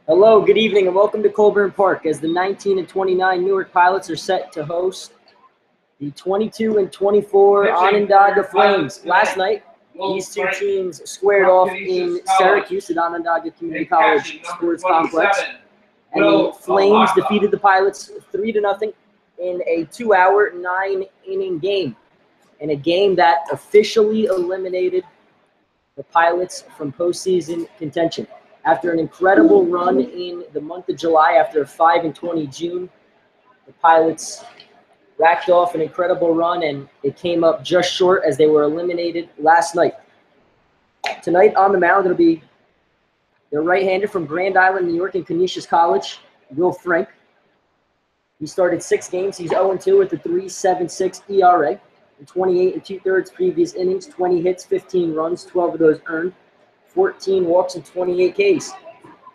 Hello, good evening, and welcome to Colburn Park as the 19 and 29 Newark Pilots are set to host the 22 and 24 Onondaga Flames. Last night, these two teams squared off in Syracuse at Onondaga Community College Sports Complex, and the Flames defeated the Pilots 3-0 in a 2-hour, 9-inning game, in a game that officially eliminated the Pilots from postseason contention. After an incredible run in the month of July, after a 5-20 June, the Pilots racked off an incredible run, and it came up just short as they were eliminated last night. Tonight on the mound, it'll be the right-hander from Grand Island, New York, and Canisius College, Will Frank. He started 6 games. He's 0-2 with a 3.76 ERA. In 28 2/3 previous innings, 20 hits, 15 runs, 12 of those earned, 14 walks, and 28 Ks.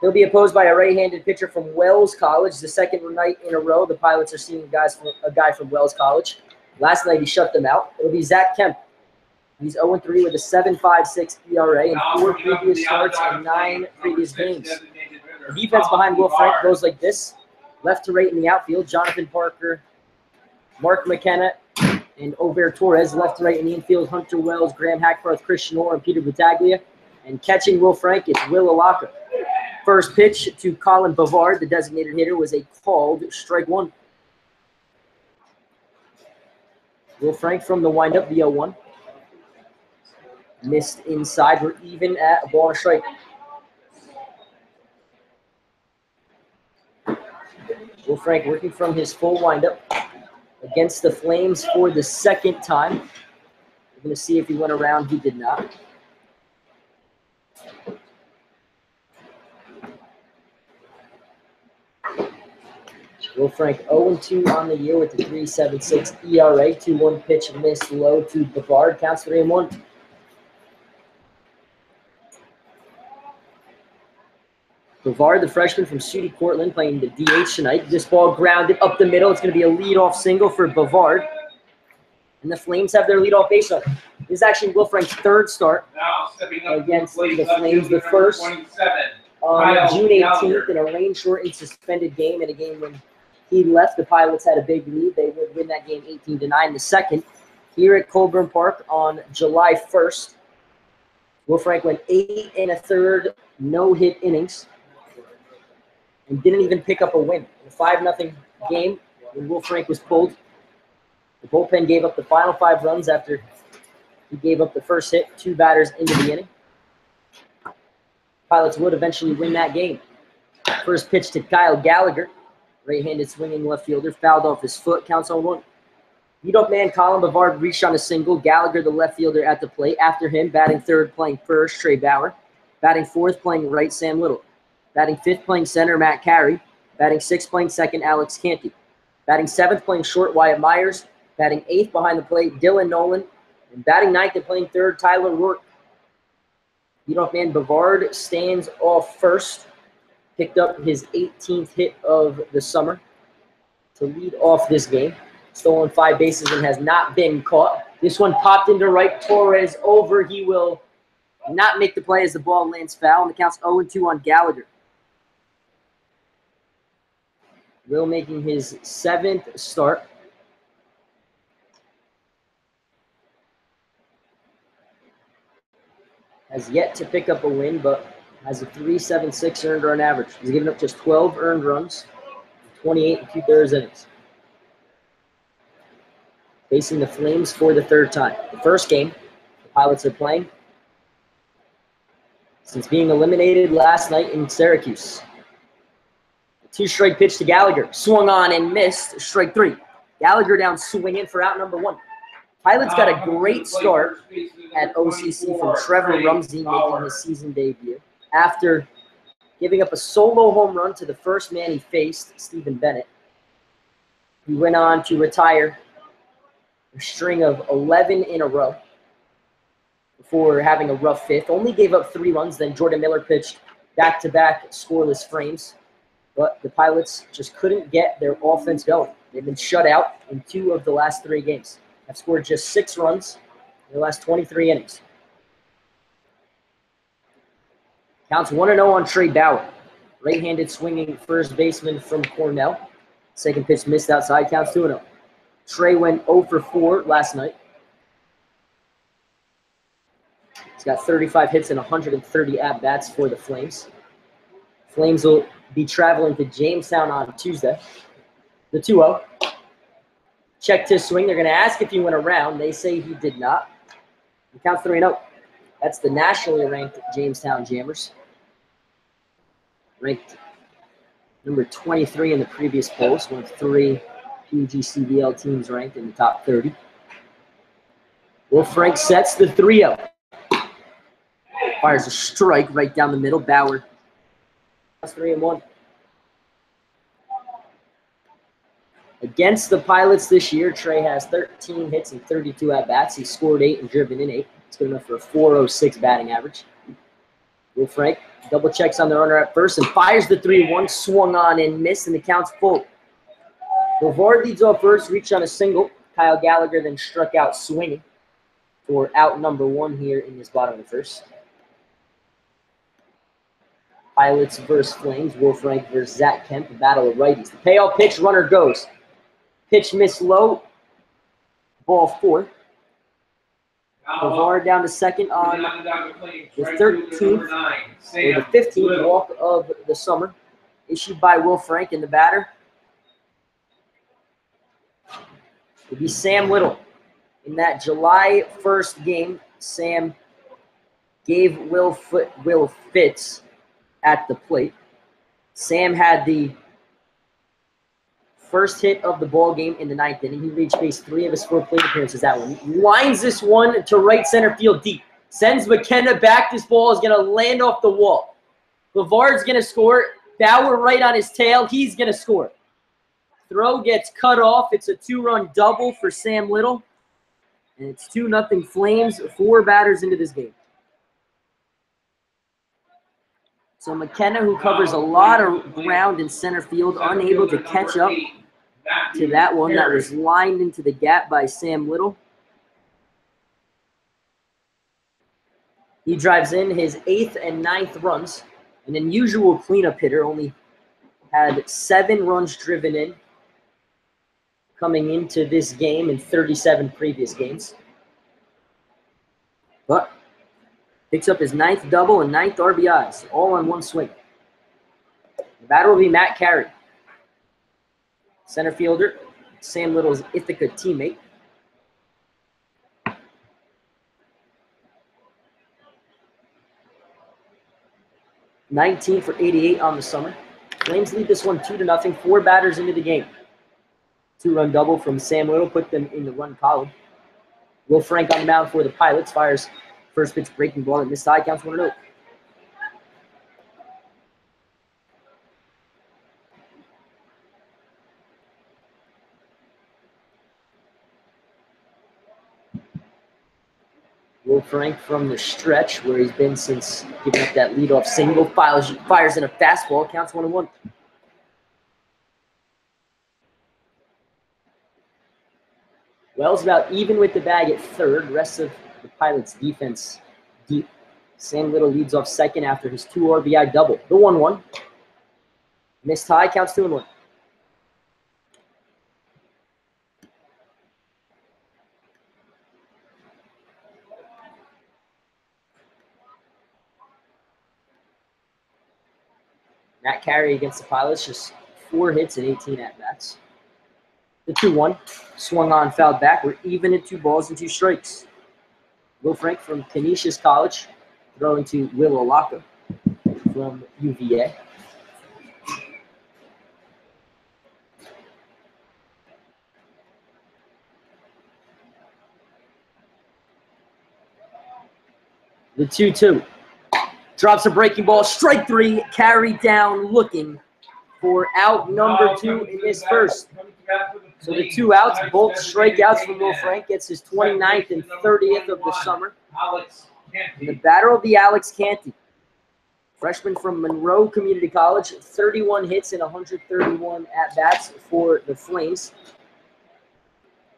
He'll be opposed by a right-handed pitcher from Wells College. The second night in a row, the Pilots are seeing a guy from Wells College. Last night, he shut them out. It'll be Zach Kemp. He's 0-3 with a 7.56 ERA in 4 previous starts and 9 previous games. The defense behind Will Frank goes like this. Left to right in the outfield, Jonathan Parker, Mark McKenna, and Ober Torres. Left to right in the infield, Hunter Wells, Graham Hackbarth, Christian Orr, and Peter Battaglia. And catching Will Frank, it's Will Alaka. First pitch to Colin Bavard, the designated hitter, was a called strike one. Will Frank from the windup, the 0-1. Missed inside. We're even at a ball and a strike. Will Frank working from his full windup against the Flames for the second time. We're going to see if he went around. He did not. Will Frank 0-2 on the year with a 3.76 ERA. 2-1 pitch missed low to Bavard. Counts 3-1. Bavard, the freshman from SUNY Cortland, playing the DH tonight. This ball grounded up the middle. It's going to be a leadoff single for Bavard. And the Flames have their leadoff base runner. This is actually Will Frank's third start against the Flames. The first on June 18th in a rain-shortened suspended game, in a game when he left, the Pilots had a big lead. They would win that game 18-9. The second, here at Colburn Park on July 1st, Will Frank went 8 1/3 no-hit innings and didn't even pick up a win. In a 5-0 game, when Will Frank was pulled, the bullpen gave up the final 5 runs after he gave up the first hit 2 batters into the inning. Pilots would eventually win that game. First pitch to Kyle Gallagher, right-handed swinging left fielder, fouled off his foot, counts 0-1. Lead-up man Colin Bavard reached on a single. Gallagher, the left fielder, at the plate. After him, batting third, playing first, Trey Bauer. Batting fourth, playing right, Sam Little. Batting fifth, playing center, Matt Carey. Batting sixth, playing second, Alex Canty. Batting seventh, playing short, Wyatt Myers. Batting eighth behind the plate, Dylan Nolan. And batting ninth and playing third, Tyler Rourke. Leadoff man Bavard stands off first. Picked up his 18th hit of the summer to lead off this game. Stolen 5 bases and has not been caught. This one popped into right. Torres over. He will not make the play as the ball lands foul, and the count's 0-2 on Gallagher. Will making his 7th start. Has yet to pick up a win, but has a 3.76 earned run average. He's given up just 12 earned runs, 28 2/3 innings. Facing the Flames for the third time. The first game the Pilots are playing since being eliminated last night in Syracuse. A 2-strike pitch to Gallagher. Swung on and missed. Strike 3. Gallagher down swinging for out number 1. Pilots got a great start at OCC from Trevor Rumsey making his season debut. After giving up a solo home run to the first man he faced, Stephen Bennett, he went on to retire a string of 11 in a row before having a rough 5th. Only gave up 3 runs. Then Jordan Miller pitched back-to-back scoreless frames. But the Pilots just couldn't get their offense going. They've been shut out in 2 of the last 3 games. Have scored just 6 runs in the last 23 innings. Counts 1-0 on Trey Bauer. Right-handed swinging first baseman from Cornell. Second pitch missed outside, counts 2-0. Trey went 0 for 4 last night. He's got 35 hits and 130 at-bats for the Flames. Flames will be traveling to Jamestown on Tuesday. The 2-0. Checked his swing. They're going to ask if he went around. They say he did not. He counts 3-0. That's the nationally ranked Jamestown Jammers. Ranked number 23 in the previous polls. One of 3 PGCBL teams ranked in the top 30. Will Frank sets the 3-0. Fires a strike right down the middle. Bauer. 3-1. Against the Pilots this year, Trey has 13 hits and 32 at-bats. He scored 8 and driven in 8. It's good enough for a .406 batting average. Will Frank double checks on the runner at first and fires the 3-1. Swung on and missed, and the count's full. Brevard leads off first, reached on a single. Kyle Gallagher then struck out swinging for out number 1 here in this bottom of the first. Pilots versus Flames. Will Frank versus Zach Kemp. A battle of righties. The payoff pitch, runner goes. Pitch missed low. Ball 4. Brevard down to second on the 13th or the 15th walk of the summer, issued by Will Frank, and the batter will be Sam Little. In that July 1st game, Sam gave Will Fitz at the plate. Sam had the first hit of the ball game in the 9th inning. He reached base 3 of his 4 plate appearances that one. He lines this one to right center field deep. Sends McKenna back. This ball is going to land off the wall. Bavard's going to score. Bauer right on his tail. He's going to score. Throw gets cut off. It's a 2-run double for Sam Little. And it's 2-0 Flames. 4 batters into this game. So McKenna, who covers a lot of ground in center field, unable to catch up to that one that was lined into the gap by Sam Little. He drives in his 8th and 9th runs. An unusual cleanup hitter, only had 7 runs driven in coming into this game in 37 previous games. But picks up his 9th double and 9th RBIs, all on one swing. The batter will be Matt Carey. Center fielder, Sam Little's Ithaca teammate. (19 for 88 on the summer. Flames lead this one 2-0. 4 batters into the game. 2-run double from Sam Little put them in the run column. Will Frank on the mound for the Pilots. Fires first pitch breaking ball at missed side. Counts 1-0. Will Frank from the stretch, where he's been since giving up that leadoff single, fires in a fastball, counts 1-1. Wells about even with the bag at third. Rest of the Pilots' defense deep. Sam Little leads off second after his 2 RBI double. The 1-1. Missed high, counts 2-1. Matt Carey against the Pilots, just 4 hits and 18 at-bats. The 2-1, swung on, fouled back. We're even at 2 balls and 2 strikes. Will Frank from Canisius College, throwing to Will Olaka from UVA. The 2-2. Drops a breaking ball. Strike 3. Carry down looking for out number 2 in this first. So the 2 outs, both strikeouts from Will Frank. Gets his 29th and 30th of the summer. And the batter will be Alex Canty. Freshman from Monroe Community College. 31 hits and 131 at-bats for the Flames.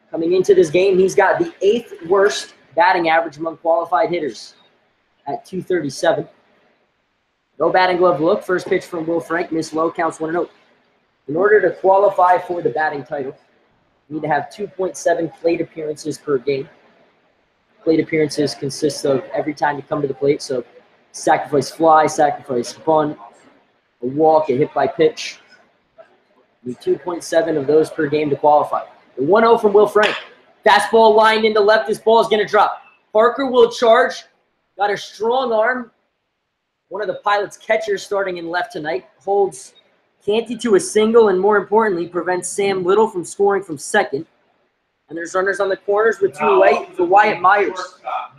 Coming into this game, he's got the 8th worst batting average among qualified hitters at .237. No batting glove look. First pitch from Will Frank. Miss low. Counts 1-0. In order to qualify for the batting title, you need to have 2.7 plate appearances per game. Plate appearances consist of every time you come to the plate. So sacrifice fly, sacrifice bunt, a walk, a hit by pitch. You need 2.7 of those per game to qualify. The 1-0 from Will Frank. Fastball lined into left. This ball is going to drop. Parker will charge. Got a strong arm. One of the Pilots' catchers starting in left tonight holds Canty to a single and, more importantly, prevents Sam Little from scoring from second. And there's runners on the corners with 2 away for Wyatt Myers.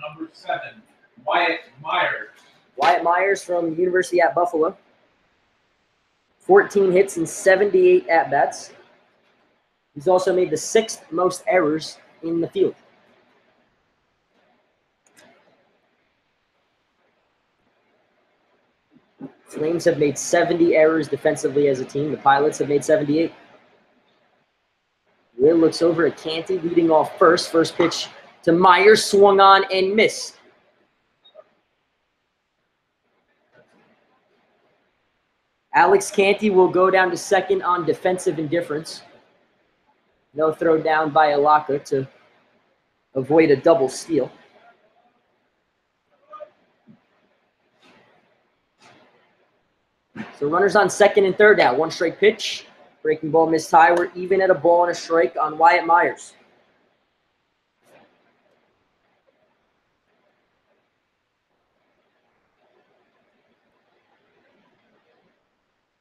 Number 7, Wyatt Myers. Wyatt Myers from University at Buffalo. 14 hits and 78 at-bats. He's also made the 6th most errors in the field. Flames have made 70 errors defensively as a team. The Pilots have made 78. Will looks over at Canty, leading off first. First pitch to Myers, swung on and missed. Alex Canty will go down to second on defensive indifference. No throw down by Alaka to avoid a double steal. So runners on second and third now. 1 strike pitch. Breaking ball missed high. We're even at a ball and a strike on Wyatt Myers.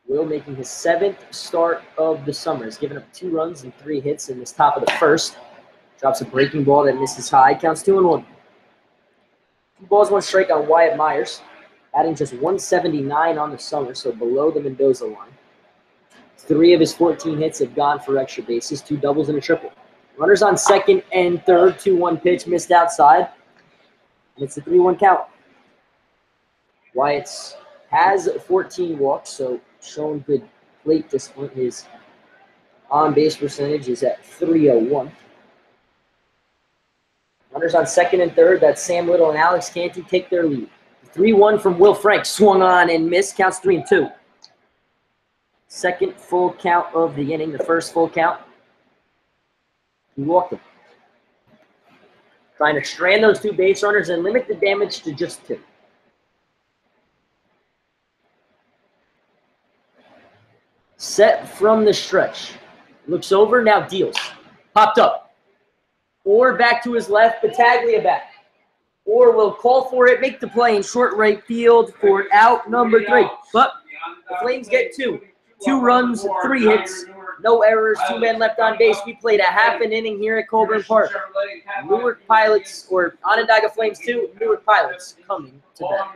Will making his 7th start of the summer. He's given up 2 runs and 3 hits in this top of the first. Drops a breaking ball that misses high. Counts 2-1. 2 balls, 1 strike on Wyatt Myers. Batting just 179 on the summer, so below the Mendoza line. 3 of his 14 hits have gone for extra bases, 2 doubles and a triple. Runners on second and third, 2-1 pitch, missed outside. And it's a 3-1 count. Wyatt has 14 walks, so shown good plate discipline. His on-base percentage is at .301. Runners on second and third, that's Sam Little and Alex Canty, take their lead. 3-1 from Will Frank, swung on and missed, counts 3-2. Second full count of the inning, the first full count. He walked him. Trying to strand those 2 base runners and limit the damage to just 2. Set from the stretch. Looks over, now deals. Popped up. Or back to his left, Battaglia back. Or will call for it, make the play in short right field for out number 3. But the Flames get 2. 2 runs, 3 hits, no errors, 2 men left on base. We played a half an inning here at Colburn Park. Newark Pilots, or Onondaga Flames 2, Newark Pilots coming to bat.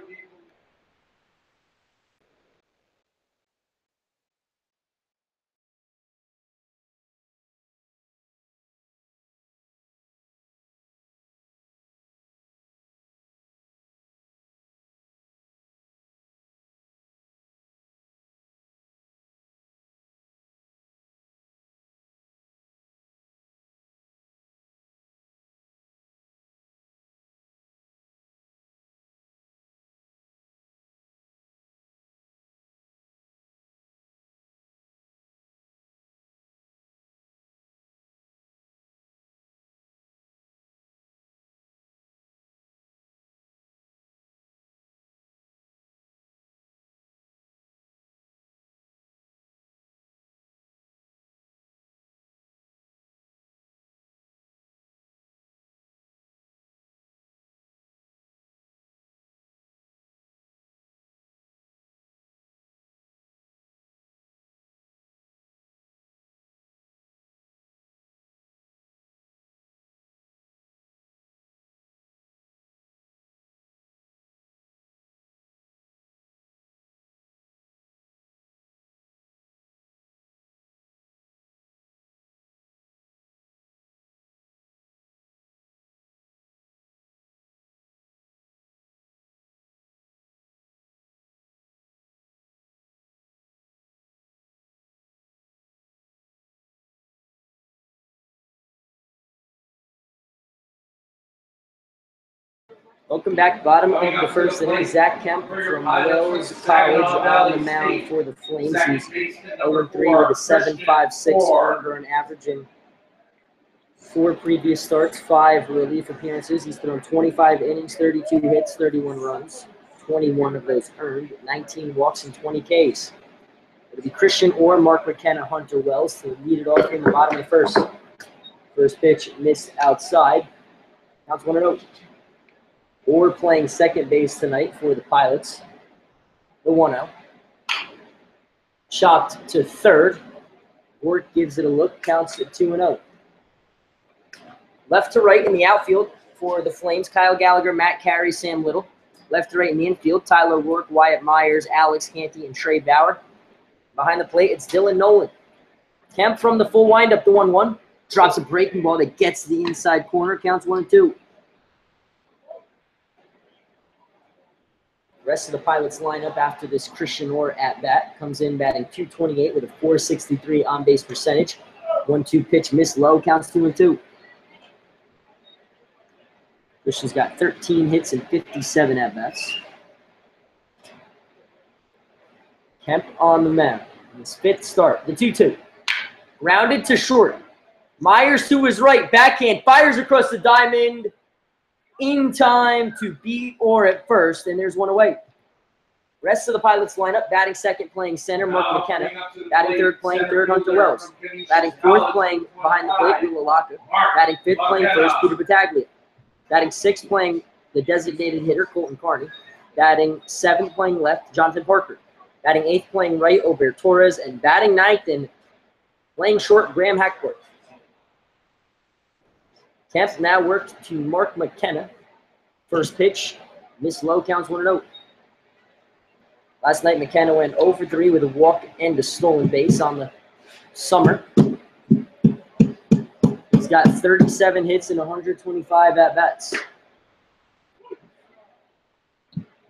Welcome back. Bottom of the first inning. Zach Kemp from Wells College on the mound for the Flames. He's 0-3 with a 7.56 earned run average in 4 previous starts, 5 relief appearances. He's thrown 25 innings, 32 hits, 31 runs, 21 of those earned, 19 walks, and 20 Ks. It'll be Christian Orr, Mark McKenna, Hunter Wells to lead it off in the bottom of the first. First pitch missed outside. Counts 1-0. Orr playing second base tonight for the Pilots. The 1-0. Chopped to third. Orr gives it a look, counts at 2-0. Left to right in the outfield for the Flames, Kyle Gallagher, Matt Carey, Sam Little. Left to right in the infield, Tyler Rourke, Wyatt Myers, Alex Canty, and Trey Bauer. Behind the plate, it's Dylan Nolan. Kemp from the full windup, the 1-1. Drops a breaking ball that gets the inside corner, counts 1-2. Rest of the Pilots lineup after this Christian Orr at bat comes in batting .228 with a .463 on base percentage. 1-2 pitch missed low, counts 2-2. Christian's got 13 hits and 57 at bats. Kemp on the mound. His 5th start, the 2-2. Rounded to short. Myers to his right, backhand, fires across the diamond in time to beat Orr at first, and there's one away. Rest of the Pilots lineup, batting second, playing center, Mark McKenna. Batting third, playing third, Hunter Wells. Batting fourth, playing behind the plate, Will Alaka. Batting fifth, playing first, Peter Battaglia. Batting sixth, playing the designated hitter, Colton Carney. Batting seventh, playing left, Jonathan Parker. Batting eighth, playing right, Ober Torres. And batting ninth and playing short, Graham Hackworth. Kemp now worked to Mark McKenna. First pitch, missed low, counts 1-0. Last night, McKenna went 0-3 with a walk and a stolen base on the summer. He's got 37 hits and 125 at-bats.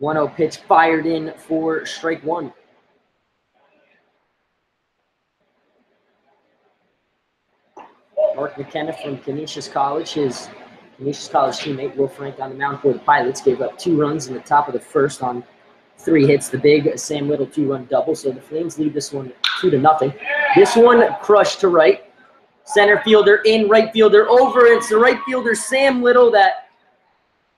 1-0 pitch fired in for strike one. Mark McKenna from Canisius College, his Canisius College teammate Will Frank on the mound for the Pilots, gave up 2 runs in the top of the first on 3 hits. The big Sam Little 2-run double, so the Flames lead this one 2-0. This one crushed to right. Center fielder in, right fielder over. It's the right fielder Sam Little that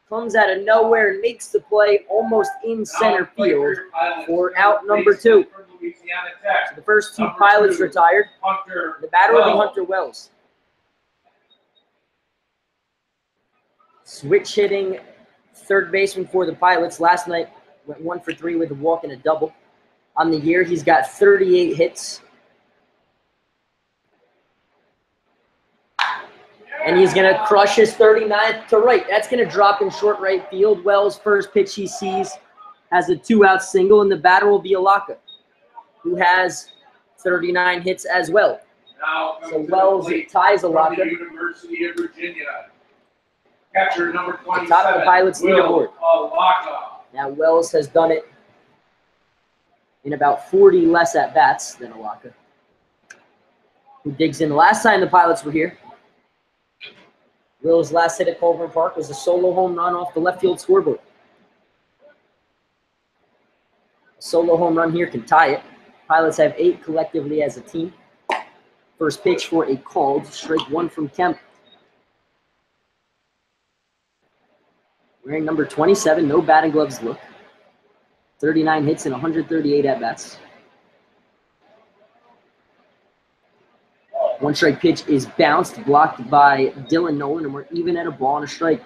comes out of nowhere and makes the play almost in center field for out number 2. So the first 2 Pilots retired. The batter will be Hunter Wells. Switch hitting third baseman for the Pilots. Last night went 1-for-3 with a walk and a double. On the year, he's got 38 hits. And he's going to crush his 39th to right. That's going to drop in short right field. Wells' first pitch he sees has a 2-out single, and the batter will be Alaka, who has 39 hits as well. So Wells ties Alaka. University of Virginia. Catcher number 27. Top of the Pilots leaderboard. Now Wells has done it in about 40 less at-bats than Alaka, who digs in. The last time the Pilots were here, Will's last hit at Colburn Park was a solo home run off the left field scoreboard. A solo home run here can tie it. Pilots have 8 collectively as a team. First pitch for a called strike one from Kemp. Wearing number 27, no batting gloves look. 39 hits and 138 at-bats. One strike pitch is bounced, blocked by Dylan Nolan, and we're even at a ball and a strike.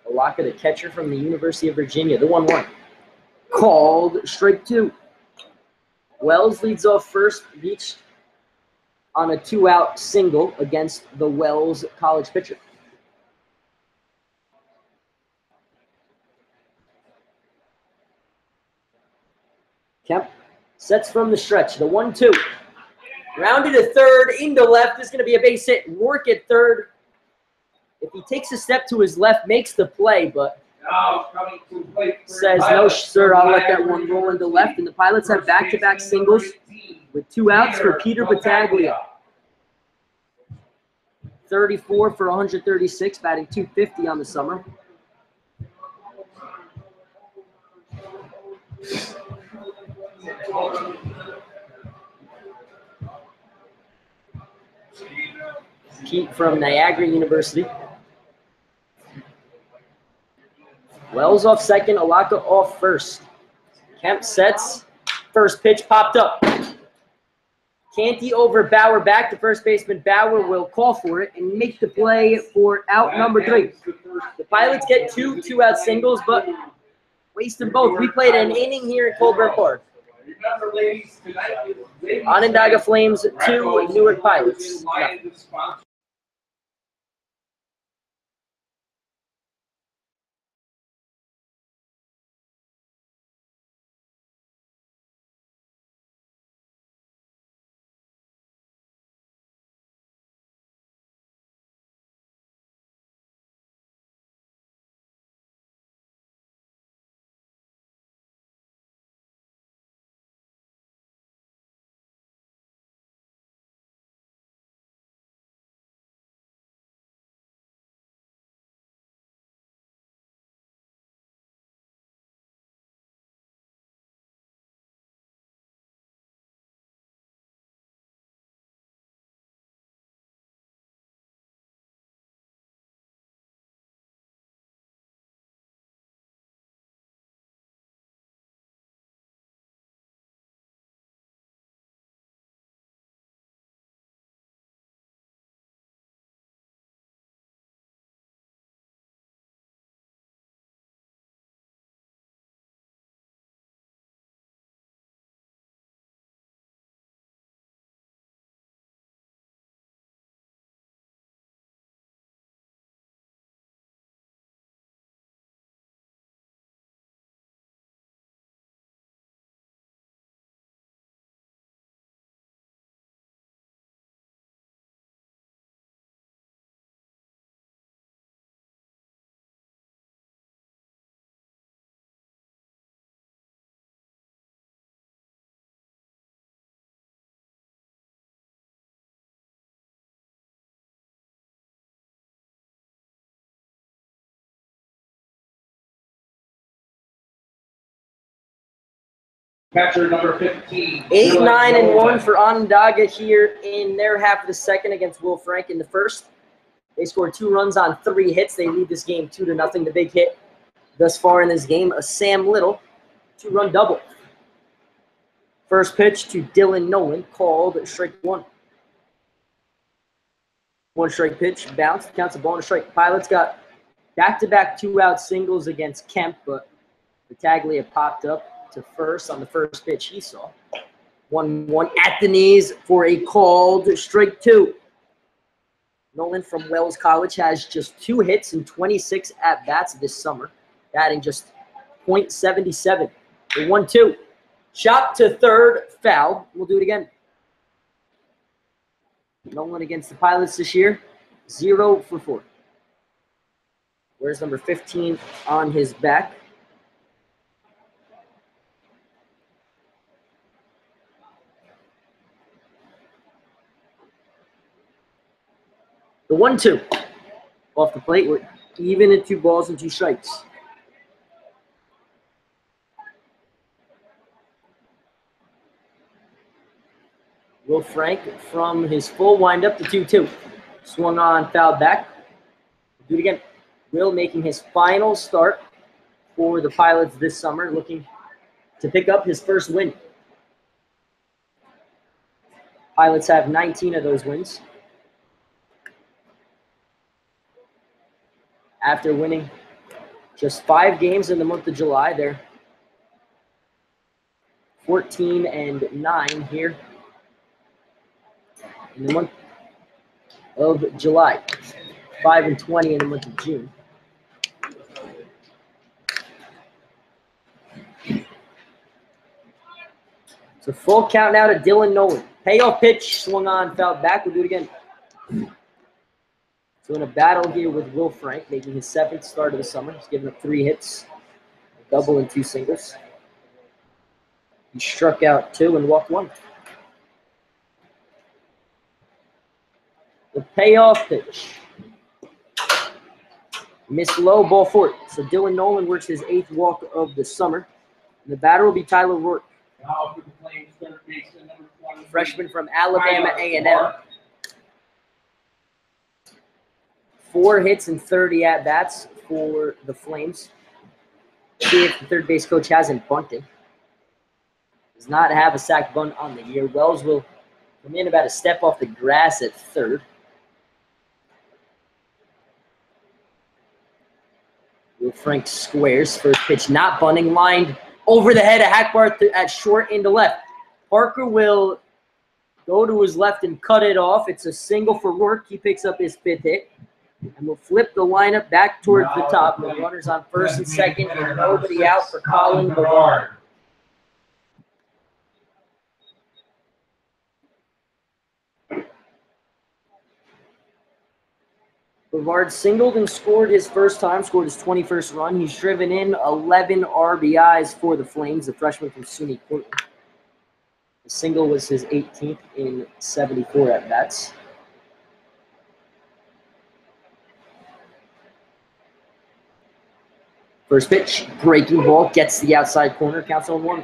Alaka, the catcher from the University of Virginia, the 1-1. Called strike 2. Wells leads off first, reached on a 2-out single against the Wells College pitcher. Kemp sets from the stretch, the 1-2. Rounded to third, into left. This is going to be a base hit. Rourke at third. If he takes a step to his left, makes the play, but Now coming to play for says, no, sir, I'll let that one roll into left. And the Pilots have back-to-back singles with 2 outs for Peter Battaglia. 34 for 136, batting .250 on the summer. Pete from Niagara University. Wells off second, Alaka off first. Kemp sets. First pitch popped up. Canty over Bauer back to first baseman. Bauer will call for it and make the play for out number 3. The Pilots get 2 2-out singles, but waste them both. We played an inning here at Colburn Park. Remember, ladies, tonight is Onondaga Flames 2, Newark Pilots. Catcher number 15. 8, 9, and 1 for Onondaga here in their half of the second against Will Frank in the first. They scored 2 runs on 3 hits. They lead this game 2-0. The big hit thus far in this game, a Sam Little 2-run double. First pitch to Dylan Nolan, called strike 1. 1 strike pitch, bounced, counts a ball and a strike. Pilots got back-to-back 2-out singles against Kemp, but Battaglia popped up to first on the first pitch he saw. 1-1 at the knees for a called strike 2. Nolan from Wells College has just 2 hits and 26 at-bats this summer, batting just .77. The 1-2. Shot to third, foul. We'll do it again. Nolan against the Pilots this year, 0 for 4. Where's number 15 on his back? The 1-2 off the plate. We're even at 2 balls and 2 strikes. Will Frank from his full windup, the 2-2. Swung on, fouled back. Do it again. Will making his final start for the Pilots this summer, looking to pick up his first win. Pilots have 19 of those wins. After winning just 5 games in the month of July, they're 14-9 here in the month of July. 5-20 in the month of June. So full count now to Dylan Nolan. Payoff pitch, swung on, fouled back. We'll do it again. So in a battle here with Will Frank, making his 7th start of the summer. He's given up 3 hits, a double and 2 singles. He struck out 2 and walked 1. The payoff pitch. Missed low, ball 4. So Dylan Nolan works his 8th walk of the summer. And the batter will be Tyler Rourke, freshman from Alabama A&M. 4 hits and 30 at-bats for the Flames. See if the third base coach hasn't bunted. Does not have a sack bunt on the year. Wells will come in about a step off the grass at third. Will Frank squares. First pitch not bunting. Lined over the head of Hackbar at short into left. Parker will go to his left and cut it off. It's a single for Rourke. He picks up his 5th hit. And we'll flip the lineup back towards the top. The runners on first and second and nobody out for Colin Bavard. Bavard singled and scored his first time, scored his 21st run. He's driven in 11 RBIs for the Flames, the freshman from SUNY Portland. The single was his 18th in 74 at-bats. First pitch, breaking ball, gets the outside corner, counts on 1.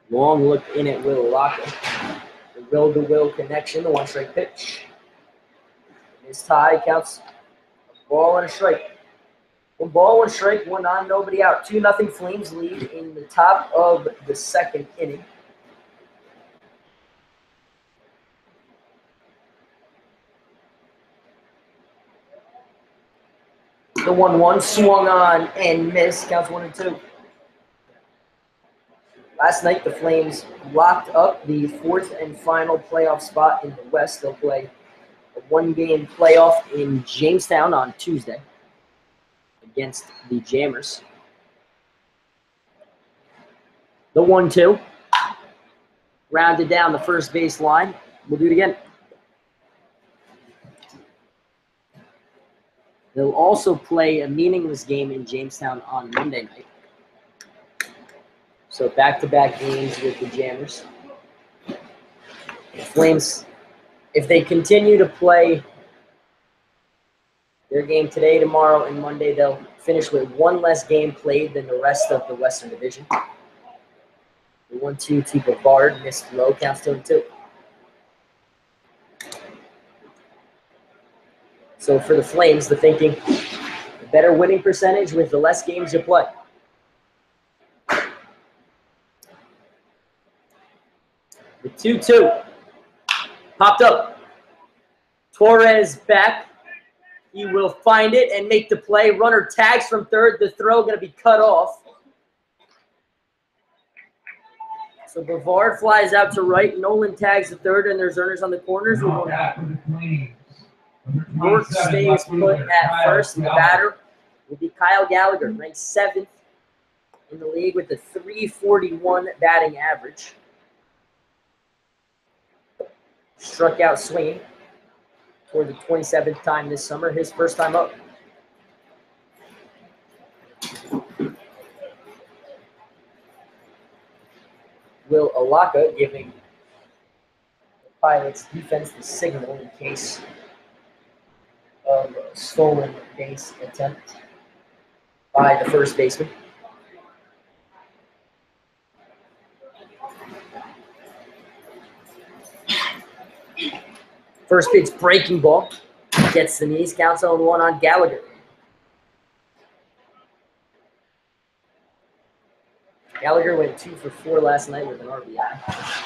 Long look in at Will Locker. The will-to-will connection, the 1-strike pitch. His tie counts a ball and a strike. 1 ball, 1 strike, 1 on, nobody out. 2-0 Flames lead in the top of the 2nd inning. The 1-1 swung on and missed. Counts 1 and 2. Last night, the Flames locked up the 4th and final playoff spot in the West. They'll play a 1-game playoff in Jamestown on Tuesday against the Jammers. The 1-2. Rounded down the first base line. We'll do it again. They'll also play a meaningless game in Jamestown on Monday night. So back-to-back games with the Jammers. The Flames, if they continue to play their game today, tomorrow, and Monday, they'll finish with 1 less game played than the rest of the Western Division. The 1-2 to Bavard, missed low, counts 2 and 2. So for the Flames, the thinking, the better winning percentage with the less games you play. The 2-2 popped up. Torres back. He will find it and make the play. Runner tags from third. The throw going to be cut off. So Bavard flies out to right. Nolan tags the third, and there's runners on the corners. Newark stays put at first. The batter will be Kyle Gallagher, ranked 7th in the league with a .341 batting average. Struck out swinging for the 27th time this summer, his first time up. Will Alaka giving the Pilots defense the signal in case of a stolen base attempt by the first baseman. First pitch, breaking ball. Gets the knees, counts 0-1 on Gallagher. Gallagher went 2 for 4 last night with an RBI.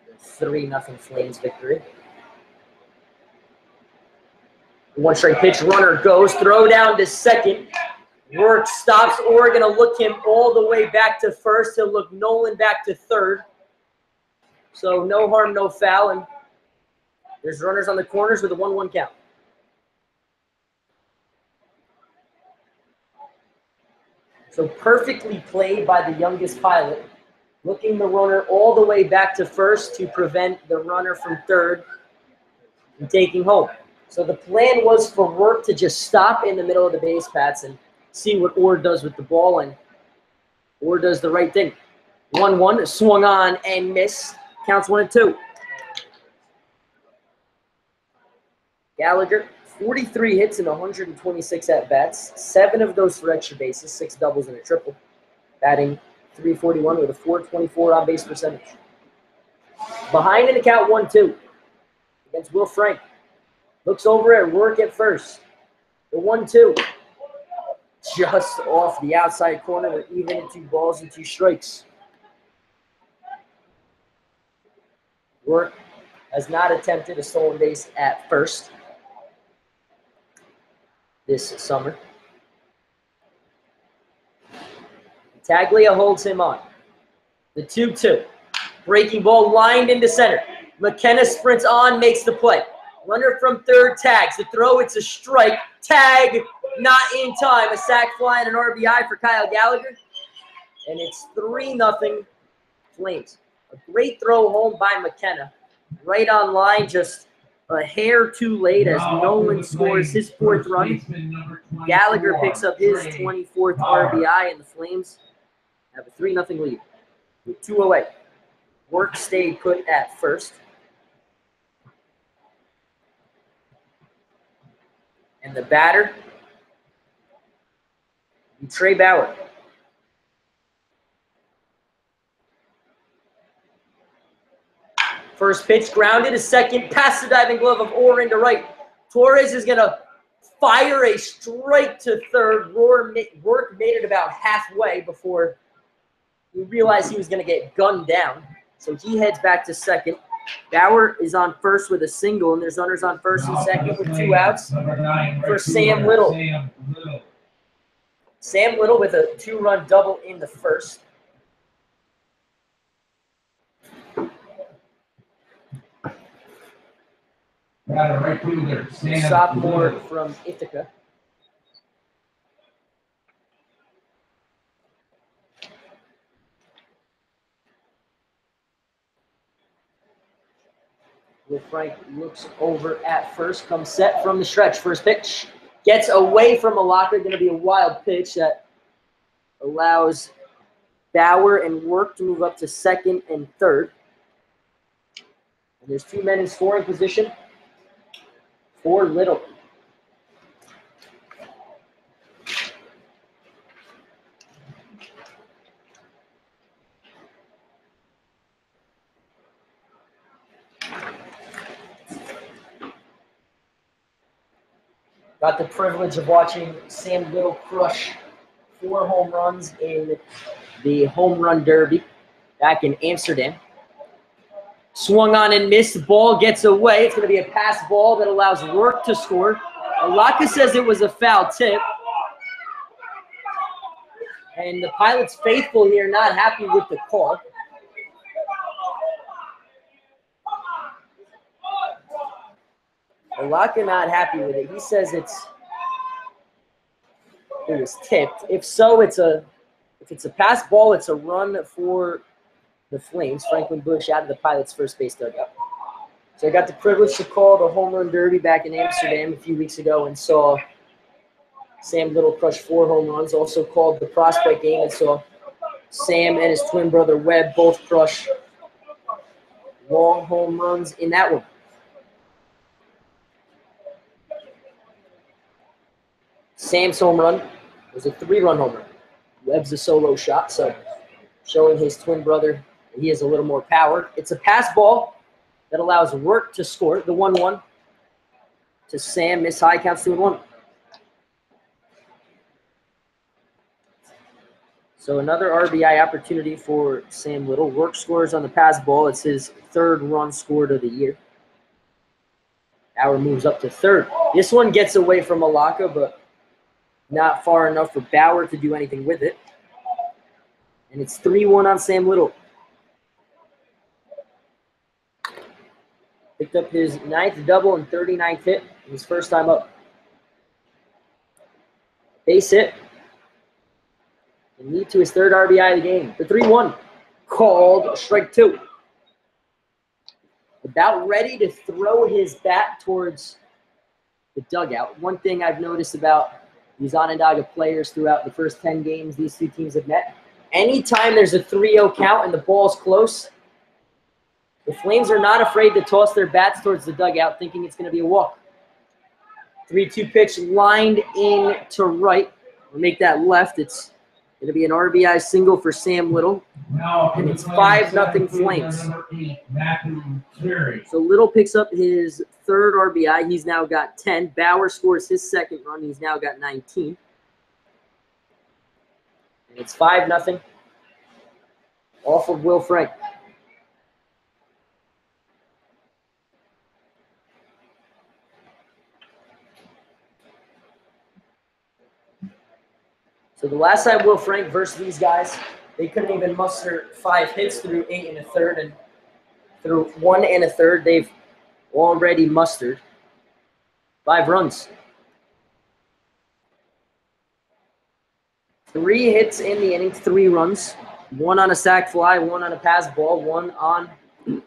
The 3-0 Flames victory. 1-strike pitch, runner goes, throw down to second. Rourke stops. Oregon will look him all the way back to first. He'll look Nolan back to third. So no harm, no foul, and there's runners on the corners with a 1-1 count. So perfectly played by the youngest pilot, looking the runner all the way back to first to prevent the runner from third from taking home. So the plan was for Work to just stop in the middle of the base paths and see what Orr does with the ball, and Orr does the right thing. 1-1, swung on and missed. Counts 1-2. Gallagher, 43 hits and 126 at-bats, 7 of those for extra bases, 6 doubles and a triple, batting .341 with a .424 on-base percentage. Behind in the count 1-2 against Will Frank. Looks over at Work at first. The 1-2. Just off the outside corner. We're even at 2 balls and 2 strikes. Work has not attempted a stolen base at first this summer. Taglia holds him on. The 2-2. Breaking ball lined into center. McKenna sprints on, makes the play. Runner from third tags. The throw, it's a strike. Tag, not in time. A sac fly and an RBI for Kyle Gallagher. And it's 3-0 Flames. A great throw home by McKenna. Right on line, just a hair too late as Nolan scores his 4th run. Gallagher picks up his 24th RBI, and the Flames have a 3-0 lead with 2 away. Work stayed put at first. And the batter, Trey Bauer. First pitch grounded, a second past the diving glove of Orr into right. Torres is going to fire a strike to third. Work made it about halfway before he realized he was going to get gunned down. So he heads back to second. Bauer is on first with a single, and there's runners on first and second with 2 outs for Sam Little. Sam Little with a 2-run double in the first. Sophomore from Ithaca. Will Frank looks over at first, comes set from the stretch. First pitch gets away from Alaka. Going to be a wild pitch that allows Bauer and Work to move up to second and third. And there's 2 men in scoring position for Little. Got the privilege of watching Sam Little crush 4 home runs in the home run derby back in Amsterdam. Swung on and missed. The ball gets away. It's going to be a pass ball that allows Work to score. Alaka says it was a foul tip. And the Pilots faithful here not happy with the call. Alaka not happy with it. He says it was tipped. If so, if it's a pass ball, it's a run for the Flames. Franklin Bush out of the Pilots' first base dugout. So I got the privilege to call the home run derby back in Amsterdam a few weeks ago and saw Sam Little crush 4 home runs. Also called the prospect game and saw Sam and his twin brother Webb both crush long home runs in that one. Sam's home run was a 3-run home run. Webb's a solo shot, so showing his twin brother that he has a little more power. It's a pass ball that allows Work to score. The 1-1 to Sam. Miss high, counts 2-1. So another RBI opportunity for Sam Little. Work scores on the pass ball. It's his 3rd run scored of the year. Bauer moves up to third. This one gets away from Alaka, but not far enough for Bauer to do anything with it. And it's 3-1 on Sam Little. Picked up his 9th double and 39th hit. His first time up. Base hit. and lead to his third RBI of the game. The 3-1 called strike 2. About ready to throw his bat towards the dugout. One thing I've noticed about these Onondaga players throughout the first 10 games these two teams have met, anytime there's a 3-0 count and the ball's close, the Flames are not afraid to toss their bats towards the dugout thinking it's going to be a walk. 3-2 pitch lined in to right. We'll make that left. It's going to be an RBI single for Sam Little. And it's 5-0 Flames. So Little picks up his third RBI. He's now got 10. Bauer scores his second run. He's now got 19. And it's 5-0 off of Will Frank. So the last time Will Frank versus these guys, they couldn't even muster 5 hits through 8 1/3, and through 1 1/3, they've already mustered 5 runs. 3 hits in the inning, 3 runs. 1 on a sac fly, 1 on a pass ball, 1 on an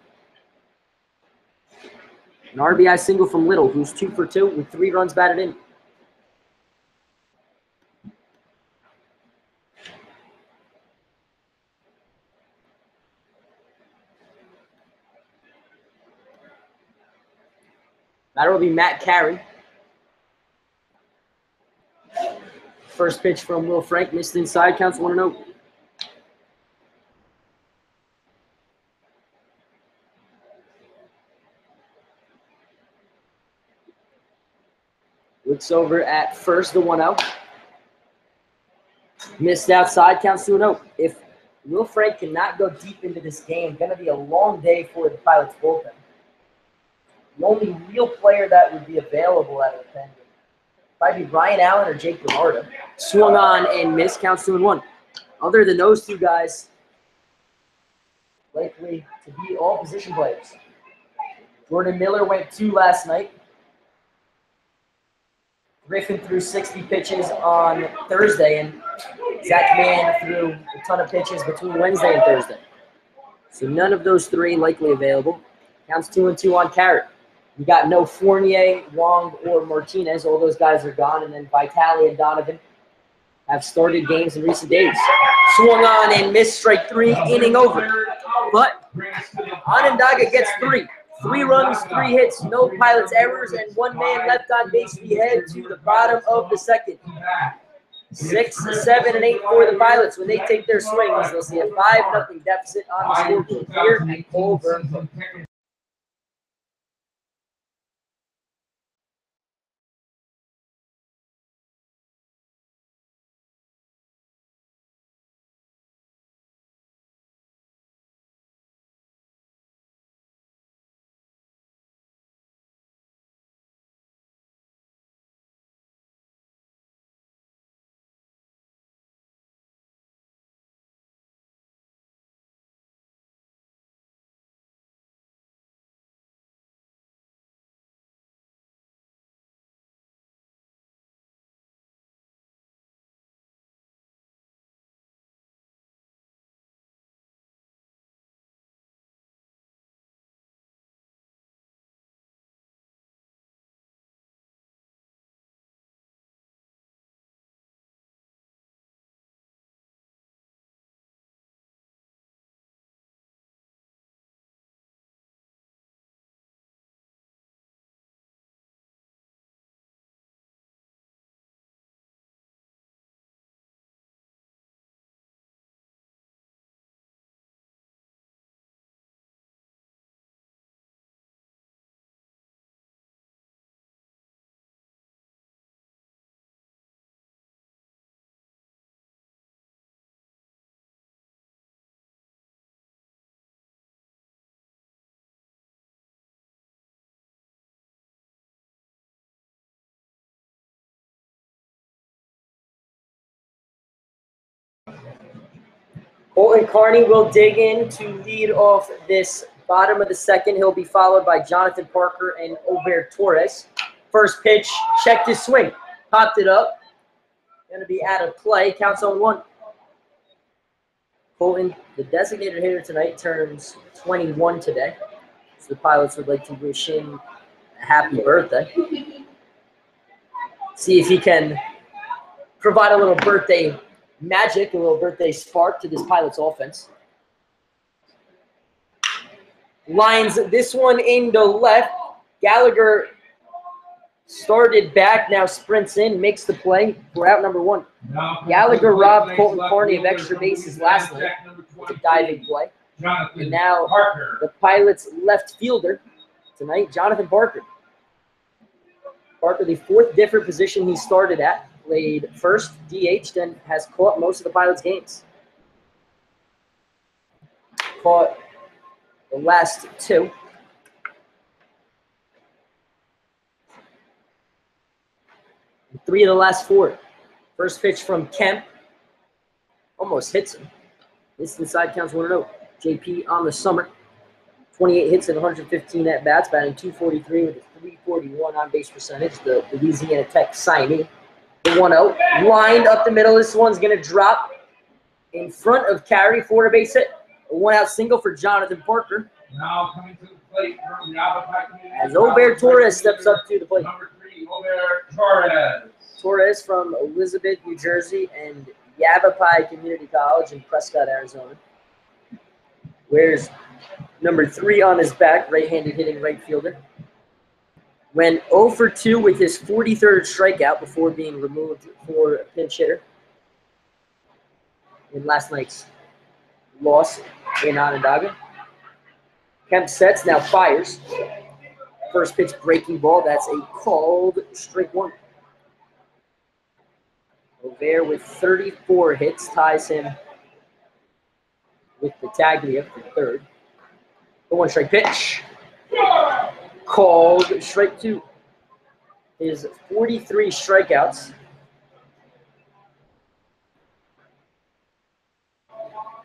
RBI single from Little, who's 2 for 2 with 3 runs batted in. Batter will be Matt Carey. First pitch from Will Frank, missed inside, counts 1-0. Looks over at first, the 1-0. Missed outside, counts 2-0. If Will Frank cannot go deep into this game, going to be a long day for the Pilots bullpen. The only real player that would be available out of the pen would probably be Ryan Allen or Jake Bernardo. Swung on and missed, counts 2-1. Other than those two guys, likely to be all position players. Jordan Miller went 2 last night. Griffin threw 60 pitches on Thursday, and Zach Mann threw a ton of pitches between Wednesday and Thursday. So none of those 3 likely available. Counts 2-2 on Carrot. You got no Fournier, Wong, or Martinez. All those guys are gone. And then Vitale and Donovan have started games in recent days. Swung on and missed, strike 3, inning over. But Onondaga gets 3. 3 runs, 3 hits, no Pilots errors, and 1 man left on base. We head to the bottom of the second. 6, 7, and 8 for the Pilots. When they take their swings, they'll see a 5-0 deficit on the scoreboard here at Colburn. Colton Carney will dig in to lead off this bottom of the second. He'll be followed by Jonathan Parker and Ober Torres. First pitch, checked his swing, popped it up. Going to be out of play, counts on 1. Colton, the designated hitter tonight, turns 21 today. So the Pilots would like to wish him a happy birthday. See if he can provide a little birthday magic, a little birthday spark to this Pilots offense. Lines this one into left. Gallagher started back, now sprints in, makes the play for out number one. Gallagher robbed Colton Carney of extra bases last night with a diving play. And now the Pilots' left fielder tonight, Jonathan Parker. Parker, the fourth different position he started at, played first, DH, then has caught most of the Pilots' games. Caught the last two. And 3 of the last 4. First pitch from Kemp. Almost hits him. This inside counts 1-0. JP on the summer. 28 hits and 115 at-bats, batting .243 with a .341 on-base percentage. The Louisiana Tech signee. The 1-0. Lined up the middle. This one's going to drop in front of Carey for a base hit. A 1-out single for Jonathan Parker. Now coming to the plate from Yavapai Community. As Ober Torres steps up to the plate. Number 3, Ober Torres. Torres from Elizabeth, New Jersey, and Yavapai Community College in Prescott, Arizona. Wears number 3 on his back, right-handed hitting right fielder. Went 0 for 2 with his 43rd strikeout before being removed for a pinch hitter in last night's loss in Onondaga. Kemp sets, now fires. First pitch breaking ball. That's a called strike 1. Over with 34 hits ties him with Battaglia for third. The 1-strike pitch. Called strike 2. His 43 strikeouts.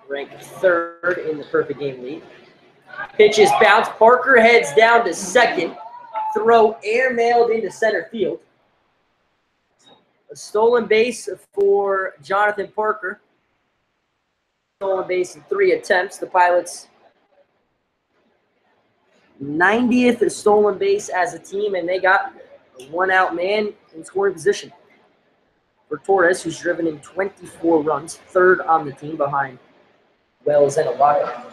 Ranked third in the perfect game lead. Pitches bounce. Parker heads down to second. Throw airmailed into center field. A stolen base for Jonathan Parker. Stolen base in 3 attempts. The Pilots' 90th stolen base as a team, and they got a 1-out man in scoring position for Torres, who's driven in 24 runs, third on the team behind Wells and Obaka.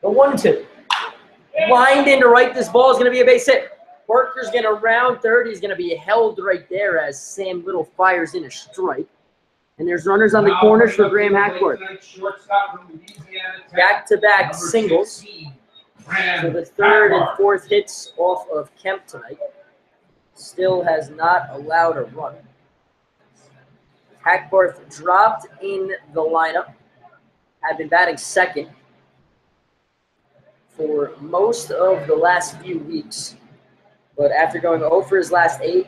The 1-2. Lined into right. This ball is going to be a base hit. Parker's going to round third. He's going to be held right there as Sam Little fires in a strike. And there's runners on the corners for Graham Hackworth. Back-to-back singles. So the third and fourth hits off of Kemp tonight. Still has not allowed a run. Hackworth dropped in the lineup. Had been batting second for most of the last few weeks. But after going 0 for his last 8,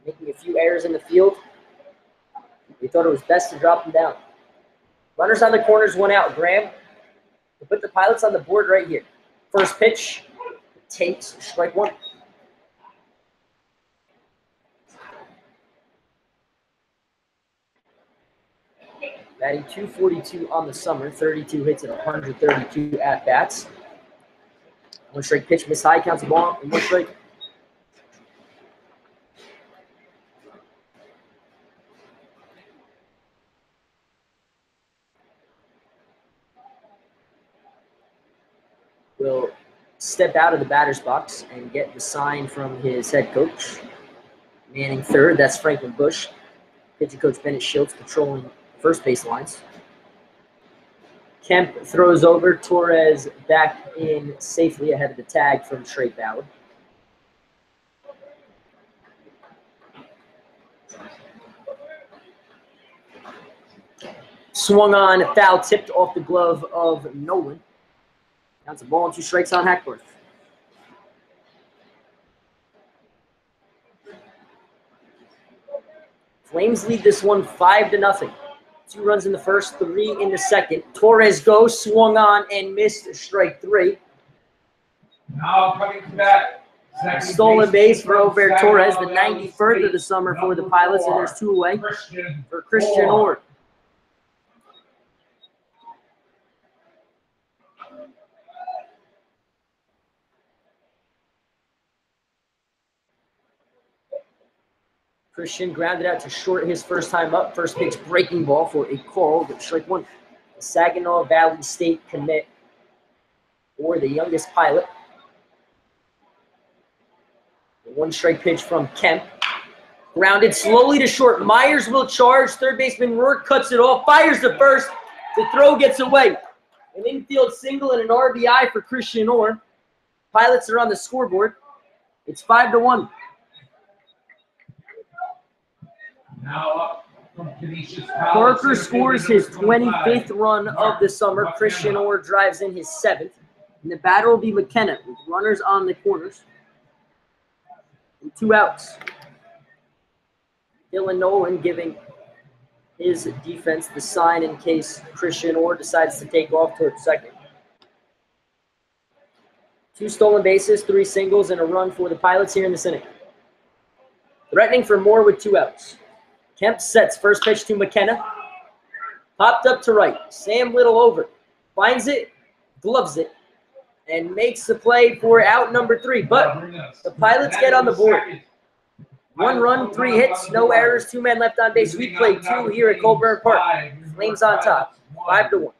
making a few errors in the field, we thought it was best to drop him down. Runners on the corners, 1 out. Graham to put the Pilots on the board right here. First pitch takes strike 1. Batting .242 on the summer, 32 hits and 132 at-bats. 1-strike pitch, miss high, counts the ball, and 1 strike. Will step out of the batter's box and get the sign from his head coach. Manning third, that's Franklin Bush. Pitching coach Bennett Schultz patrolling first base lines. Kemp throws over. Torres back in safely ahead of the tag from Trey Ballard. Swung on, foul tipped off the glove of Nolan. That's a ball and 2 strikes on Hackworth. Flames lead this one 5-0. 2 runs in the first, 3 in the second. Torres goes, swung on, and missed strike 3. Now coming to that. Stolen base for Ober Torres, the 91st of the summer for the Pilots, and there's 2 away for Christian Orr. Christian grounded out to short his first time up. First pitch breaking ball for a call. Strike one. The Saginaw Valley State commit, or the youngest pilot. The one strike pitch from Kemp. Grounded slowly to short. Myers will charge. Third baseman Rourke cuts it off. Fires to first. The throw gets away. An infield single and an RBI for Christian Orr. Pilots are on the scoreboard. It's 5-1. Now up from Canisius College. Parker scores his 25th run of the summer. Christian Orr drives in his 7th. And the batter will be McKenna with runners on the corners. And 2 outs. Dylan Nolan giving his defense the sign in case Christian Orr decides to take off towards second. 2 stolen bases, 3 singles, and a run for the Pilots here in this inning. Threatening for more with 2 outs. Kemp sets first pitch to McKenna. Popped up to right. Sam Little over. Finds it, gloves it, and makes the play for out number 3. But the Pilots get on the board. 1 run, 3 hits, no errors, 2 men left on base. We played 2 here at Colburn Park. Flames on top, 5-1.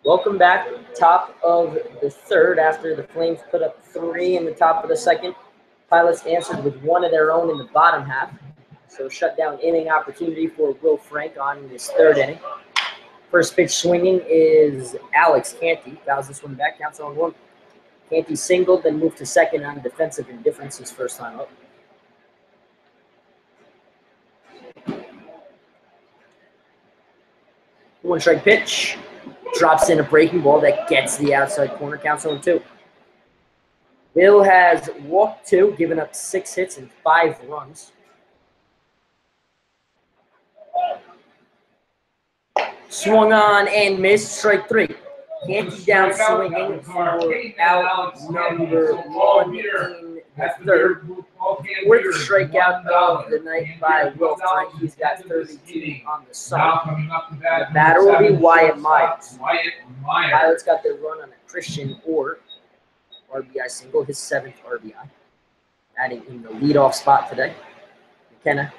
Welcome back. Top of the third after the Flames put up 3 in the top of the second. Pilots answered with 1 of their own in the bottom half. So shutdown inning opportunity for Will Frank on this 3rd inning. First pitch swinging is Alex Canty. Fouls this one back, counts on 1. Canty singled, then moved to second on defensive indifference his first time up. One strike pitch. Drops in a breaking ball that gets the outside corner, counts on 2. Will has walked 2, given up 6 hits and 5 runs. Swung on and missed, strike 3. Canty down swinging for out number 1 in the 3rd. 4th strikeout of the night by Will Frank. He's got 32 on the summer. The batter will be Wyatt Myers. Pilots got their run on a Christian Orr RBI single, his 7th RBI. Batting in the leadoff spot today. McKenna,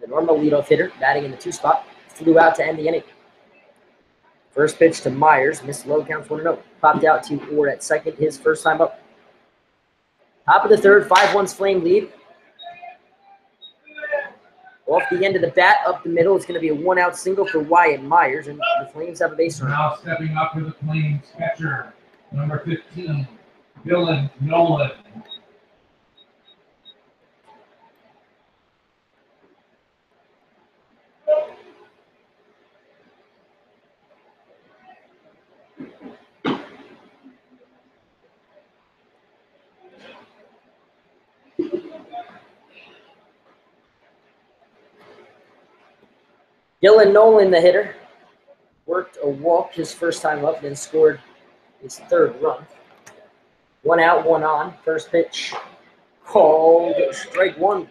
the normal leadoff hitter, batting in the 2 spot, flew out to end the inning. First pitch to Myers, missed low, counts 1-0. Popped out to Orr at second, his first time up. Top of the 3rd, 5-1's Flame lead. Off the end of the bat, up the middle, it's going to be a 1-out single for Wyatt Myers, and the Flames have a base runner. Now stepping up for the Flames catcher, number 15, Dylan Nolan. Dylan Nolan, the hitter, worked a walk his first time up, then scored his 3rd run. 1 out, 1 on. First pitch called strike 1.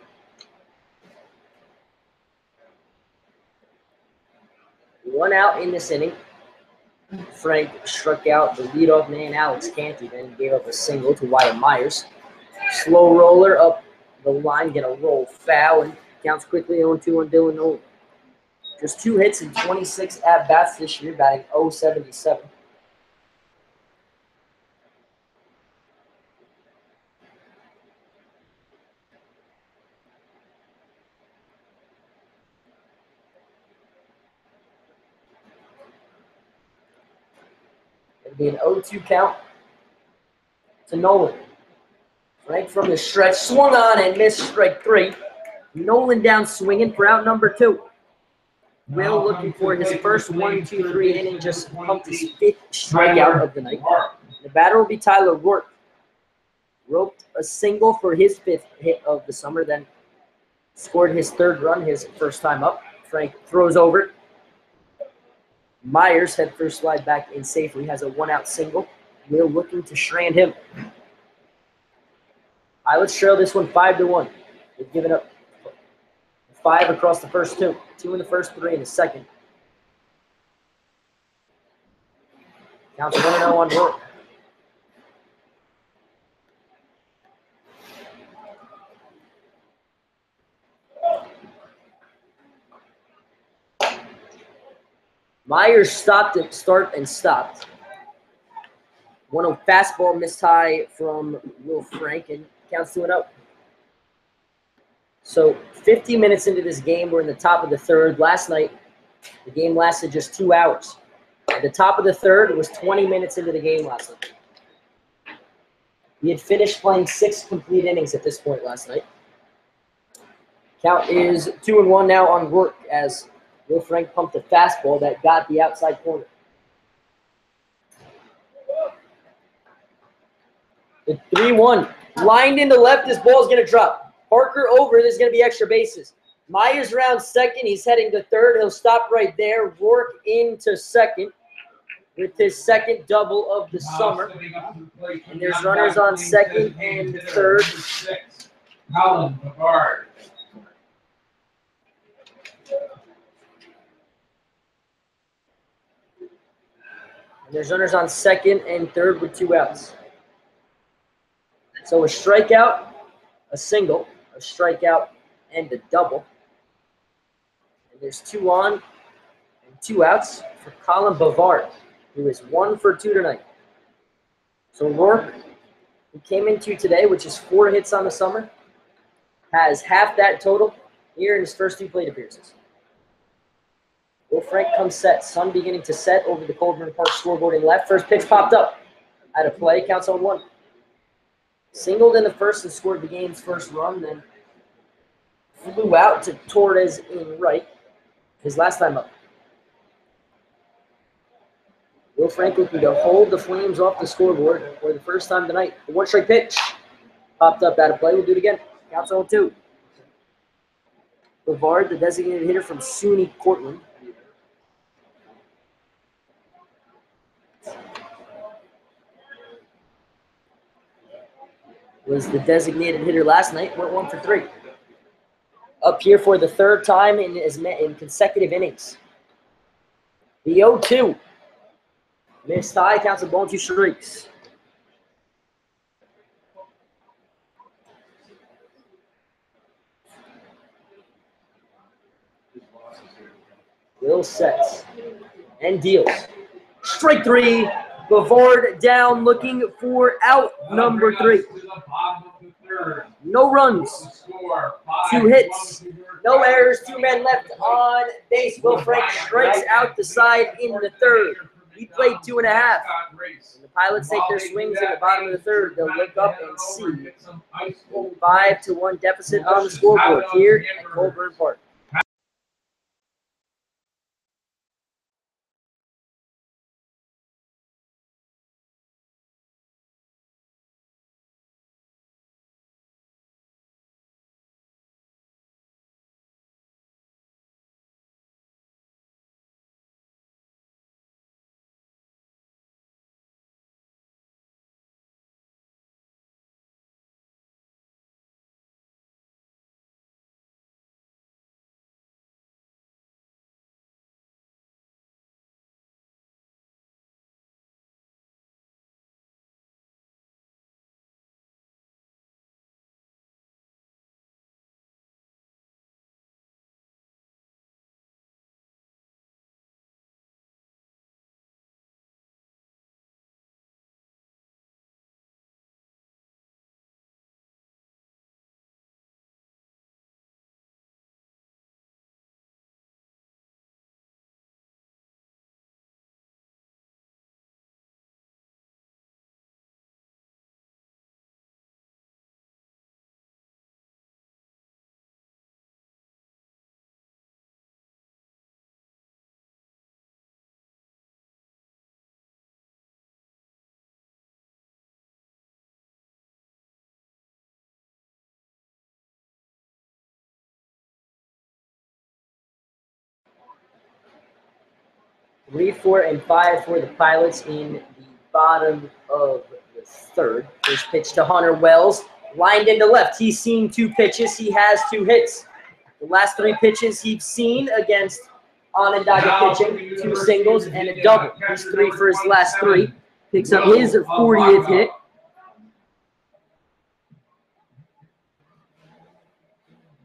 One out in this inning. Frank struck out the leadoff man, Alex Canty, then gave up a single to Wyatt Myers. Slow roller up the line, get a roll foul, and counts quickly 0-2 on Dylan Nolan. Just 2 hits and 26 at-bats this year, batting .077. It'll be an 0-2 count to Nolan. Frank from the stretch, swung on and missed strike 3. Nolan down swinging for out number 2. Will looking for his first 1-2-3 inning, just pumped his 5th strikeout of the night. The batter will be Tyler Rourke. Roped a single for his 5th hit of the summer, then scored his 3rd run, his first time up. Frank throws over it. Myers head first slide back in safely, has a 1-out single. Will looking to strand him. Pilots trail this one 5-1. They've given up 5 across the first 2. 2 in the first, 3 in the second. Counts 1-0 on Rourke. Myers stopped and stopped. 1-0 fastball missed high from Will Frank, and counts 2-0. So 50 minutes into this game, we're in the top of the 3rd. Last night, the game lasted just 2 hours. At the top of the 3rd, it was 20 minutes into the game last night. We had finished playing 6 complete innings at this point last night. Count is 2-1 now on Rourke as Will Frank pumped a fastball that got the outside corner. The 3-1. Lined into left, this ball is going to drop. Parker over, there's going to be extra bases. Myers around second, he's heading to 3rd. He'll stop right there. Rourke into 2nd with his 2nd double of the summer. And there's runners on 2nd and 3rd. Colin Bavard. And there's runners on 2nd and 3rd with 2 outs. So a strikeout, a single, a strikeout, and a double. And there's 2 on and 2 outs for Colin Bavard, who is 1 for 2 tonight. So Rourke, who came into today, which is 4 hits on the summer, has half that total here in his first 2 plate appearances. Will Frank comes set. Sun beginning to set over the Colburn Park scoreboard in left. First pitch popped up. Out of play, counts 0-1. Singled in the first and scored the game's first run, then flew out to Torres in right, his last time up. Will Frank looking to hold the Flames off the scoreboard for the first time tonight. The 1-strike pitch popped up out of play. We'll do it again. Counts 0-2. Bavard, the designated hitter from SUNY Cortland. Was the designated hitter last night, went 1 for 3. Up here for the 3rd time in consecutive innings. The 0-2. Missed high, counts a ball, 2 strikes. Will sets and deals. Strike 3. Bavard down, looking for out number 3. No runs, 2 hits, no errors, 2 men left on base. Will Frank strikes out the side in the 3rd. He played 2.5. When the Pilots take their swings at the bottom of the 3rd, they'll look up and see a 5-1 deficit on the scoreboard here at Colburn Park. 3, 4, and 5 for the Pilots in the bottom of the third. First pitch to Hunter Wells, lined into left. He's seen 2 pitches. He has 2 hits. The last 3 pitches he's seen against Onondaga pitching, 2 singles and a double. He's 3 for his last 3. Picks up his 40th hit.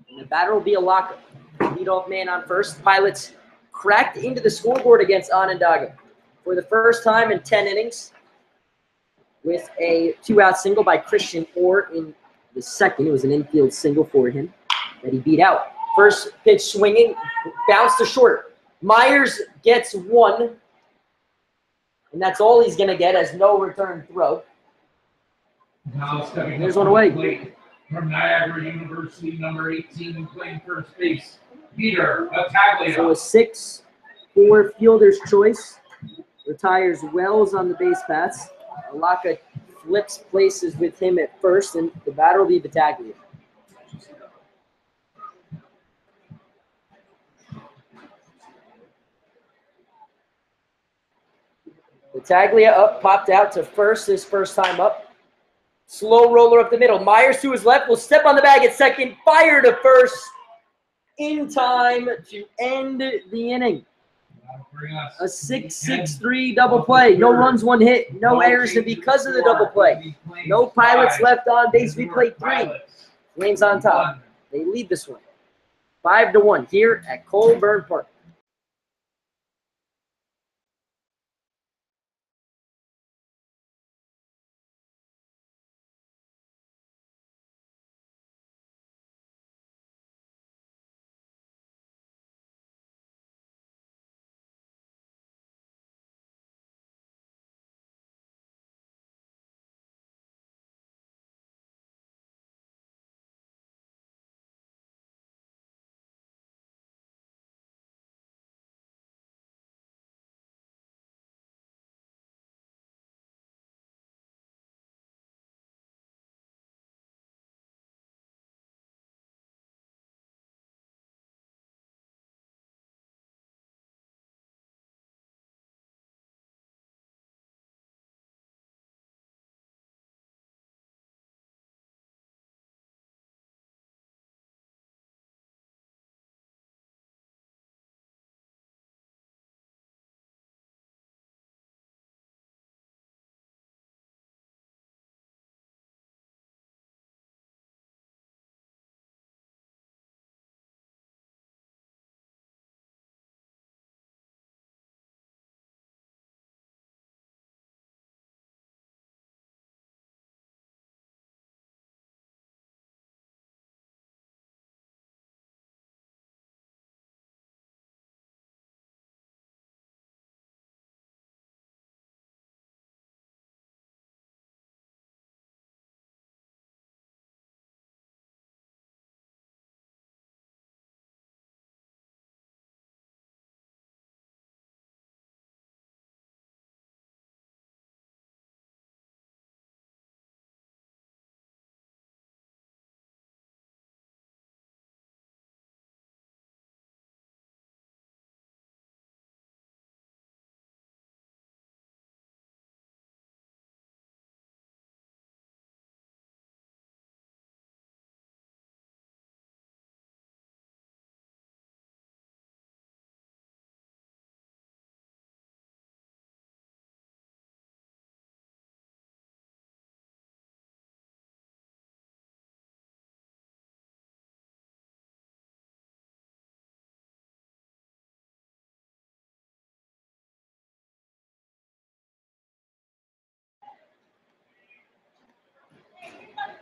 And the batter will be a lockup. Leadoff man on first. Pilots cracked into the scoreboard against Onondaga for the first time in 10 innings with a 2-out single by Christian Orr in the second. It was an infield single for him that he beat out. First pitch swinging, bounce to short. Myers gets 1, and that's all he's going to get as no return throw. Now stepping There's up one away. the plate from Niagara University, number 18, playing first base, Peter Battaglia. So a 6-4 fielder's choice. Retires Wells on the base paths. Alaka flips places with him at first, and the batter will be Battaglia. Battaglia up, popped out to first his first time up. Slow roller up the middle. Myers to his left will step on the bag at second. Fire to first in time to end the inning. A 6-6-3 double play. No runs, 1 hit. No errors, and because of the double play, no Pilots left on base. We played 3. Flames on top. They lead this one 5-1 here at Colburn Park.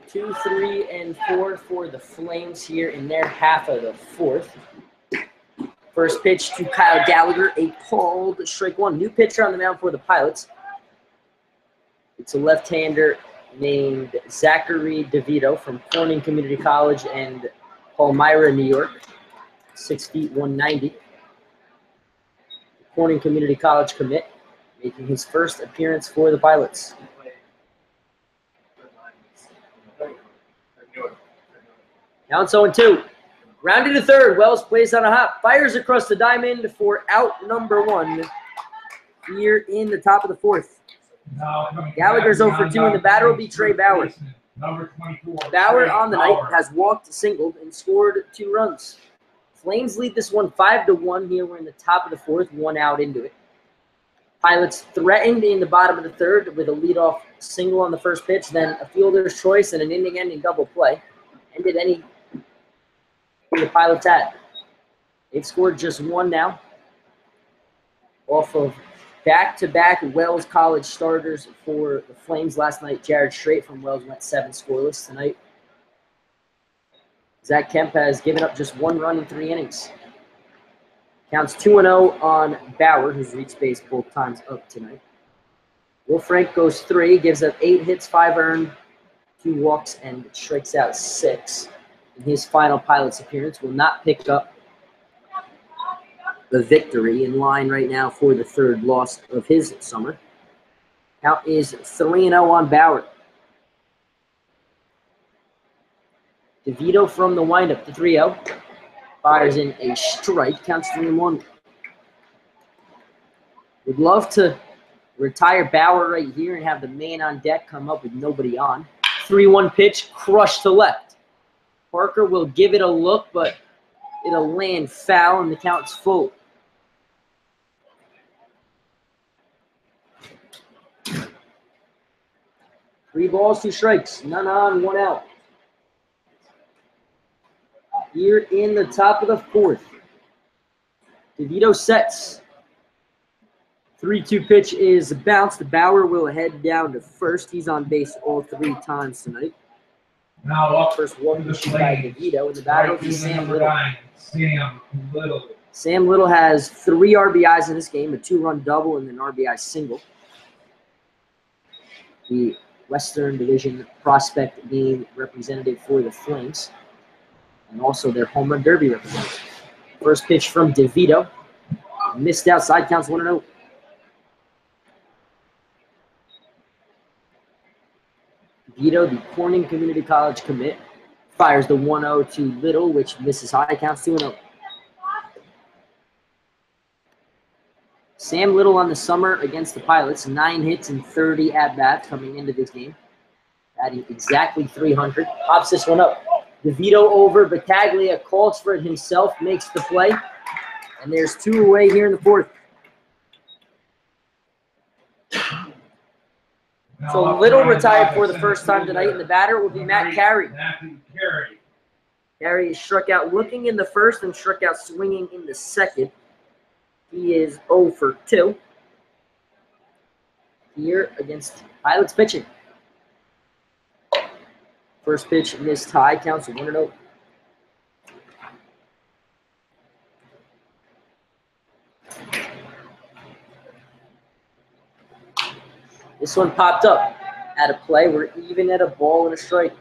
Two, 3, and 4 for the Flames here in their half of the fourth. First pitch to Kyle Gallagher, a called strike 1. New pitcher on the mound for the Pilots. It's a left-hander named Zachary DeVito from Corning Community College and Palmyra, New York. 6 feet, 190. Corning Community College commit, making his first appearance for the Pilots. Now it's 0-2. Rounded to third. Wells plays on a hop. Fires across the diamond for out number 1. here in the top of the fourth. Now coming Gallagher's back, 0 for 2 in the batter will be Trey Bauer. Number 24. Bauer Trey on the Bauer. night has walked, singled, and scored 2 runs. Flames lead this one 5-1 here. We're in the top of the fourth, 1 out into it. Pilots threatened in the bottom of the third with a leadoff single on the first pitch, then a fielder's choice and an inning-ending double play. Ended any the Pilots had. They've scored just 1 now off of back-to-back Wells College starters for the Flames last night. Jared Strait from Wells went 7 scoreless tonight. Zach Kemp has given up just 1 run in 3 innings. Counts 2-0 on Bauer, who's reached base both times up tonight. Will Frank goes 3, gives up 8 hits, 5 earned, 2 walks, and strikes out 6. In his final Pilots appearance, will not pick up the victory, in line right now for the 3rd loss of his summer. Count is 3-0 on Bauer. DeVito from the windup to 3-0. Fires in a strike, counts 3-1. Would love to retire Bauer right here and have the man on deck come up with nobody on. 3-1 pitch, crushed to left. Parker will give it a look, but it'll land foul, and the count's full. Three balls, 2 strikes, none on, 1 out. Here in the top of the fourth. DeVito sets. 3-2 pitch is bounced. Bauer will head down to first. He's on base all 3 times tonight. Now up First 1 pitch by DeVito. In the batter will be Sam Little. 9, Sam Little. Sam Little has 3 RBIs in this game, a 2-run double and an RBI single. The Western Division prospect being representative for the Flames, and also their home run derby representative. First pitch from DeVito. Missed outside, counts 1-0. DeVito, the Corning Community College commit, fires the 1-0 to Little, which misses high, counts 2-0. Sam Little on the summer against the Pilots, 9 hits and 30 at-bats coming into this game. Batting exactly 300. Pops this one up. DeVito over, Battaglia calls for it himself, makes the play. And there's 2 away here in the fourth. So Little retired for the first time tonight, and the batter will be Matt Carey. Carey is struck out looking in the first and struck out swinging in the second. He is 0 for 2 here against Pilots pitching. First pitch missed high, counts 1-0. This one popped up at a play. We're even at a ball and a strike.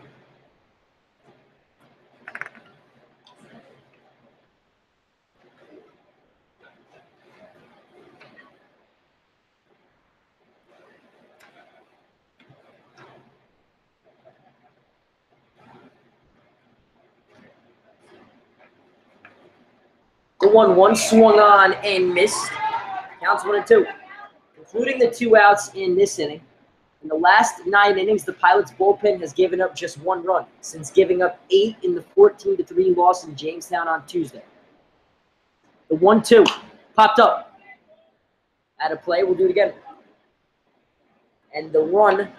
The 1-1 swung on and missed. Counts 1-2. Including the 2 outs in this inning. In the last 9 innings, the Pilots bullpen has given up just 1 run since giving up 8 in the 14-3 loss in Jamestown on Tuesday. The 1-2 popped up at a play. We'll do it again. And the run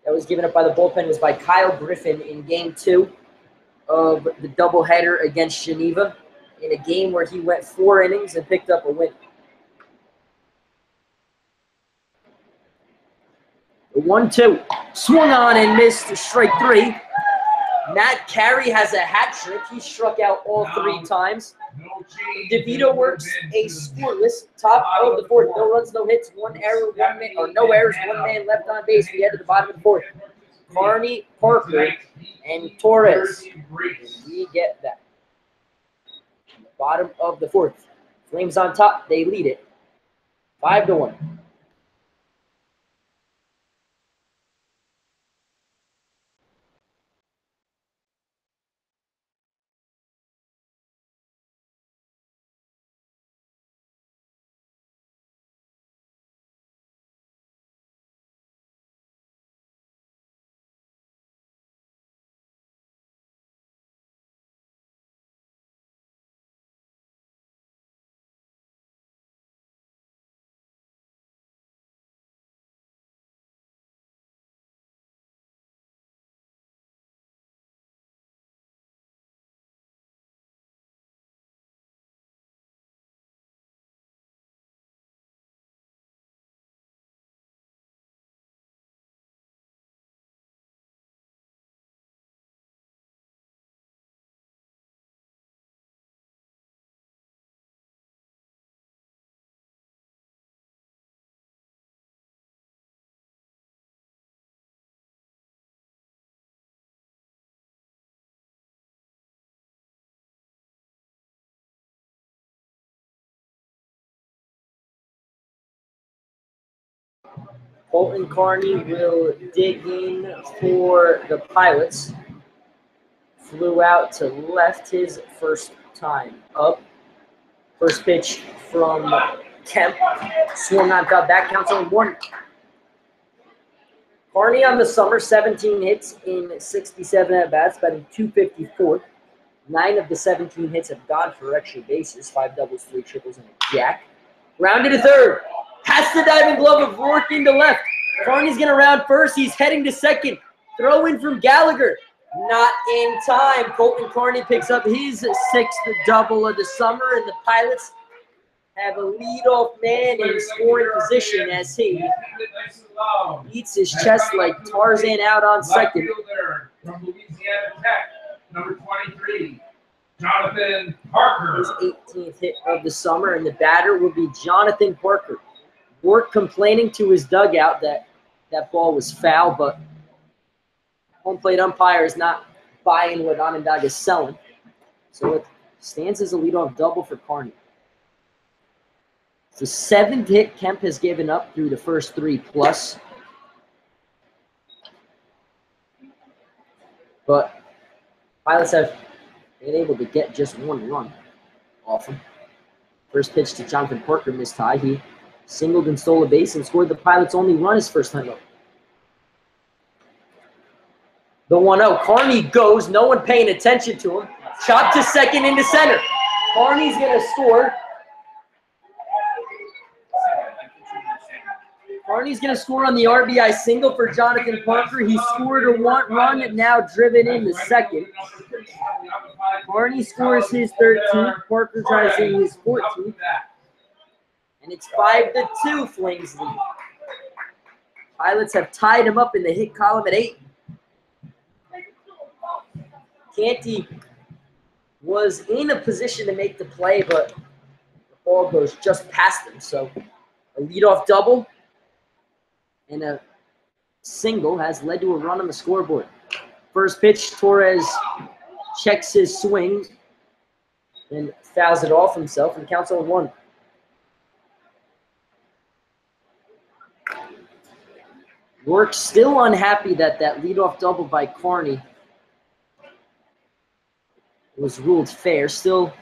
that was given up by the bullpen was by Kyle Griffin in Game 2 of the doubleheader against Geneva, in a game where he went 4 innings and picked up a win. The 1-2 swung on and missed, strike 3. Matt Carey has a hat trick. He struck out all 3 times. DeVito works a scoreless top of the fourth. No runs, no hits, 1 error, no errors, 1 man left on base. We head to the bottom of the fourth. Carney, Parker, and Torres. We get that. Bottom of the fourth. Flames on top. They lead it 5-1. Colton Carney will dig in for the Pilots. Flew out to left his first time up. First pitch from Kemp. Swung on, got back, counts on 1. Carney on the summer, 17 hits in 67 at-bats, batting .254. 9 of the 17 hits have gone for extra bases, 5 doubles, 3 triples, and a jack. Rounded to third. Has the diving glove of Rourke into left. Carney's going to round first. He's heading to second. Throw in from Gallagher. Not in time. Colton Carney picks up his 6th double of the summer, and the Pilots have a leadoff man in scoring position as he beats his chest like Tarzan out on second. From Louisiana Tech, number 23, Jonathan Parker. His 18th hit of the summer, and the batter will be Jonathan Parker. Rourke complaining to his dugout that that ball was foul, but home plate umpire is not buying what Onondaga is selling. So it stands as a leadoff double for Carney. It's the 7th hit Kemp has given up through the first 3 plus. But Pilots have been able to get just 1 run off him. First pitch to Jonathan Parker missed high. He singled and stole a base and scored the Pilots' only run his first time up. The 1-0. Carney goes. No one paying attention to him. Chop to second into center. Carney's going to score. Carney's going to score on the RBI single for Jonathan Parker. He scored a 1 run and now driven in the second. Carney scores his 13th. Parker tries in his 14th. And it's 5-2 Flames lead. Pilots have tied him up in the hit column at 8. Canty was in a position to make the play, but the ball goes just past him. So a leadoff double and a single has led to a run on the scoreboard. First pitch, Torres checks his swing and fouls it off himself and counts on 1. Rourke still unhappy that that leadoff double by Carney was ruled fair. Still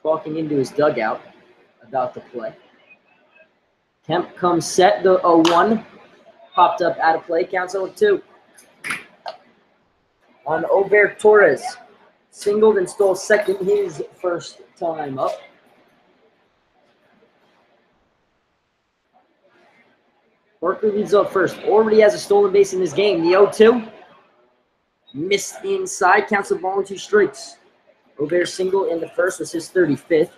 talking into his dugout about the play. Kemp comes set. The 0-1 popped up out of play. Counts 0-2. On Ober Torres. Singled and stole second his first time up. Parker leads up first. Already has a stolen base in this game. The 0-2. Missed inside. Counts the ball in 2 strikes. Ober's single in the first was his 35th.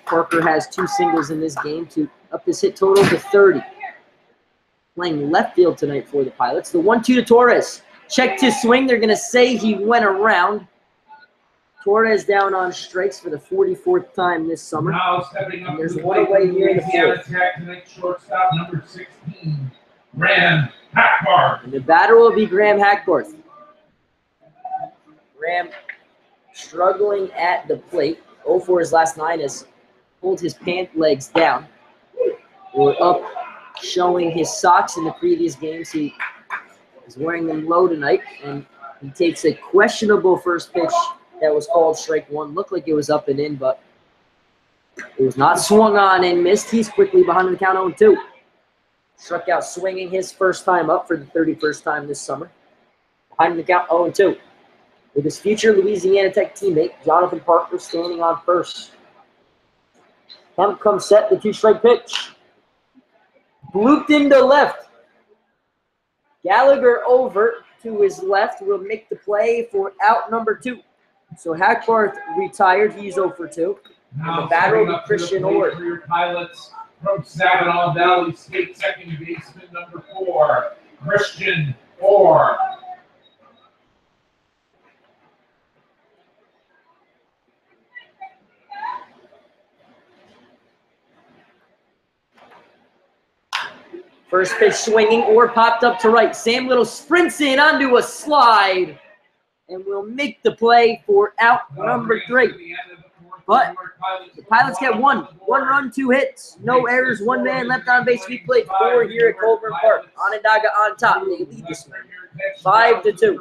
Parker has 2 singles in this game to up his hit total to 30. Playing left field tonight for the Pilots. The 1-2 to Torres. Checked his swing. They're going to say he went around. Torres down on strikes for the 44th time this summer. Now stepping up, and there's one away here in the 4th. Tonight, shortstop number 16, Graham Hackbarth. And the batter will be Graham Hackbarth. Graham struggling at the plate. 0 for his last 9 has pulled his pant legs down. Or up, showing his socks in the previous games. He is wearing them low tonight, and he takes a questionable first pitch that was called strike 1. Looked like it was up and in, but it was not. Swung on and missed. He's quickly behind the count 0-2. Struck out swinging his first time up for the 31st time this summer. Behind the count 0-2. With his future Louisiana Tech teammate, Jonathan Parker, standing on first. Kemp comes set, the 2-strike pitch. Blooped into left. Gallagher over to his left will make the play for out number 2. So Hackbarth retired. He's 0 for 2. And the batter will be Christian Orr. For your Pilots from Saginaw Valley State, second baseman number 4, Christian Orr. First pitch swinging, Orr popped up to right. Sam Little sprints in onto a slide and will make the play for out number 3. But the Pilots get one run, 2 hits, no errors, 1 man left on base to be played. 4 here at Colburn Park. Onondaga on top. They lead this one 5-2.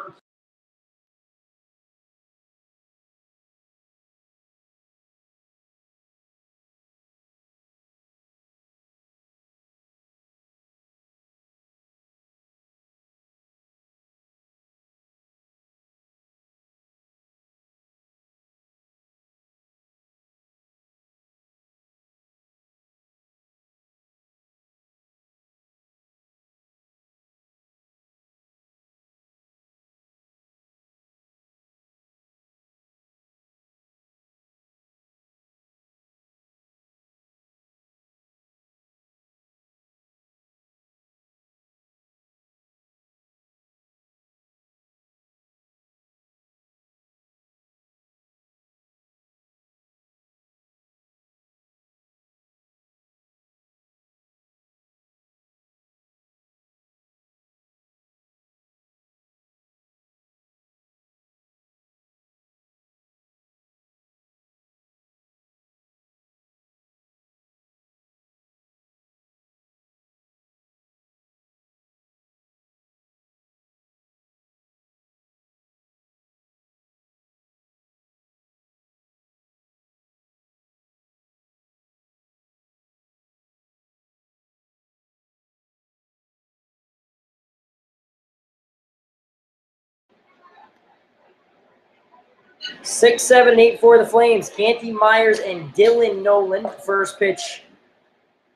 Six, 7, 8 for the Flames. Canty, Myers, and Dylan Nolan. First pitch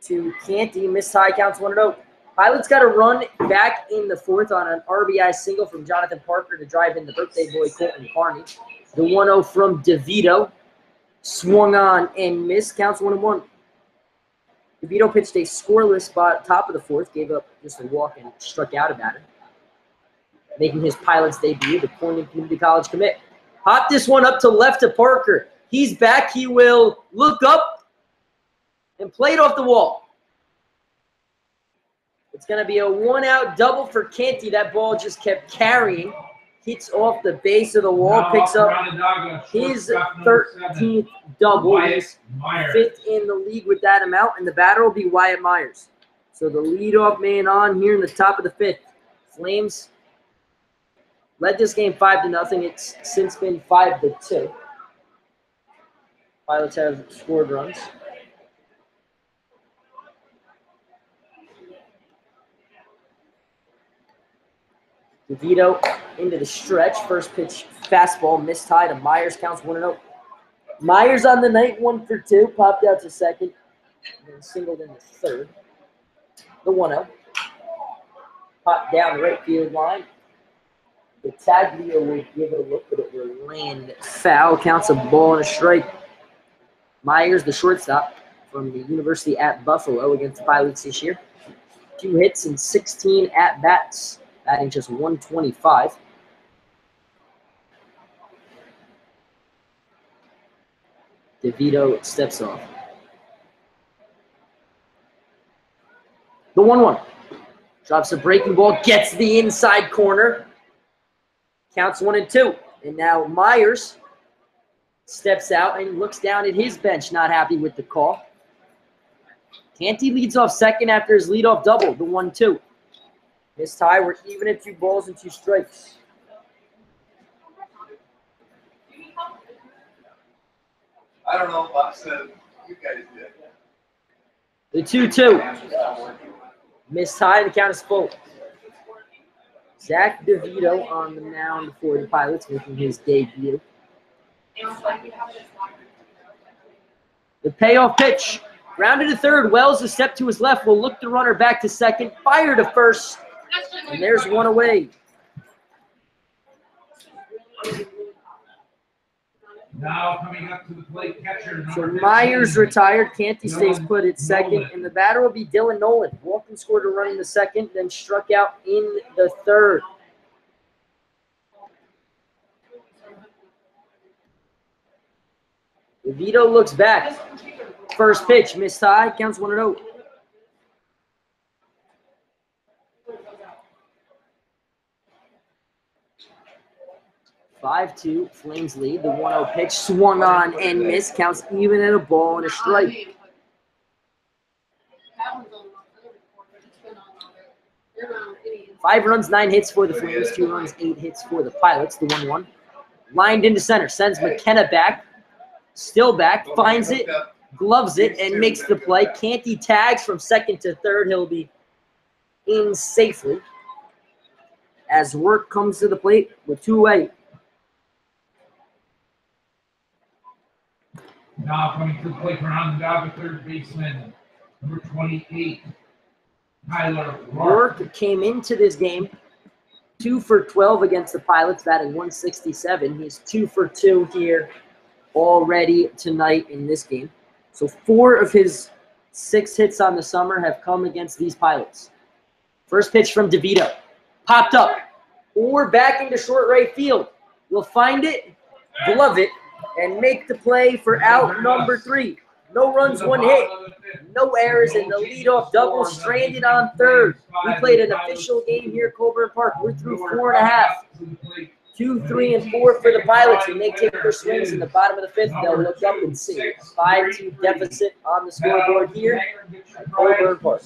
to Canty. Missed high, counts 1-0. Pilots got a run back in the 4th on an RBI single from Jonathan Parker to drive in the birthday boy, Colton Carney. The 1-0 from DeVito. Swung on and missed, counts 1-1. DeVito pitched a scoreless spot top of the 4th, gave up just a walk and struck out about it. Making his Pilots debut, the Corning Community College commit. Hop this one up to left to Parker. He's back. He will look up and play it off the wall. It's going to be a 1-out double for Canty. That ball just kept carrying. Hits off the base of the wall. Picks up his 13th double. He's 5th in the league with that amount. And the batter will be Wyatt Myers. So the leadoff man on here in the top of the 5th. Flames led this game 5-0. It's since been 5-2. Pilots have scored runs. DeVito into the stretch. First pitch fastball missed high to Myers. Counts 1-0. Myers on the night 1 for 2. Popped out to second. And then singled in the 3rd. The 1-0. Popped down the right field line. The Taglio will give it a look, but it will land foul. Counts a ball and a strike. Myers, the shortstop from the University at Buffalo against the Pilots this year. 2 hits and 16 at-bats, batting just 125. DeVito steps off. The 1-1. Drops a breaking ball, gets the inside corner. Counts 1-2. And now Myers steps out and looks down at his bench, not happy with the call. Canty leads off second after his leadoff double, the 1-2. This tie, we're even at 2 balls and 2 strikes. I don't know if I said you guys did. The 2-2. Missed high, the count is full. Zach DeVito on the mound for the Pilots, making his debut. The payoff pitch. Grounded to third. Wells, a step to his left, will look the runner back to second. Fire to first. And there's one away. Now coming up to the plate, catcher. So Myers retired. Canty stays put at second. And the batter will be Dylan Nolan. Walken scored a run in the second, then struck out in the 3rd. DeVito looks back. First pitch, missed high, counts 1-0. 5-2, Flames lead. The 1-0 pitch swung on and missed. Counts even at a ball and a strike. 5 runs, 9 hits for the Flames. 2 runs, 8 hits for the Pilots. The 1-1. Lined into center. Sends McKenna back. Still back. Finds it. Gloves it and makes the play. Canty tags from second to third. He'll be in safely as Work comes to the plate with 2 away. Now coming to the plate for Onondaga, third baseman, number 28, Tyler Rourke. Work came into this game 2 for 12 against the Pilots, batting 167. He's 2 for 2 here already tonight in this game. So 4 of his 6 hits on the summer have come against these Pilots. First pitch from DeVito. Popped up. Or back into short right field. We'll find it, glove it, and make the play for out number 3. No runs, 1 hit. No errors, and the leadoff double stranded on third. We played an official game here at Colburn Park. We're through 4.5. 2, 3, and 4 for the Pilots. When they take their swings in the bottom of the 5th, they'll look up and see a 5-2 deficit on the scoreboard here at Colburn Park.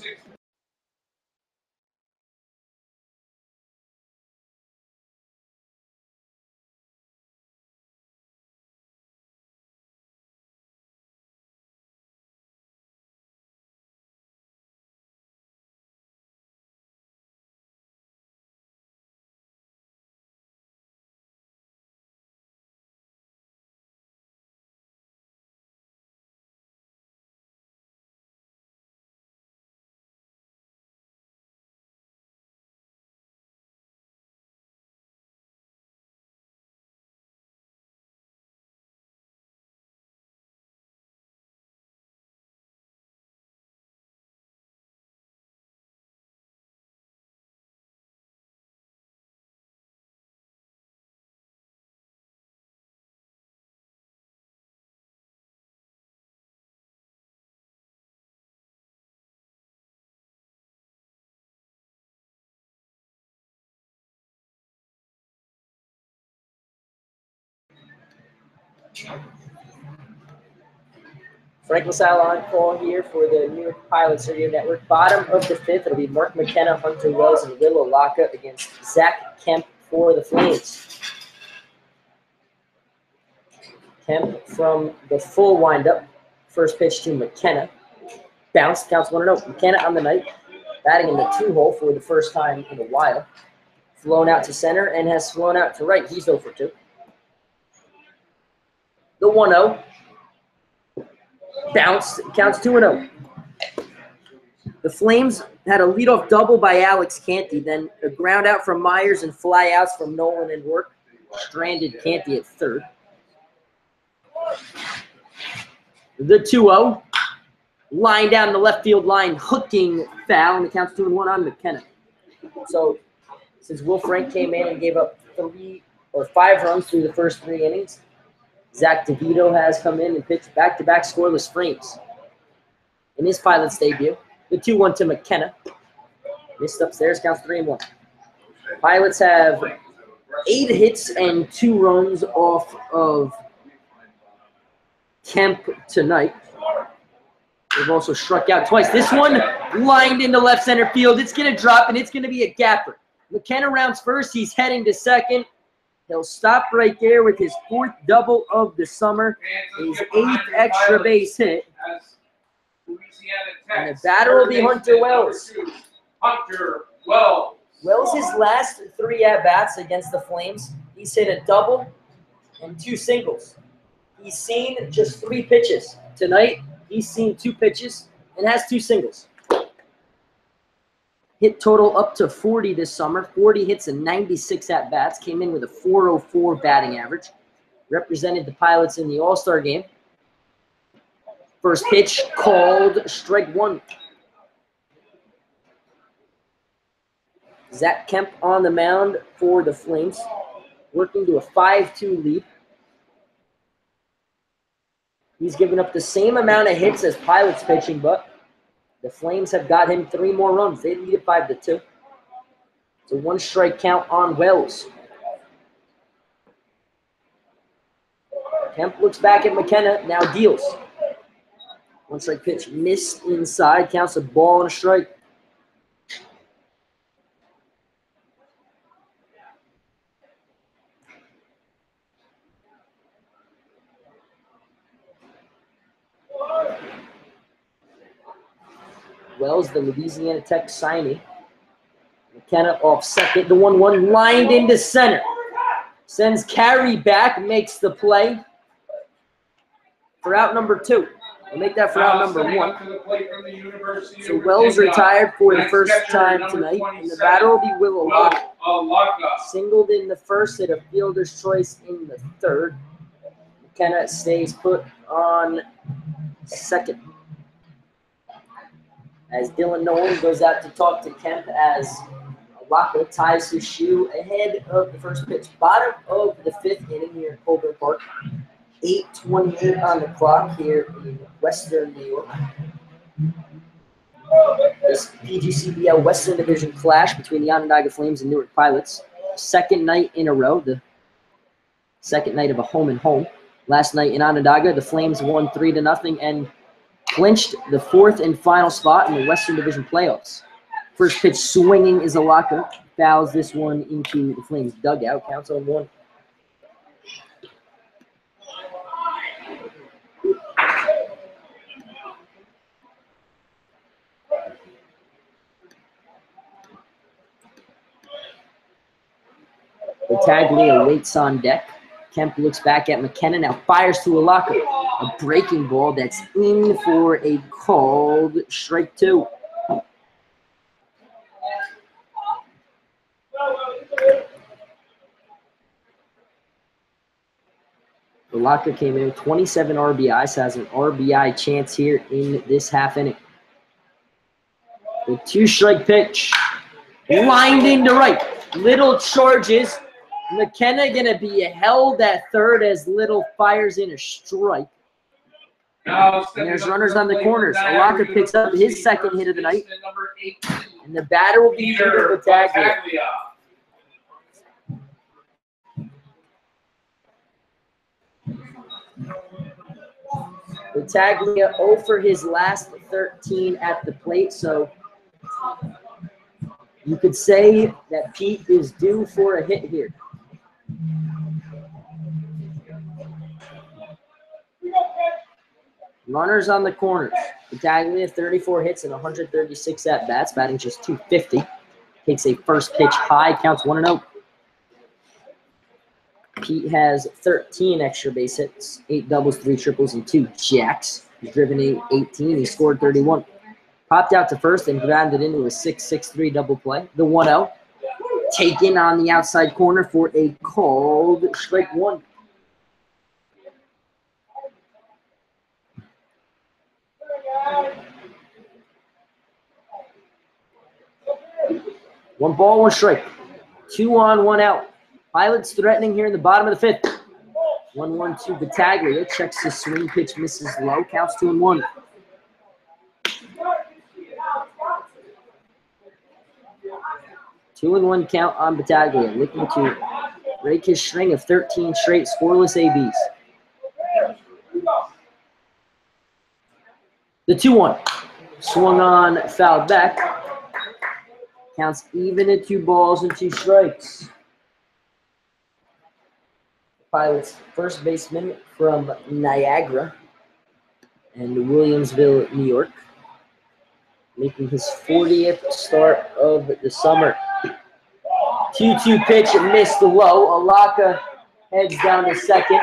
Frank LaSalle on call here for the Newark Pilots Radio Network. Bottom of the 5th, it'll be Mark McKenna, Hunter Wells, and Will Olaka against Zach Kemp for the Flames. Kemp from the full windup. First pitch to McKenna. Bounced, counts 1-0. McKenna on the night, batting in the 2-hole for the first time in a while. Flown out to center and has flown out to right. He's 0 for 2. The 1-0. Bounced, counts 2-0. The Flames had a leadoff double by Alex Canty, then a ground out from Myers and fly outs from Nolan and Work. Stranded Canty at third. The 2-0. Line down the left field line, hooking foul, and it counts 2-1 on McKenna. So, since Will Frank came in and gave up 5 runs through the first 3 innings, Zach DeVito has come in and pitched back-to-back scoreless frames. In his Pilots debut, the 2-1 to McKenna. Missed upstairs, counts 3-1. Pilots have 8 hits and 2 runs off of Kemp tonight. They've also struck out twice. This one lined into left center field. It's going to drop, and it's going to be a gapper. McKenna rounds first. He's heading to second. He'll stop right there with his 4th double of the summer, his 8th extra base hit. And the batter will be Hunter Wells. Hunter Wells. Wells, his last 3 at-bats against the Flames, he's hit a double and 2 singles. He's seen just 3 pitches. Tonight, he's seen 2 pitches and has 2 singles. Hit total up to 40 this summer. 40 hits and 96 at-bats. Came in with a .404 batting average. Represented the Pilots in the All-Star game. First pitch called strike 1. Zach Kemp on the mound for the Flames. Working to a 5-2 lead. He's given up the same amount of hits as Pilots pitching, but the Flames have got him 3 more runs. They lead it 5-2. It's a 1 strike count on Wells. Kemp looks back at McKenna, now deals. One strike pitch missed inside, counts a ball and a strike. Wells, the Louisiana Tech signee. McKenna off second, the 1-1 lined into center. Sends Carey back, makes the play for out number 2. We'll make that for out number 1. So Wells retired for the first time tonight, and the batter will be Will Onondaga. Singled in the first, hit a fielder's choice in the third. McKenna stays put on second. As Dylan Nolan goes out to talk to Kemp as Onondaga ties his shoe ahead of the first pitch. Bottom of the 5th inning here at Colburn Park. 8:28 on the clock here in Western New York. This PGCBL Western Division clash between the Onondaga Flames and Newark Pilots. Second night in a row, the second night of a home-and-home. Last night in Onondaga, the Flames won 3-0 and clinched the 4th and final spot in the Western Division playoffs. First pitch swinging is Onondaga. Fouls this one into the Flames dugout. Counts on 1. Battaglia waits on deck. Kemp looks back at McKenna, now fires to Onondaga. A breaking ball that's in for a called strike 2. Onondaga came in with 27 RBIs, has an RBI chance here in this half inning. The 2-strike pitch, lined into right. Little charges. McKenna going to be held at third as Little fires in a strike. And there's runners on the corners. Onondaga picks up his second hit of the night. And the batter will be Peter Battaglia. Battaglia 0 for his last 13 at the plate, so you could say that Pete is due for a hit here. Runners on the corners. Battaglia 34 hits and 136 at-bats, batting just .250. Takes a first pitch high, counts 1-0. Pete has 13 extra base hits, 8 doubles, 3 triples, and 2 jacks. He's driven 18. He scored 31. Popped out to first and grounded into a 6-6-3 double play. The 1-0 taken on the outside corner for a called strike 1. One ball, 1 strike. 2 on, 1 out. Pilots threatening here in the bottom of the 5th. 1-1 to Battaglia. Checks his swing pitch, misses low. Counts 2-1. Two and 1 count on Battaglia. Looking to break his string of 13 straight scoreless ABs. The 2-1. Swung on, fouled back. Counts even at 2 balls and 2 strikes. Pilots first baseman from Niagara and Williamsville, New York, making his 40th start of the summer. 2-2 pitch missed low. Onondaga heads down to second.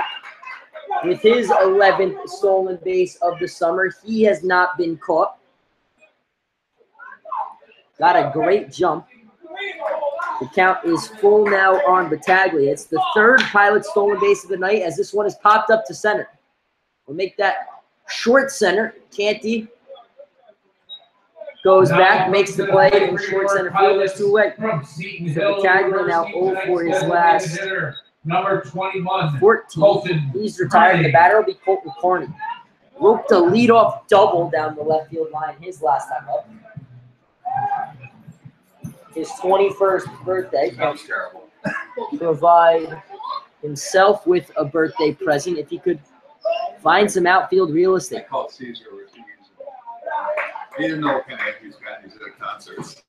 With his 11th stolen base of the summer, he has not been caught. Got a great jump. The count is full now on Battaglia. It's the 3rd Pilot stolen base of the night as this one is popped up to center. We'll make that short center. Canty goes back, makes the play, and short center field is 2 away. So Battaglia now 0 for his last number 21, 14. He's retired. The batter will be Colton Corney. Roped a leadoff double down the left field line his last time up. His 21st birthday. That was terrible. Provide himself with a birthday present if he could find some outfield real I estate. called Caesar over 2 years ago. He didn't know what kind of he's got. He's at a concert.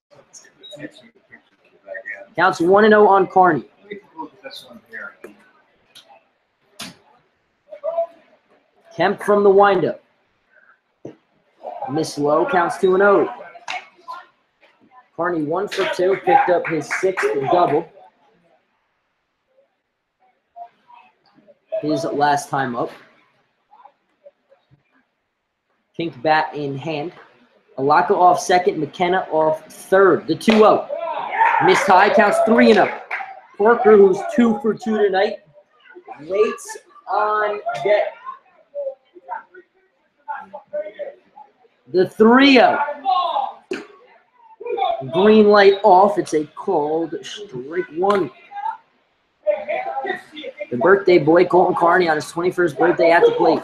Counts 1-0 on Carney. Let me look at this one here. Kemp from the windup. Miss low, counts 2-0. Carney 1 for 2, picked up his 6th double. His last time up. Pink bat in hand. Alaka off second, McKenna off third. The 2-0. Missed high, counts 3-0. Parker, who's 2 for 2 tonight, waits on deck. The 3-0. Green light off. It's a called strike 1. The birthday boy, Colton Carney, on his 21st birthday at the plate,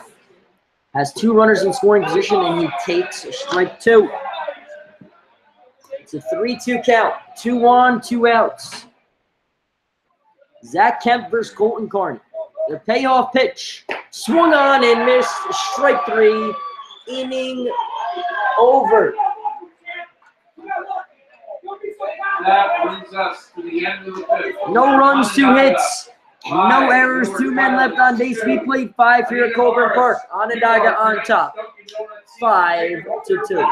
has 2 runners in scoring position, and he takes strike 2. It's a 3-2 count. 2 on, 2 outs. Zach Kemp versus Colton Carney. Their payoff pitch. Swung on and missed. Strike 3. Inning over. That brings us to the end of the 5th. No runs, 2 hits. No errors, 2 men left on base. We played 5 here at Colburn Park. Onondaga on top, 5-2.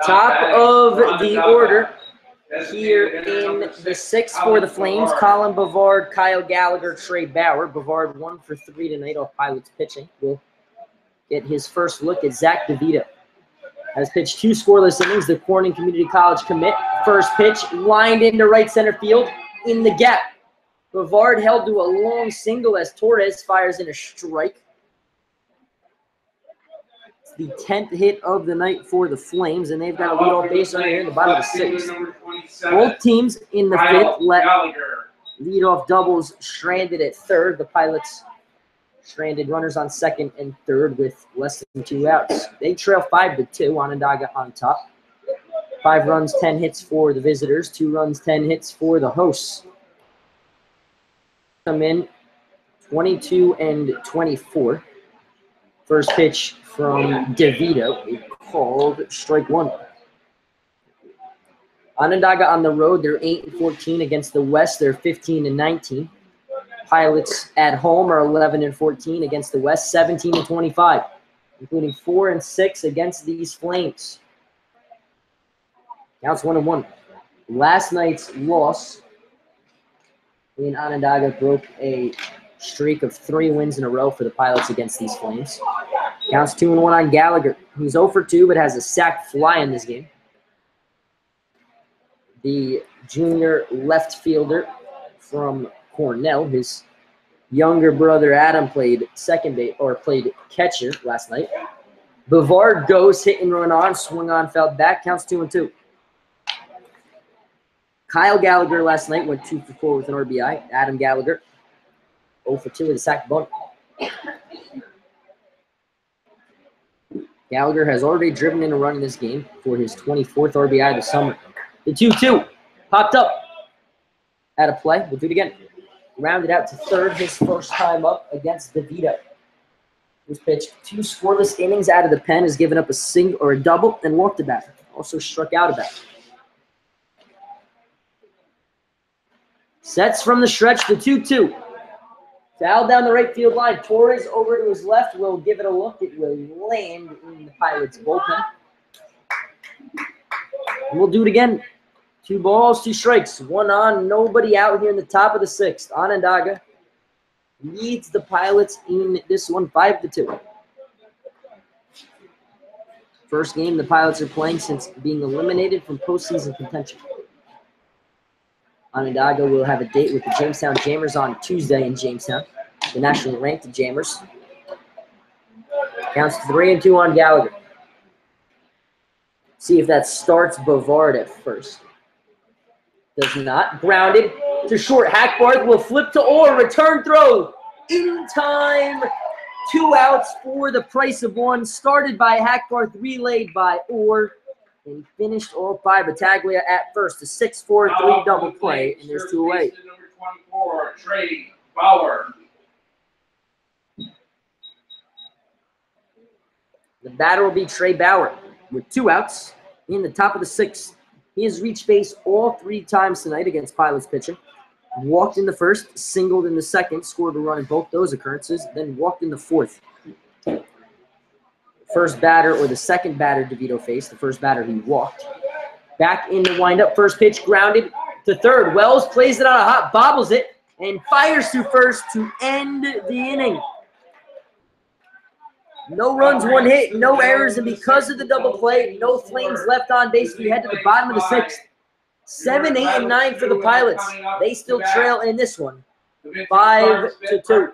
Top of the order here in the 6th for the Flames. Colin Bavard, Kyle Gallagher, Trey Bauer. Bavard 1 for 3 tonight off Pilots pitching. We'll get his first look at Zach DeVito. Has pitched 2 scoreless innings. The Corning Community College commit. First pitch lined into right center field in the gap. Bavard held to a long single as Torres fires in a strike. The 10th hit of the night for the Flames, and they've got a leadoff base runner here in the bottom of the 6th. Both teams in the 5th let leadoff doubles stranded at 3rd. The Pilots stranded runners on 2nd and 3rd with less than 2 outs. They trail 5-2. Onondaga on top. 5 runs, 10 hits for the visitors. 2 runs, 10 hits for the hosts. Come in 22 and 24. First pitch from DeVito, called strike 1. Onondaga on the road, they're 8-14 against the West. They're 15-19. Pilots at home are 11-14 against the West, 17-25, including 4-6 against these Flames. Now it's 1-1. Last night's loss in Onondaga broke a streak of 3 wins in a row for the Pilots against these Flames. Counts 2-1 on Gallagher, who's 0 for 2 but has a sac fly in this game. The junior left fielder from Cornell, his younger brother Adam played second base or played catcher last night. Bavard goes, hit and run on, swung on, fouled back, counts 2-2. Kyle Gallagher last night went 2 for 4 with an RBI. Adam Gallagher 0 for 2 with a sac bunt. Gallagher has already driven in a run in this game for his 24th RBI of the summer. The 2-2 popped up at a play. We'll do it again. Rounded out to third his first time up against DeVito. He's pitched 2 scoreless innings out of the pen, has given up a single or a double, and walked a batter. Also struck out a batter. Sets from the stretch, the 2-2. Foul down the right field line. Torres over to his left will give it a look. It will land in the Pirates' bullpen. And we'll do it again. 2 balls, 2 strikes. 1 on, nobody out here in the top of the 6th. Onondaga leads the Pilots in this one 5-2. First game the Pilots are playing since being eliminated from postseason contention. Onondaga will have a date with the Jamestown Jammers on Tuesday in Jamestown, the nationally ranked Jammers. Counts 3-2 on Gallagher. See if that starts Bavard at first. Does not. Grounded to short. Hackbarth will flip to Orr. Return throw in time. 2 outs for the price of 1. Started by Hackbarth, relayed by Orr, and finished off by Battaglia at first. A 6-4-3 double play, and there's 2 away. Number 24, Trey Bauer. The batter will be Trey Bauer with 2 outs in the top of the 6th. He has reached base all 3 times tonight against Pilots pitching. Walked in the first, singled in the second, scored a run in both those occurrences, then walked in the 4th. First batter or the second batter DeVito faced, the first batter he walked. Back in the windup, first pitch grounded to third. Wells plays it on a hop, bobbles it, and fires to first to end the inning. No runs, 1 hit, no errors, and because of the double play, no Flames left on base. We head to the bottom of the 6th. 7, 8, and 9 for the Pilots. They still trail in this one, 5-2.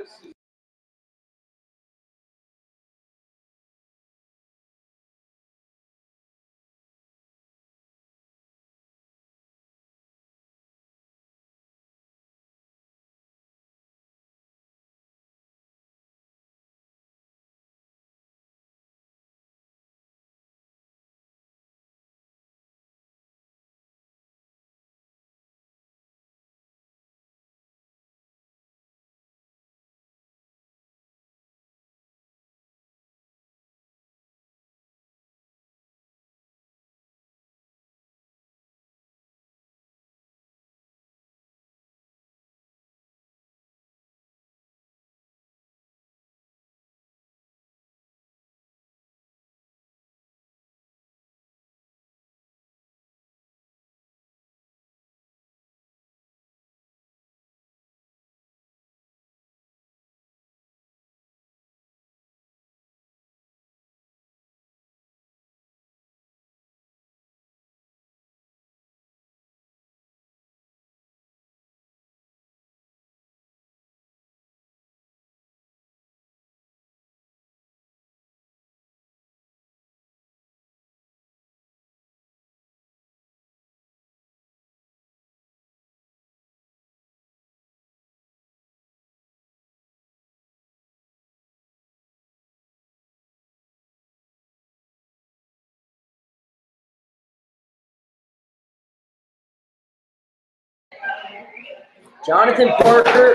Jonathan Parker,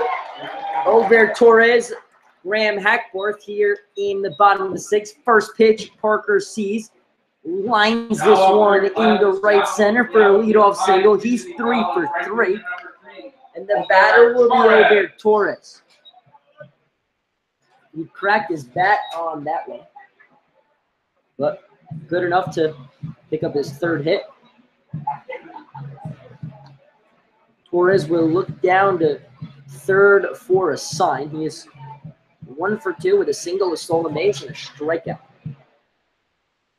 Ober Torres, Graham Hackworth here in the bottom of the 6th. First pitch, Parker sees, lines this one into right center for a leadoff single. He's 3 for 3, and the batter will be Ober Torres. He cracked his bat on that one, but good enough to pick up his 3rd hit. Torres will look down to third for a sign. He is 1 for 2 with a single, a stolen base, and a strikeout.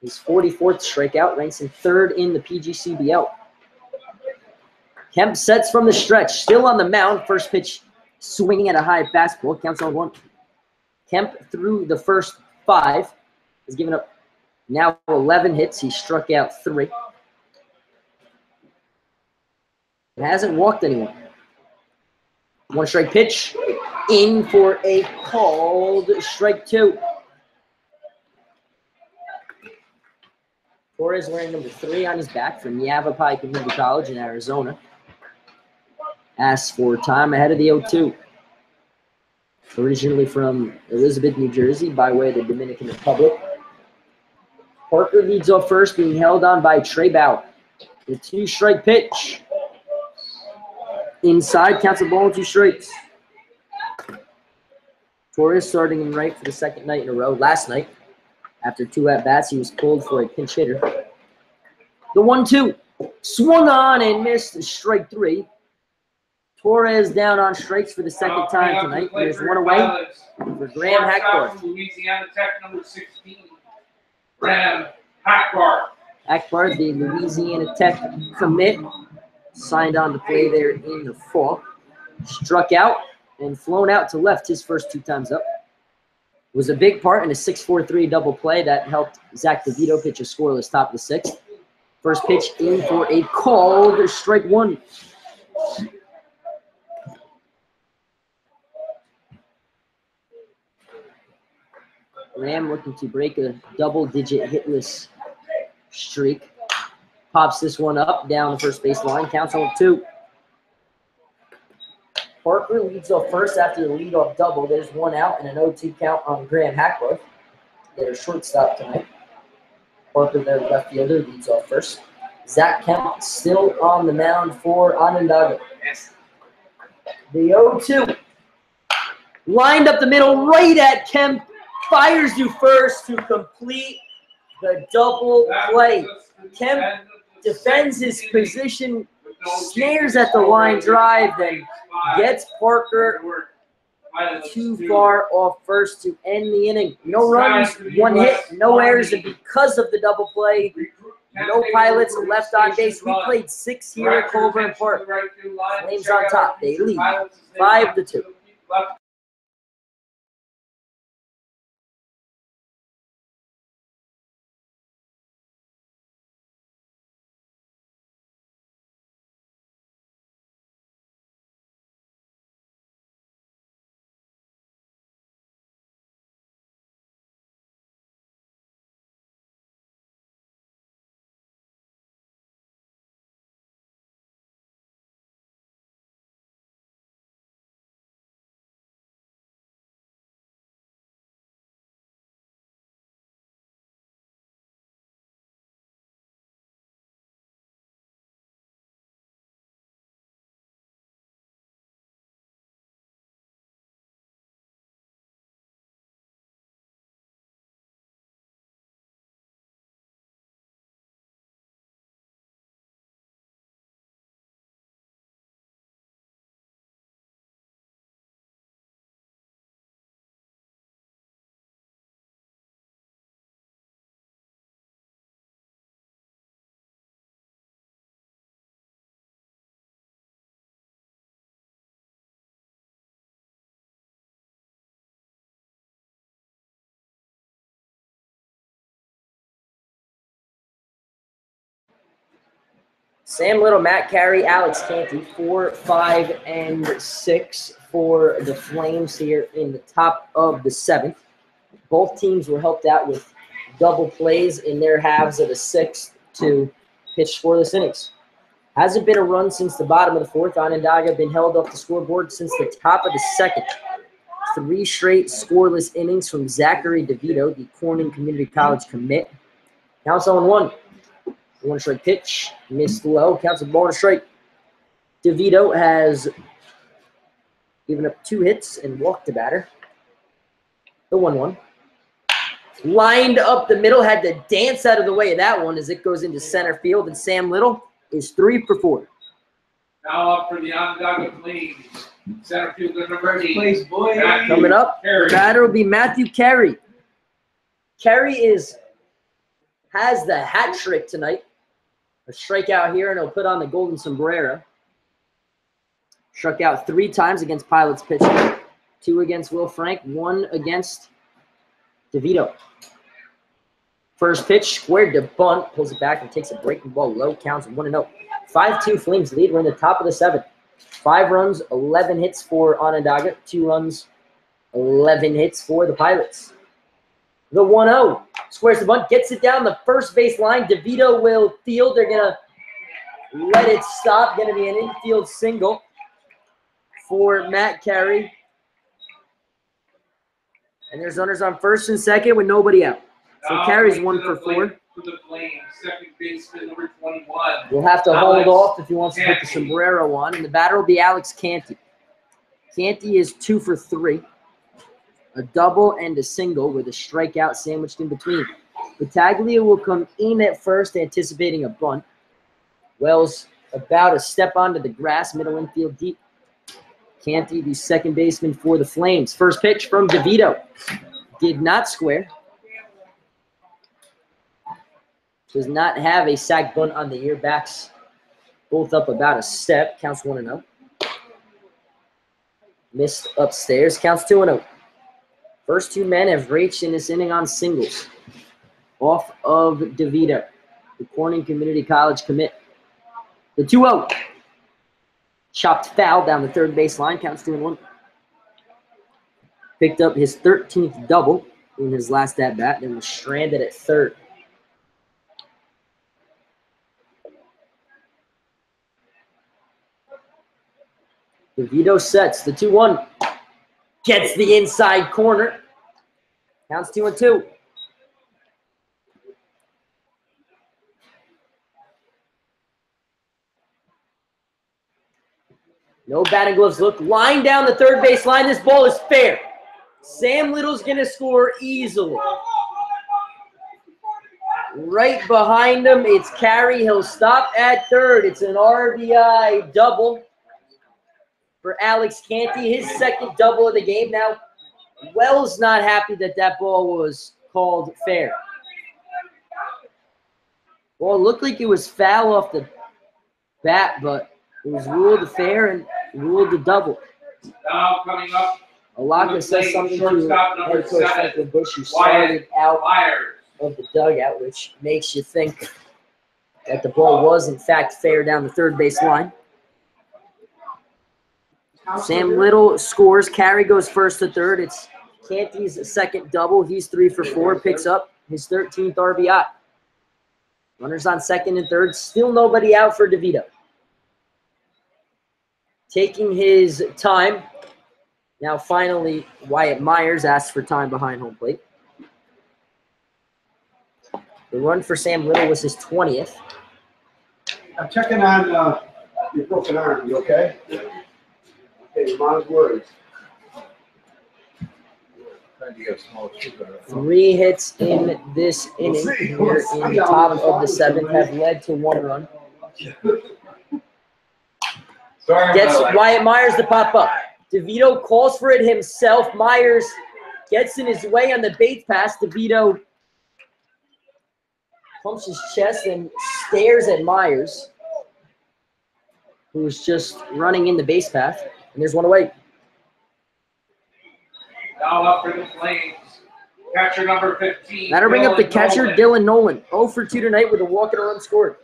His 44th strikeout, ranks him 3rd in the PGCBL. Kemp sets from the stretch, still on the mound. First pitch swinging at a high fastball. Counts on 1. Kemp through the first 5. Has given up now 11 hits. He struck out 3. It hasn't walked anyone. 1 strike pitch. In for a called strike 2. Torres wearing number 3 on his back from Yavapai Community College in Arizona. Asks for time ahead of the 0-2. Originally from Elizabeth, New Jersey, by way of the Dominican Republic. Parker leads off first, being held on by Trey Bauer. The 2-strike pitch. Inside, counts the ball 2 strikes. Torres starting in right for the 2nd night in a row. Last night, after 2 at-bats, he was pulled for a pinch hitter. The 1-2. Swung on and missed strike 3. Torres down on strikes for the 2nd time tonight. There's 1 away for Graham Hackbarth. Louisiana Tech number 16. Graham Hackbarth. Hackbarth, the Louisiana Tech commit, signed on to play there in the fall. Struck out and flown out to left his first 2 times up. Was a big part in a 6-4-3 double play that helped Zach DeVito pitch a scoreless top of the 6th. First pitch in for a called strike 1. Ram looking to break a double-digit hitless streak. Pops this one up down the first base line. Counts on 2. Parker leads off first after the leadoff double. There's 1 out and an 0-2 count on Graham Hackworth. Their shortstop tonight. Parker, their left fielder, leads off first. Zach Kemp still on the mound for Onondaga. The 0-2. Lined up the middle, right at Kemp. Fires you first to complete the double play. Kemp defends his position, snares at the line drive, then gets Parker too far off first to end the inning. No runs, 1 hit, no errors, and because of the double play, no pilots left on base. We played 6 here at Colburn Park. Flames on top. They lead 5-2. Sam Little, Matt Carey, Alex Canty, 4, 5, and 6 for the Flames here in the top of the 7th. Both teams were helped out with double plays in their halves of the 6th to pitch scoreless innings. Hasn't been a run since the bottom of the 4th. Onondaga been held off the scoreboard since the top of the 2nd. 3 straight scoreless innings from Zachary DeVito, the Corning Community College commit. Counts on 1. 1 strike pitch, missed low, counts the ball and a strike. DeVito has given up 2 hits and walked the batter. The 1-1. Lined up the middle, had to dance out of the way of that one as it goes into center field, and Sam Little is 3 for 4. Now up for the Onondaga Flames. Center fielder number 8. Place, boy. Coming up, the batter will be Matthew Carey. Carey has the hat trick tonight. A strikeout here, and he'll put on the golden sombrero. Struck out 3 times against Pilots pitching. 2 against Will Frank, 1 against DeVito. First pitch, squared to bunt, pulls it back and takes a breaking ball low, counts 1-0. 5-2 Flames lead. We're in the top of the 7th. 5 runs, 11 hits for Onondaga. 2 runs, 11 hits for the Pilots. The 1-0. Squares the bunt, gets it down the first base line. DeVito will field. They're going to let it stop. Going to be an infield single for Matt Carey. And there's runners on first and second with nobody out. So Carey's 1 for 4. For the Flames, second baseman number 21. You'll have to hold off if he wants to put the sombrero on. And the batter will be Alex Canty. Canty is 2 for 3. A double and a single with a strikeout sandwiched in between. Battaglia will come in at first, anticipating a bunt. Wells about a step onto the grass, middle infield deep. Canty, the second baseman for the Flames. First pitch from DeVito. Did not square. Does not have a sac bunt on the year. Backs both up about a step. Counts 1-0. Missed upstairs. Counts 2-0. First 2 men have reached in this inning on singles. Off of DeVito, the Corning Community College commit. The 2-0. Chopped foul down the third base line. Counts 2-1. Picked up his 13th double in his last at-bat, then was stranded at third. DeVito sets the 2-1. Gets the inside corner. Counts 2-2. No batting gloves look. Line down the third base line. This ball is fair. Sam Little's going to score easily. Right behind him, it's Carey. He'll stop at third. It's an RBI double for Alex Canty, his second double of the game. Now, Wells not happy that that ball was called fair. Well, it looked like it was foul off the bat, but it was ruled fair and ruled a double. Now coming up, Alaka says something to head coach Franklin Bush, who started out of the dugout, which makes you think that the ball was, in fact, fair down the third base line. Sam Little scores. Carey goes first to third. It's Canty's second double. He's 3 for 4. Picks up his 13th RBI. Runners on second and third. Still nobody out for DeVito. Taking his time. Now finally, Wyatt Myers asks for time behind home plate. The run for Sam Little was his 20th. I'm checking on your broken arm. You okay? Okay, your mom's worried. 3 hits in this inning here in the top of the 7th have led to 1 run. Gets Wyatt Myers to pop up. DeVito calls for it himself. Myers gets in his way on the base pass. DeVito pumps his chest and stares at Myers, who's just running in the base path. And there's 1 away. now up for the Flames. Catcher number 15. That'll bring up the catcher, Dylan Nolan. 0 for 2 tonight with a walk and a run scored.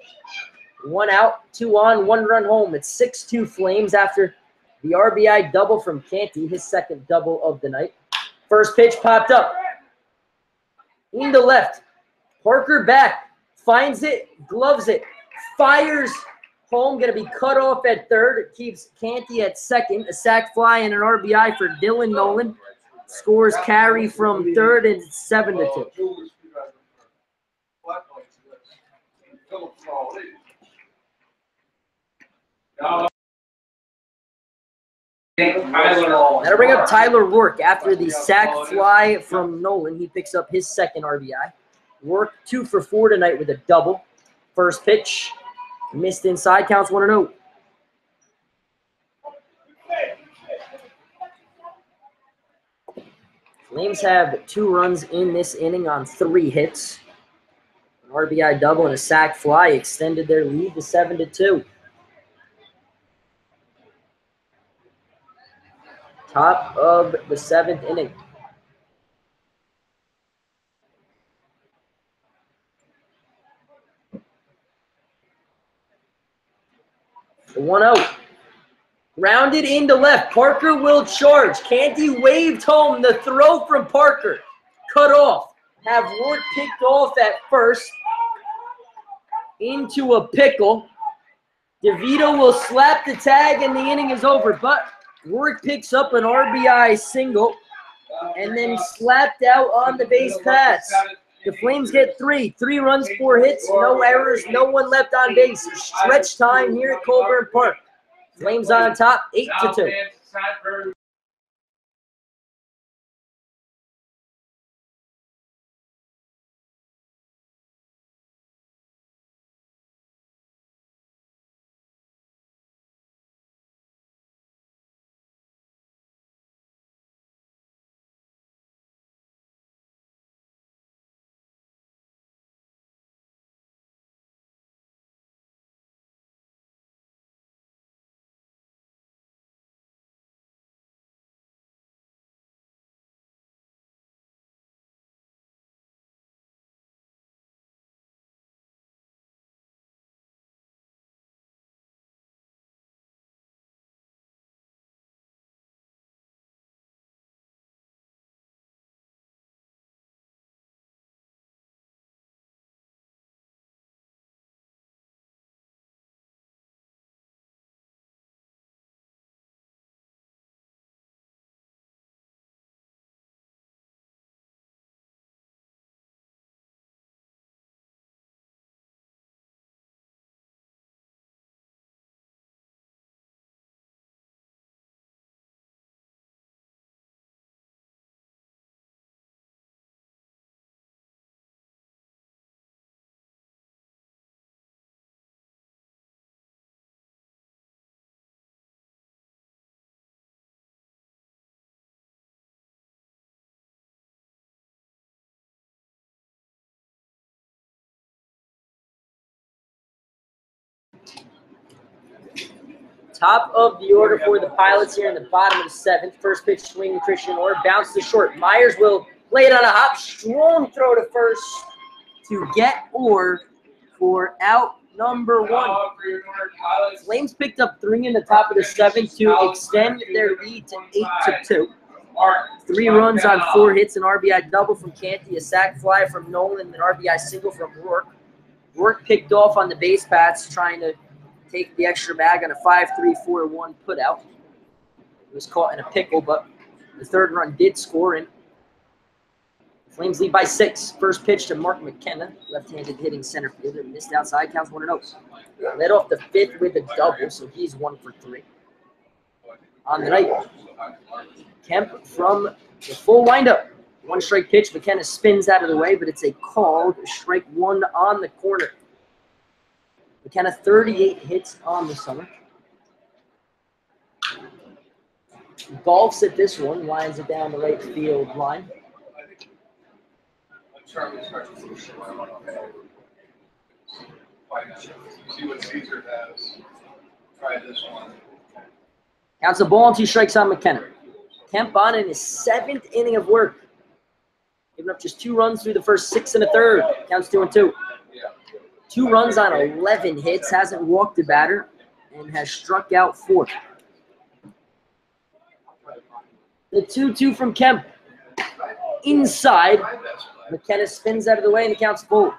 1 out, 2 on, 1 run home. It's 6-2 Flames after the RBI double from Canty, his second double of the night. First pitch popped up. Into left. Parker back. Finds it, gloves it, fires home. Going to be cut off at third. It keeps Canty at second. A sac fly and an RBI for Dylan Nolan. Scores Carey from third, and it's 7-2. That'll bring up Tyler Rourke after the sac fly from Nolan. He picks up his second RBI. Rourke 2 for 4 tonight with a double. First pitch missed inside. Counts 1-0. Flames have 2 runs in this inning on 3 hits. An RBI double and a sac fly extended their lead to 7-2. Top of the 7th inning. The 1-0. Grounded into left. Parker will charge. Canty waved home. The throw from Parker. Cut off. Have Rourke picked off at first. Into a pickle. DeVito will slap the tag and the inning is over. But Rourke picks up an RBI single and then slapped out on the base pass. The Flames get 3 runs, 4 hits, no errors, no one left on base. Stretch time here at Colburn Park. Flames on top, 8-2. Top of the order for the Pilots here in the bottom of the 7th. First pitch swing, Christian Orr. Bounce to short. Myers will play it on a hop. Strong throw to first to get Orr for out number 1. Flames picked up 3 in the top of the 7th to extend their lead to 8-2. 3 runs on 4 hits, an RBI double from Canty, a sac fly from Nolan, an RBI single from Rourke. Rourke picked off on the base paths, trying to take the extra bag on a 5-3-4-1 putout. It was caught in a pickle, but the 3rd run did score in. Flames lead by 6. First pitch to Mark McKenna, left-handed hitting center fielder. Missed outside, counts 1-0. Led off the 5th with a double, so he's 1 for 3. On the night, Kemp from the full windup. 1 strike pitch. McKenna spins out of the way, but it's a called strike 1 on the corner. McKenna 38 hits on the summer. Golfs at this one, lines it down the right field line. See what Caesar has. Try this one. Counts a ball and 2 strikes on McKenna. Kemp on in his 7th inning of work. Giving up just 2 runs through the first 6 1/3. Counts 2-2. 2 runs on 11 hits, hasn't walked a batter, and has struck out 4. The 2-2 from Kemp. Inside, McKenna spins out of the way, and the count's full.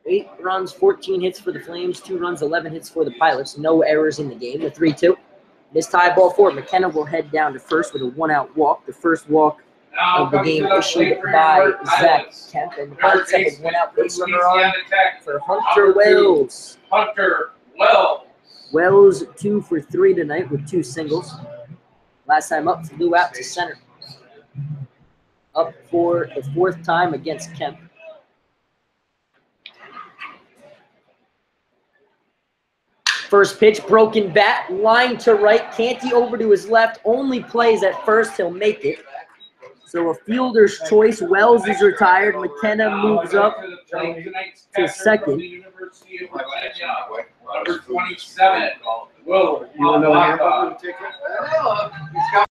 8 runs, 14 hits for the Flames, 2 runs, 11 hits for the Pilots. No errors in the game. The 3-2. This tie ball forward. McKenna will head down to first with a 1-out walk. The first walk of the game issued by Zach Kemp. And the Pilots have a 1-out base runner on for Hunter Wells. Wells 2 for 3 tonight with 2 singles. Last time up, flew out to center. Up for the 4th time against Kemp. First pitch, broken bat, line to right. Canty over to his left. Only plays at first. He'll make it. So a fielder's choice. Wells is retired. McKenna moves up to second. Number 27. Will You want another Onondaga. hamburger to take it?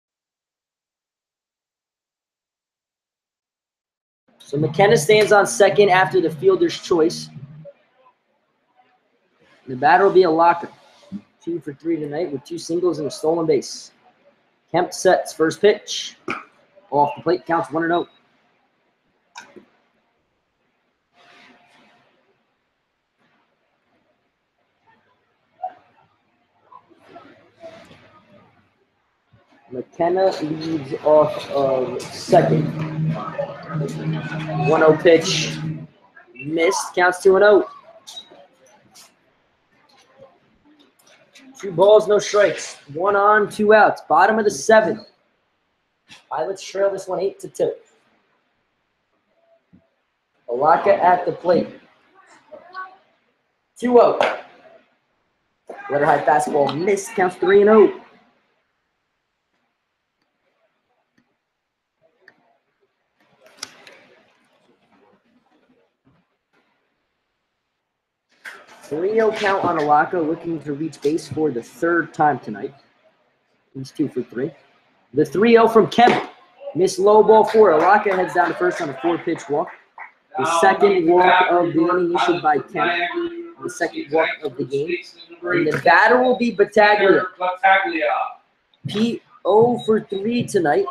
So McKenna stands on second after the fielder's choice. The batter will be a locker. 2 for 3 tonight with 2 singles and a stolen base. Kemp sets first pitch. Off the plate, counts 1-0. McKenna leads off of second. 1-0 pitch. Missed, counts 2-0. 2 balls, no strikes. 1 on, 2 outs. Bottom of the 7th. Pilots trail this one 8-2. Alaka at the plate. 2-0. Letter high fastball missed, counts 3-0. Count on Alaka, looking to reach base for the 3rd time tonight. He's 2 for 3. The 3-0 from Kemp. Missed low ball 4. Alaka heads down to first on a 4-pitch walk. The second walk of the inning issued by Kemp. The second walk of the game. And the batter will be Battaglia. Pete 0 for 3 tonight.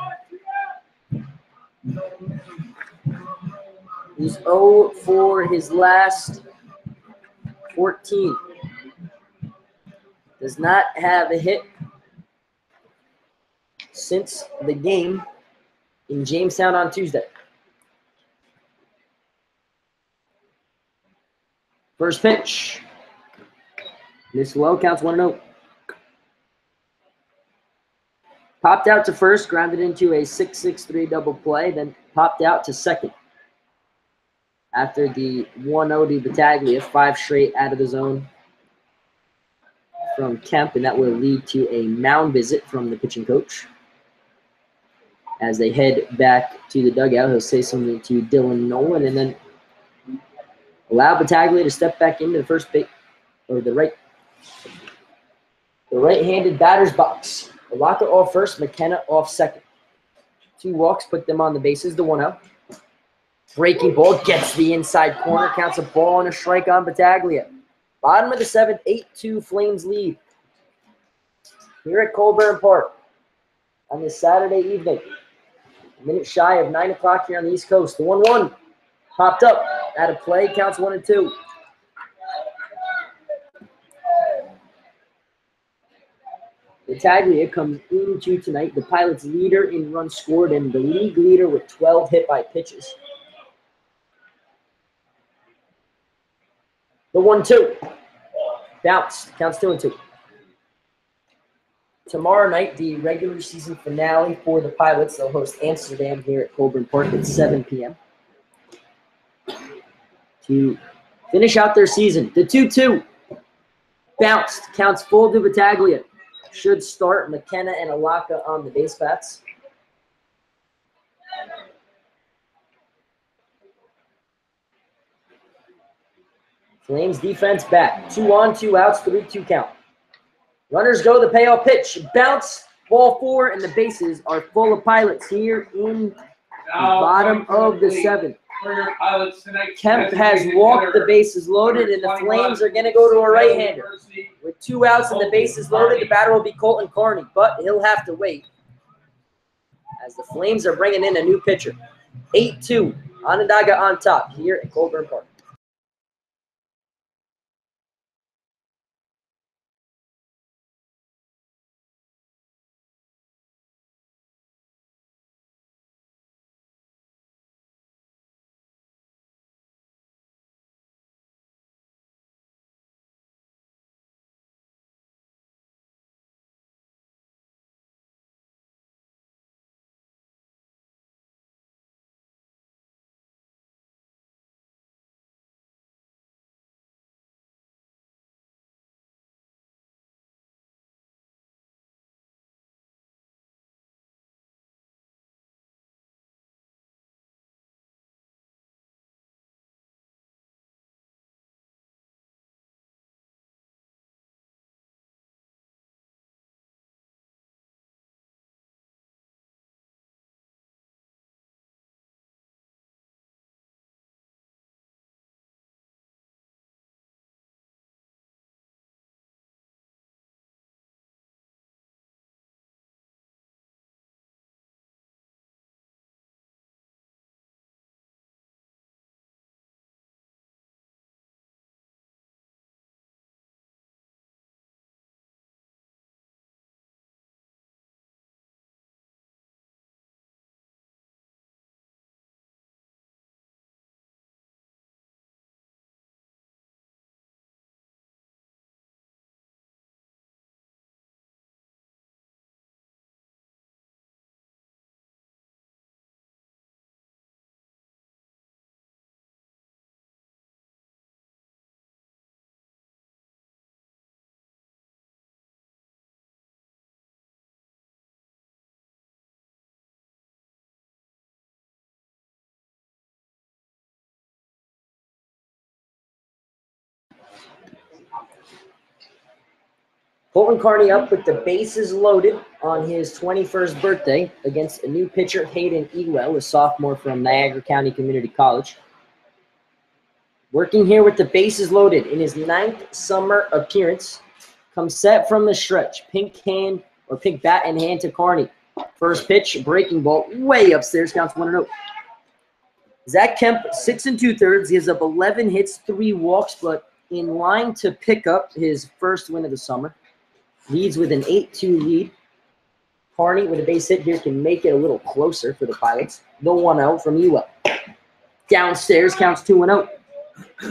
He's 0 for his last 14. Does not have a hit since the game in Jamestown on Tuesday. First pitch. Miss low, counts 1-0. Popped out to first, grounded into a 6-6-3 double play, then popped out to second. After the 1-0 to Battaglia, 5 straight out of the zone from Kemp, and that will lead to a mound visit from the pitching coach. As they head back to the dugout, he'll say something to Dylan Nolan, and then allow Battaglia to step back into the first base, or the right-handed batter's box. Alaka off first, McKenna off second. 2 walks put them on the bases, the 1-0. Breaking ball gets the inside corner, counts a ball and a strike on Battaglia. Bottom of the 7th, 8-2 Flames lead. Here at Colburn Park on this Saturday evening. A minute shy of 9 o'clock here on the East Coast. The 1-1 popped up out of play, counts 1-2. Battaglia comes into tonight the Pilots' leader in runs scored and the league leader with 12 hit by pitches. The 1-2. Bounced. Counts 2-2. Tomorrow night, the regular season finale for the Pilots. They'll host Amsterdam here at Colburn Park at 7 p.m. to finish out their season. The 2-2. Bounced. Counts full to Battaglia. Should start McKenna and Alaka on the base paths. Flames defense back. 2 on, 2 outs, 3-2 count. Runners go, the payoff pitch. Bounce, ball 4, and the bases are full of Pilots here in the bottom of the 7th. Kemp has walked, the bases loaded, and the Flames are going to go to a right-hander. With 2 outs and the bases loaded, the batter will be Colton Carney, but he'll have to wait as the Flames are bringing in a new pitcher. 8-2, Onondaga on top here at Colburn Park. Colton Carney up with the bases loaded on his 21st birthday against a new pitcher, Hayden Ewell, a sophomore from Niagara County Community College. Working here with the bases loaded in his 9th summer appearance. Comes set from the stretch. Pink bat in hand to Carney. First pitch, breaking ball, way upstairs, counts 1-0. Zach Kemp, 6 2/3, gives up 11 hits, 3 walks, but in line to pick up his first win of the summer. Leads with an 8-2 lead. Carney with a base hit here can make it a little closer for the Pilots. The 1-0 from Ewell. Downstairs, counts 2-0.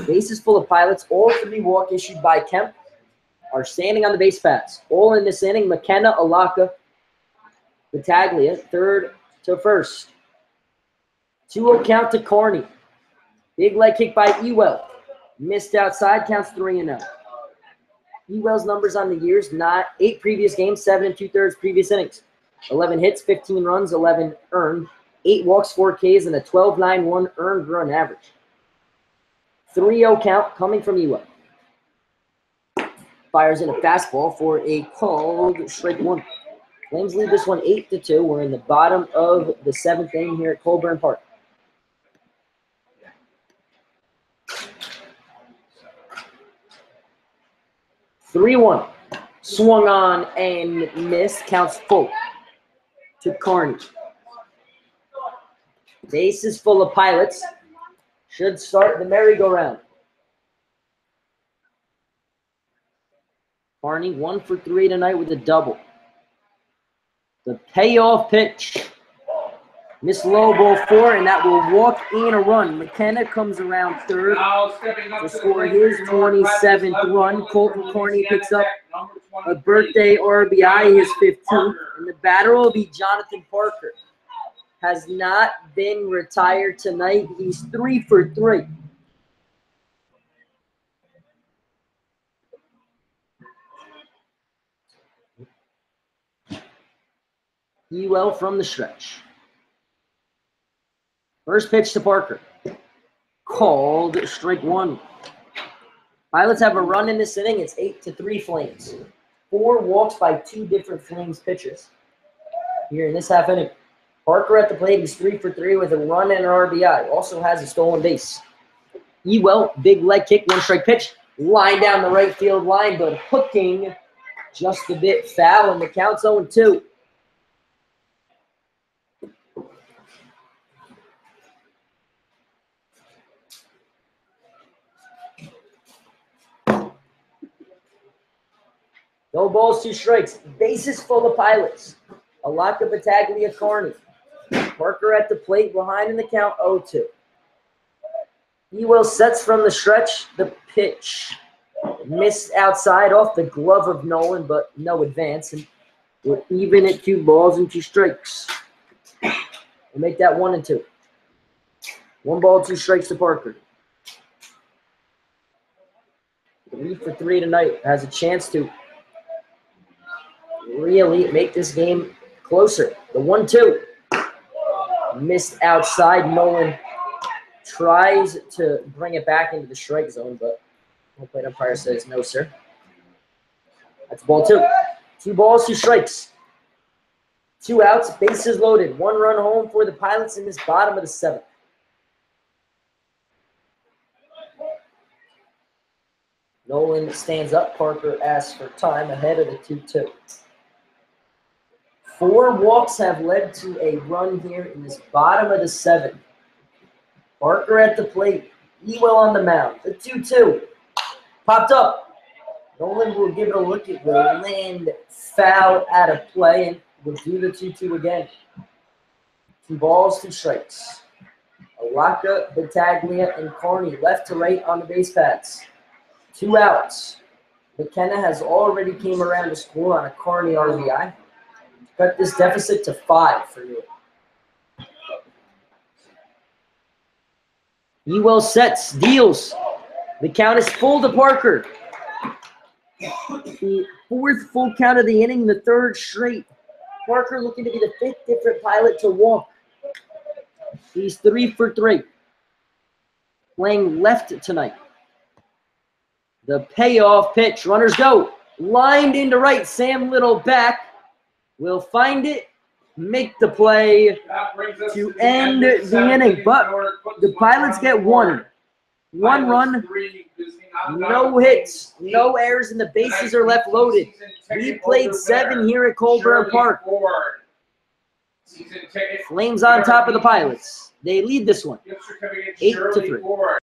Bases full of Pilots. All 3 walk issued by Kemp are standing on the base paths. All in this inning, McKenna, Alaka, Battaglia, third to first. 2-0 count to Carney. Big leg kick by Ewell. Missed outside, counts 3-0. Ewell's numbers on the years, 8 previous games, 7 2/3 previous innings. 11 hits, 15 runs, 11 earned, 8 walks, 4 Ks, and a 12.91 earned run average. 3-0 count coming from Ewell. Fires in a fastball for a called strike 1. Flames lead this one 8-2. We're in the bottom of the 7th inning here at Colburn Park. (3-1). Swung on and missed. Counts full to Carney. Bases full of Pilots. Should start the merry-go-round. Carney 1 for 3 tonight with a double. The payoff pitch. Miss low ball 4, and that will walk in a run. McKenna comes around third to score his 27th run. Colton Carney picks up a birthday RBI, his 15th. And the batter will be Jonathan Parker. Has not been retired tonight. He's 3 for 3. Ewell from the stretch. First pitch to Parker. Called strike 1. Pilots have a run in this inning. It's 8-3 Flames. 4 walks by 2 different Flames pitchers here in this half inning. Parker at the plate. He's 3 for 3 with a run and an RBI. Also has a stolen base. Ewell, big leg kick, 1-strike pitch. Line down the right field line, but hooking just a bit foul, and the count's 0-2. No balls, 2 strikes. Bases full of Pilots. Alaka, Battaglia, Carney. Parker at the plate, behind in the count, 0-2. Ewell sets from the stretch. The pitch missed outside off the glove of Nolan, but no advance. And we're even at 2 balls and 2 strikes. We'll make that 1-2. 1 ball, 2 strikes to Parker. 3 for 3 tonight. Has a chance to really make this game closer. The 1-2. Missed outside. Nolan tries to bring it back into the strike zone, but the plate umpire says no, sir. That's ball 2. 2 balls, 2 strikes. 2 outs, bases loaded. 1 run home for the Pilots in this bottom of the 7th. Nolan stands up. Parker asks for time ahead of the 2-2. 4 walks have led to a run here in this bottom of the 7th. Parker at the plate. Ewell on the mound. The 2-2. Popped up. Nolan will give it a look. It will land foul out of play, and we'll do the 2-2 again. 2 balls, 2 strikes. Alaka, Battaglia, and Carney left to right on the base paths. 2 outs. McKenna has already came around to score on a Carney RBI. Cut this deficit to 5 for Newark. Ewell sets, deals. The count is full to Parker. The 4th full count of the inning, the 3rd straight. Parker looking to be the 5th different Pilot to walk. He's 3 for 3. Playing left tonight. The payoff pitch. Runners go. Lined into right. Sam Little back. Will find it. Make the play to end the inning. But the Pilots get one. One run. No hits. No errors, and the bases are left loaded. We played 7 here at Colburn Park. Flames on top of the Pilots. They lead this one, 8-3.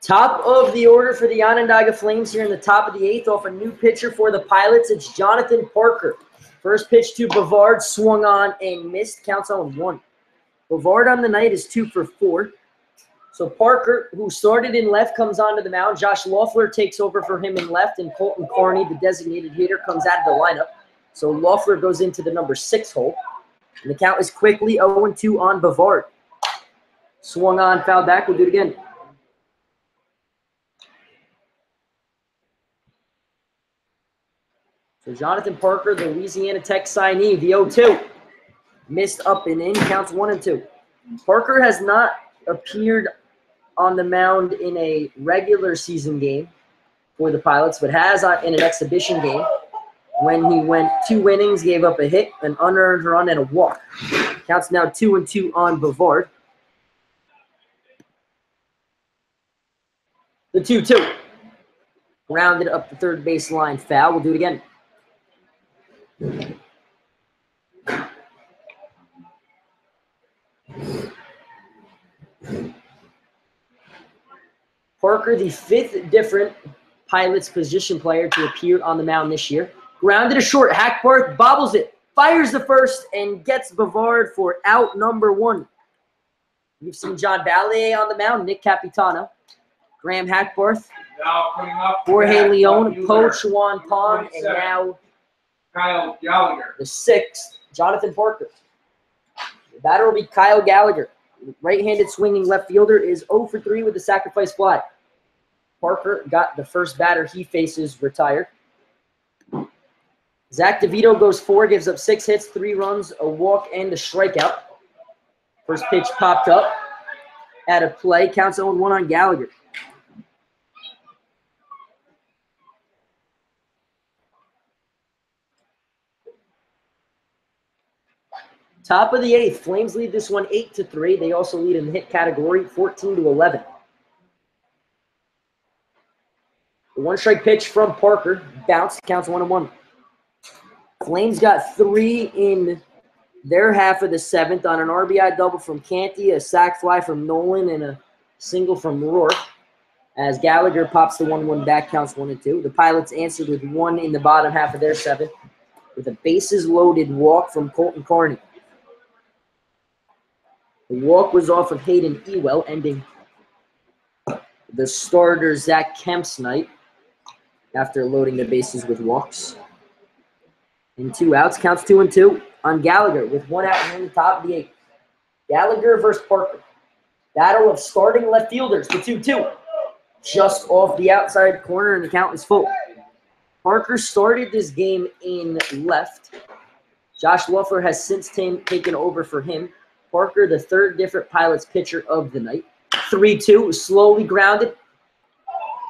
Top of the order for the Onondaga Flames here in the top of the 8th off a new pitcher for the Pilots. It's Jonathan Parker. First pitch to Bavard, swung on and missed. Counts on 1. Bavard on the night is 2 for 4. So Parker, who started in left, comes onto the mound. Josh Loeffler takes over for him in left, and Colton Carney, the designated hitter, comes out of the lineup. So Loeffler goes into the number 6 hole. And the count is quickly 0-2 on Bavard. Swung on, foul back. We'll do it again. So Jonathan Parker, the Louisiana Tech signee, the 0-2. Missed up and in, counts 1-2. Parker has not appeared on the mound in a regular season game for the Pilots, but has in an exhibition game when he went 2 innings, gave up a hit, an unearned run, and a walk. Counts now 2-2 on Bavard. The 2-2. Grounded up the third baseline, foul. We'll do it again. Parker, the 5th different Pilots position player to appear on the mound this year. Grounded a short, Hackbarth bobbles it, fires the first, and gets Bavard for out number 1. We've seen John Ballier on the mound, Nick Capitano, Graham Hackbarth, Jorge Leon, Poach Juan Pong, and now Kyle Gallagher. The 6th, Jonathan Parker. The batter will be Kyle Gallagher. Right-handed swinging left fielder is 0 for 3 with the sacrifice fly. Parker got the first batter he faces retired. Zach DeVito goes 4, gives up 6 hits, 3 runs, a walk, and a strikeout. First pitch popped up at a play. Counts 0-1 on Gallagher. Top of the 8th. Flames lead this one 8-3. They also lead in the hit category 14-11. The one-strike pitch from Parker. Bounced. Counts 1-1. Flames got 3 in their half of the 7th on an RBI double from Canty, a sac fly from Nolan, and a single from Rourke. As Gallagher pops the 1-1 back, counts 1-2. The Pilots answered with 1 in the bottom half of their 7th with a bases-loaded walk from Colton Carney. The walk was off of Hayden Ewell, ending the starter Zach Kemp's night after loading the bases with walks. And 2 outs, counts 2-2 on Gallagher with 1 out here in the top of the 8th. Gallagher versus Parker. Battle of starting left fielders, the 2-2. Just off the outside corner, and the count is full. Parker started this game in left. Josh Luffler has since taken over for him. Parker, the 3rd different Pilots pitcher of the night. 3-2, slowly grounded.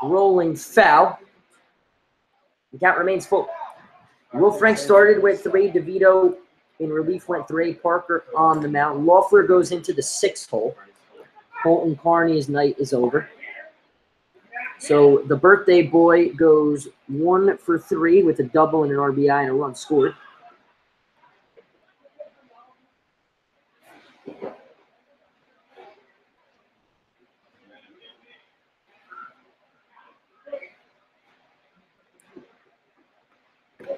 Rolling foul. The count remains full. Will Frank started with 3. DeVito in relief went 3. Parker on the mound. Loeffler goes into the 6th hole. Colton Carney's night is over. So the birthday boy goes 1 for 3 with a double and an RBI and a run scored.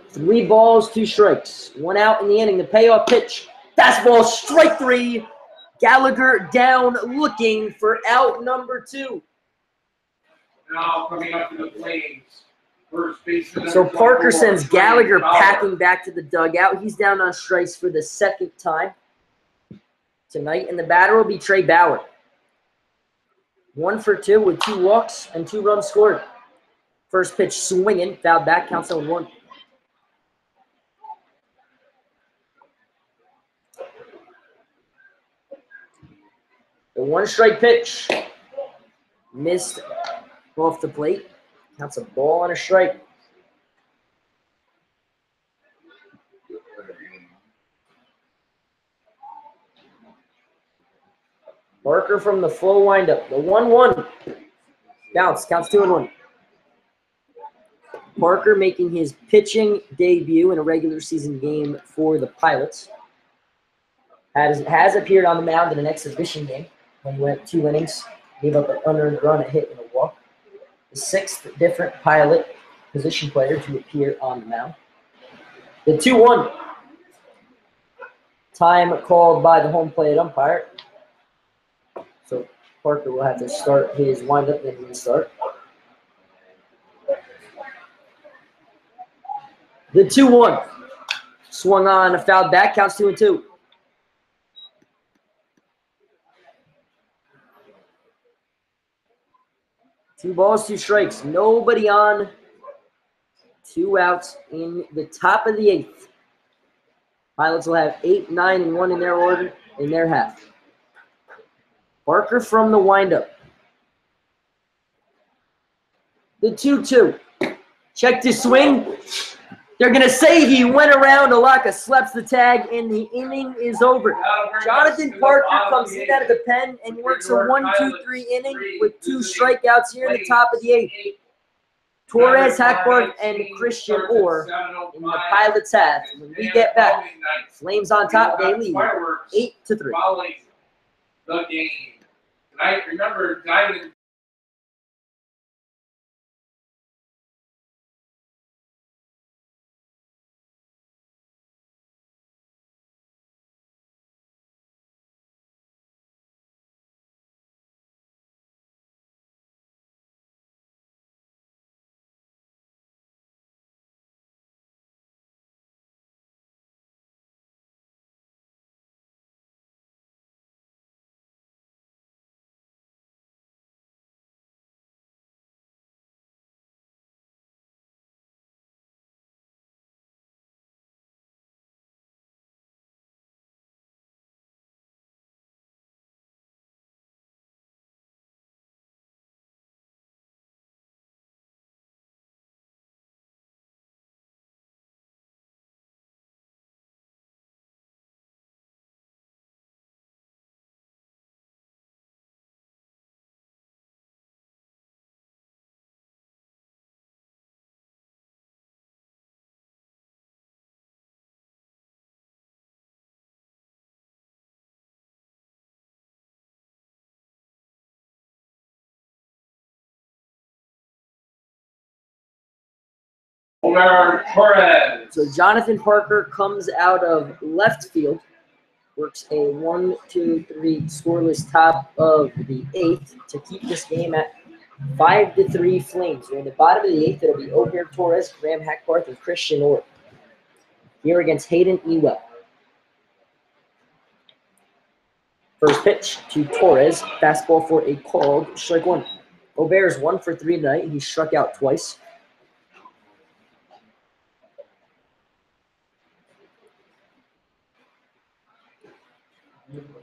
Three balls, 2 strikes. 1 out in the inning. The payoff pitch. Fastball, strike 3. Gallagher down looking for out number 2. Now coming up to the Flames. First baseman. So Parker sends Gallagher packing back to the dugout. He's down on strikes for the 2nd time tonight. And the batter will be Trey Bauer. 1 for 2 with 2 walks and 2 runs scored. First pitch swinging. Fouled back. Counts 0-1. The 1-strike pitch. Missed off the plate. Counts a ball and a strike. Parker from the full windup. The 1-1. Bounce. Counts 2-1. Parker making his pitching debut in a regular season game for the Pilots. Has appeared on the mound in an exhibition game when he went 2 innings, gave up an unearned run, a hit, and a walk. The 6th different Pilot position player to appear on the mound. The 2-1. Time called by the home plate umpire. So Parker will have to start his windup and restart. The 2-1. Swung on, a foul back, counts 2-2. Two balls, 2 strikes. Nobody on. 2 outs in the top of the 8th. Pilots will have 8, 9, and 1 in their order, in their half. Parker from the windup. The 2-2. Check to swing. They're going to say he went around. Alaka slaps the tag, and the inning is over. Jonathan Parker comes in out of the pen and works a 1-2-3 inning with 2 strikeouts here in the top of the 8th. Torres, Hackberg, and Christian Orr in the Pilots' half. When we get back, Flames on top. They lead 8-3. The game. Tonight, remember, Diamond Over Torres. So Jonathan Parker comes out of left field, works a 1-2-3 scoreless top of the 8th to keep this game at 5-3 Flames. We're in the bottom of the 8th. It'll be O'Hare Torres, Graham Hackbarth, and Christian Orr. Here against Hayden Ewell. First pitch to Torres. Fastball for a called strike one. O'Hare's 1 for 3 tonight. He struck out twice.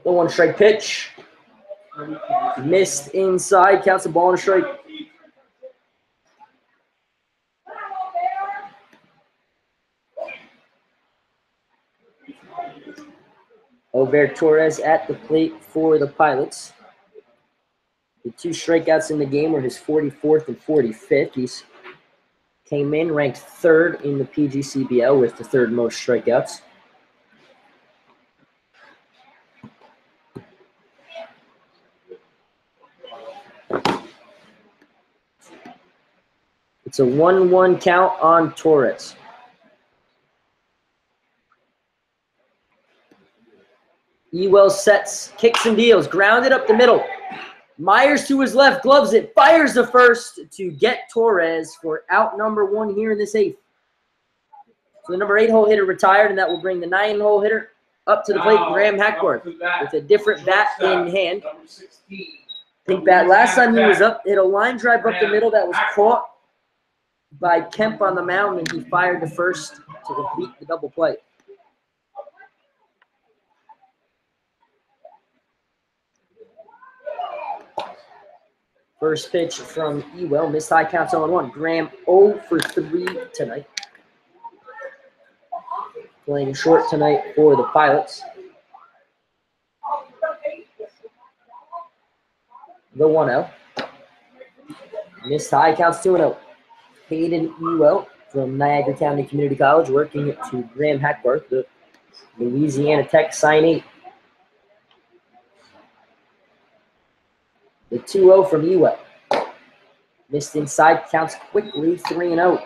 The 1 strike pitch. Missed inside. Counts the ball and a strike. O'Hare Torres at the plate for the Pilots. The 2 strikeouts in the game were his 44th and 45th. He's came in ranked 3rd in the PGCBL with the 3rd most strikeouts. It's a 1-1 count on Torres. Ewell sets, kicks and deals, grounded up the middle. Myers to his left, gloves it, fires the first to get Torres for out number 1 here in this 8th. So the number 8-hole hitter retired, and that will bring the 9-hole hitter up to the plate, Graham Hackworth, with a different bat in hand. Pink bat. Last time he was up, hit a line drive up the middle that was caught by Kemp on the mound, and he fired the first to complete the double play. First pitch from Ewell, missed high, counts 0-1. Graham 0 for 3 tonight. Playing short tonight for the Pilots. The 1-0. Missed high, counts 2-0. Hayden Ewell from Niagara County Community College, working it to Graham Hackbarth, the Louisiana Tech signee. The 2-0 from Ewell. Missed inside, counts quickly, 3-0.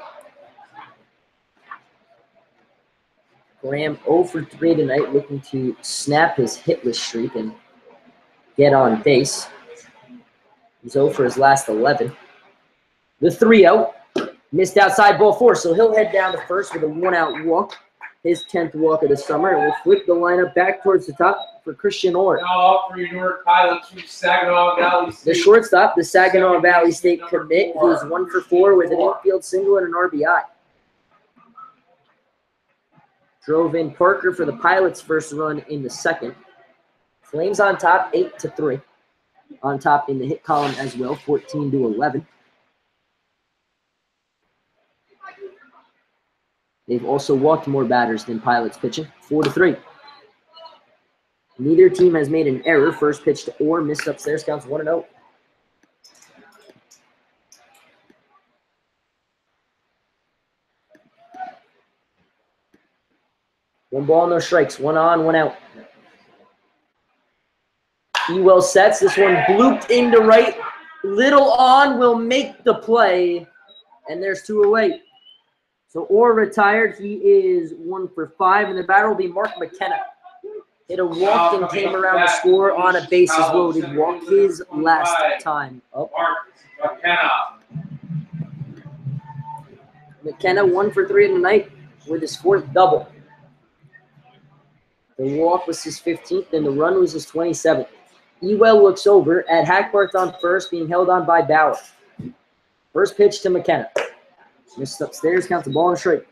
Graham 0 for 3 tonight, looking to snap his hitless streak and get on base. He's 0 for his last 11. The 3-0. Missed outside, ball 4, so he'll head down to first with a 1-out walk. His 10th walk of the summer, and we'll flip the lineup back towards the top for Christian Orr. Now up for your Newark Pilots from Saginaw Valley State. The shortstop, the Saginaw Valley State commit. He was 1 for 4 with an infield single and an RBI. Drove in Parker for the Pilots' first run in the 2nd. Flames on top, 8-3. On top in the hit column as well, 14-11. They've also walked more batters than Pilots pitching, 4-3. Neither team has made an error. First pitch to Orr, missed upstairs, counts 1-0. One ball, no strikes. 1 on, 1 out. Ewell sets. This one blooped into right. Little on will make the play. And there's 2 away. So Orr retired. He is 1 for 5. And the batter will be Mark McKenna. Hit a walk and came around the score on a bases loaded walk. His last time up. Mark McKenna. McKenna 1 for 3 tonight with his 4th double. The walk was his 15th, and the run was his 27th. Ewell looks over at Hackbarth on first, being held on by Bauer. First pitch to McKenna. Missed upstairs, counts the ball and a strike.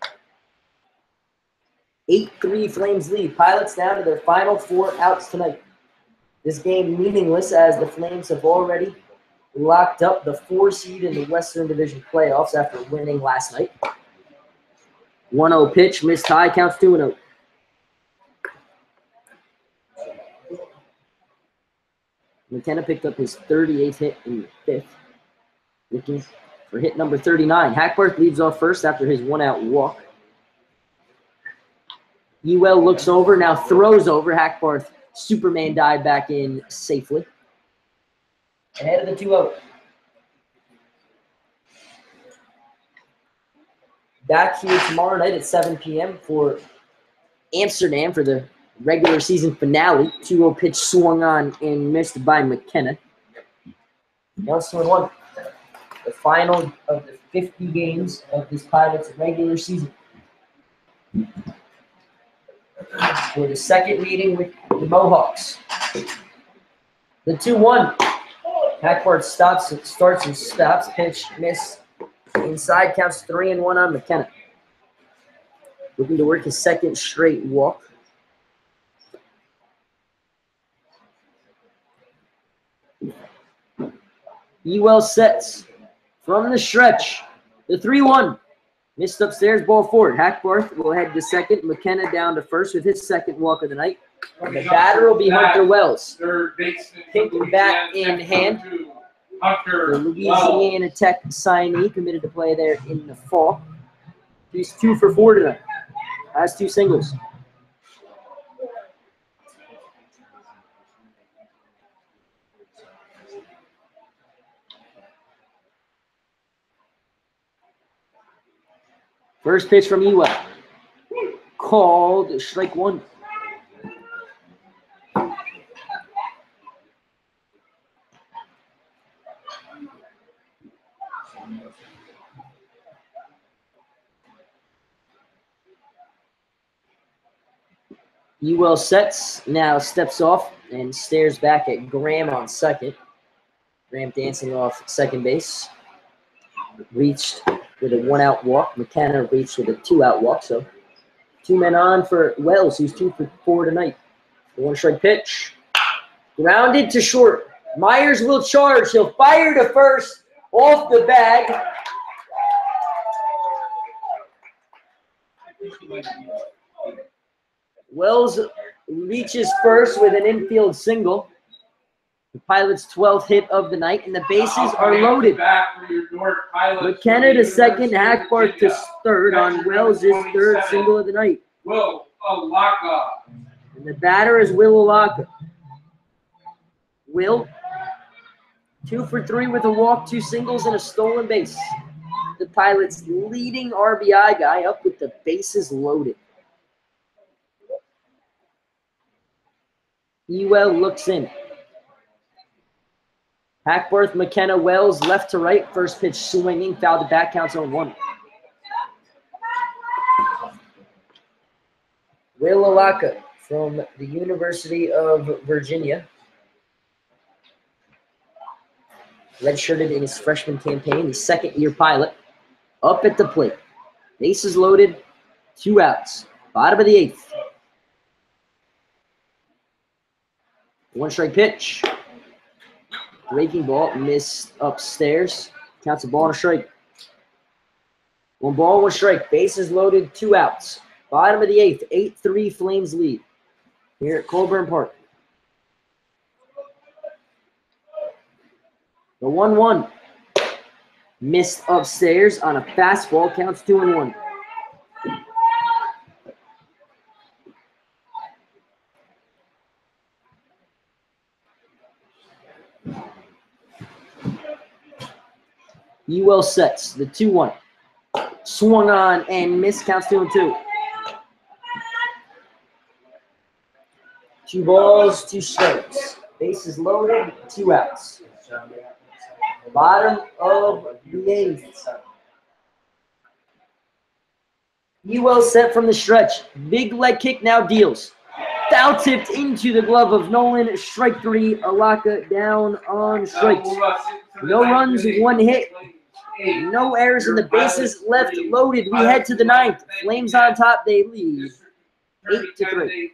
8-3 Flames lead. Pilots down to their final 4 outs tonight. This game meaningless as the Flames have already locked up the 4 seed in the Western Division playoffs after winning last night. 1-0 pitch, missed high, counts 2-0. McKenna picked up his 38th hit in the 5th. Looking for hit number 39. Hackbarth leads off first after his 1-out walk. Ewell looks over, now throws over. Hackbarth Superman dive back in safely. Ahead of the 2-0. back here tomorrow night at 7 p.m. for Amsterdam for the regular season finale. 2-0 pitch swung on and missed by McKenna. Now it's 2-1. The final of the 50 games of this Pilots regular season. For the second meeting with the Mohawks. The 2-1. Hackford starts and stops. Pitch, miss. Inside counts 3-1 on McKenna. Looking to work his second straight walk. Ewell sets from the stretch. The 3-1. Missed upstairs, ball forward. Hackbarth will head to second. McKenna down to first with his second walk of the night. The batter will be Hunter Wells. Pink bat in hand. The Louisiana Tech signee committed to play there in the fall. He's 2 for 4 tonight. Has 2 singles. First pitch from Ewell. Called strike 1. Ewell sets, now steps off and stares back at Graham on second. Graham dancing off second base. Reached with a 1-out walk. McKenna reached with a 2-out walk. So 2 men on for Wells, who's 2 for 4 tonight. The 1-strike pitch. Grounded to short. Myers will charge. He'll fire to first off the bag. Wells reaches first with an infield single. The Pilots' 12th hit of the night, and the bases are loaded. McKenna to second, Hackbarth to third on Wells' third single of the night. And the batter is Will Alaka. Will, 2 for 3 with a walk, 2 singles, and a stolen base. The Pilots' leading RBI guy up with the bases loaded. Ewell looks in. Hackbarth, McKenna, Wells, left to right. First pitch swinging, foul to back, counts 0-1. Will Alaka from the University of Virginia. Redshirted in his freshman campaign, the second-year Pilot. Up at the plate. Bases loaded, 2 outs. Bottom of the 8th. 1-strike pitch. Breaking ball, missed upstairs. Counts a ball and a strike. 1 ball, 1 strike. Bases loaded, 2 outs. Bottom of the 8th, 8-3 Flames lead here at Colburn Park. The 1-1. Missed upstairs on a fastball, counts 2-1. Ewell sets the 2-1. Swung on and missed, counts 2-2. 2 balls, 2 strikes. Bases loaded, 2 outs. Bottom of the 8th. Ewell set from the stretch. Big leg kick now deals. Foul tipped into the glove of Nolan. Strike 3. Alaka down on strikes. No runs, 1 hit. No errors in the bases left loaded. We head to the 9th. Flames on top. They lead 8-3.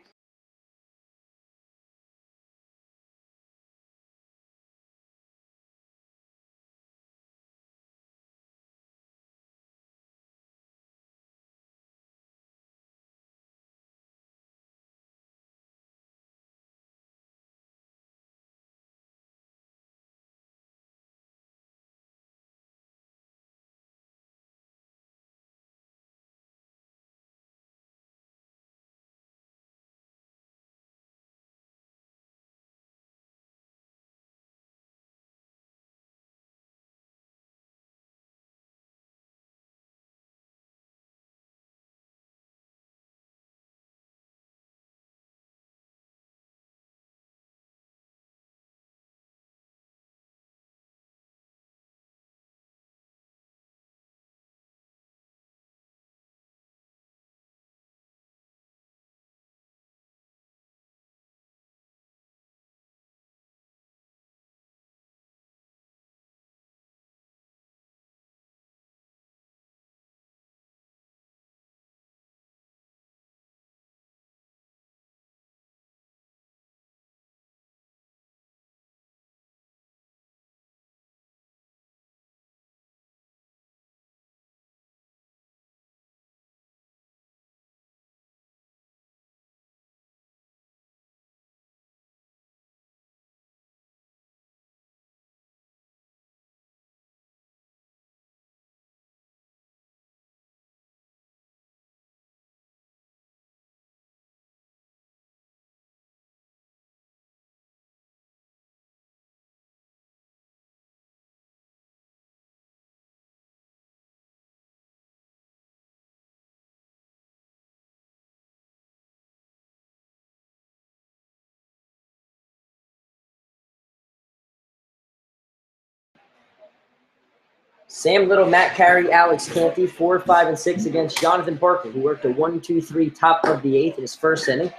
Sam Little, Matt Carey, Alex Canty, 4, 5, and 6 against Jonathan Parker, who worked a 1-2-3 top of the 8th in his first inning.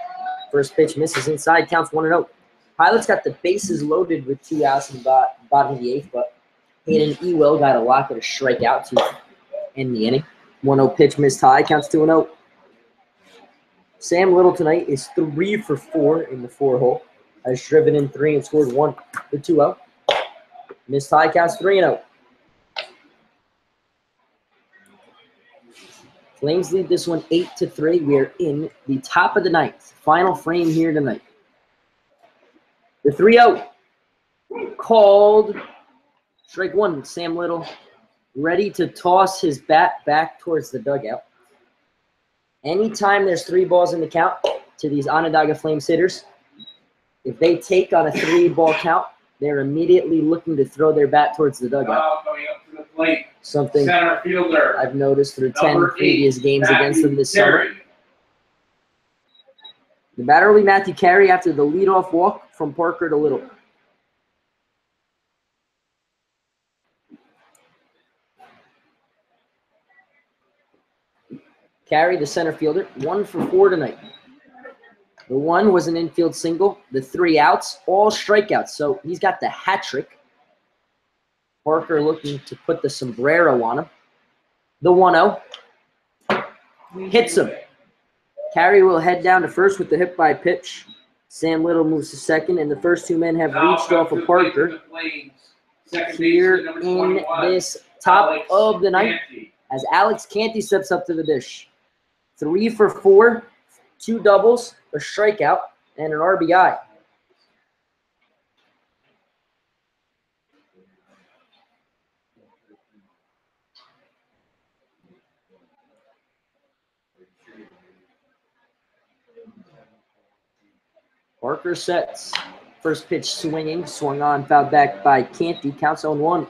First pitch misses inside, counts 1-0. Pilots got the bases loaded with 2 outs in the bottom of the 8th, but Hayden Ewell got a lock at a strikeout to end the inning. 1-0 pitch missed high, counts 2-0. Sam Little tonight is 3 for 4 in the 4-hole. Has driven in 3 and scored 1 for 2-0. Missed high, counts 3-0. Flames lead this one 8-3. We are in the top of the 9th. Final frame here tonight. The 3-0 called strike 1. Sam Little ready to toss his bat back towards the dugout. Anytime there's 3 balls in the count to these Onondaga Flames hitters, if they take on a 3-ball count, they're immediately looking to throw their bat towards the dugout. Coming up to the plate, Something center fielder, I've noticed through 10 number 8, previous games against them this summer. Carey. The batter will be Matthew Carey after the leadoff walk from Parker to Little. Carey, the center fielder, 1 for 4 tonight. The 1 was an infield single. The 3 outs, all strikeouts. So he's got the hat trick. Parker looking to put the sombrero on him. The 1-0 hits him. Carey will head down to first with the hit by pitch. Sam Little moves to second, and the first 2 men have reached off of Parker here in this top of the 9th as Alex Canty steps up to the dish. 3 for 4, 2 doubles, a strikeout, and an RBI. Parker sets. First pitch swinging, swung on, fouled back by Canty. Counts 0-1.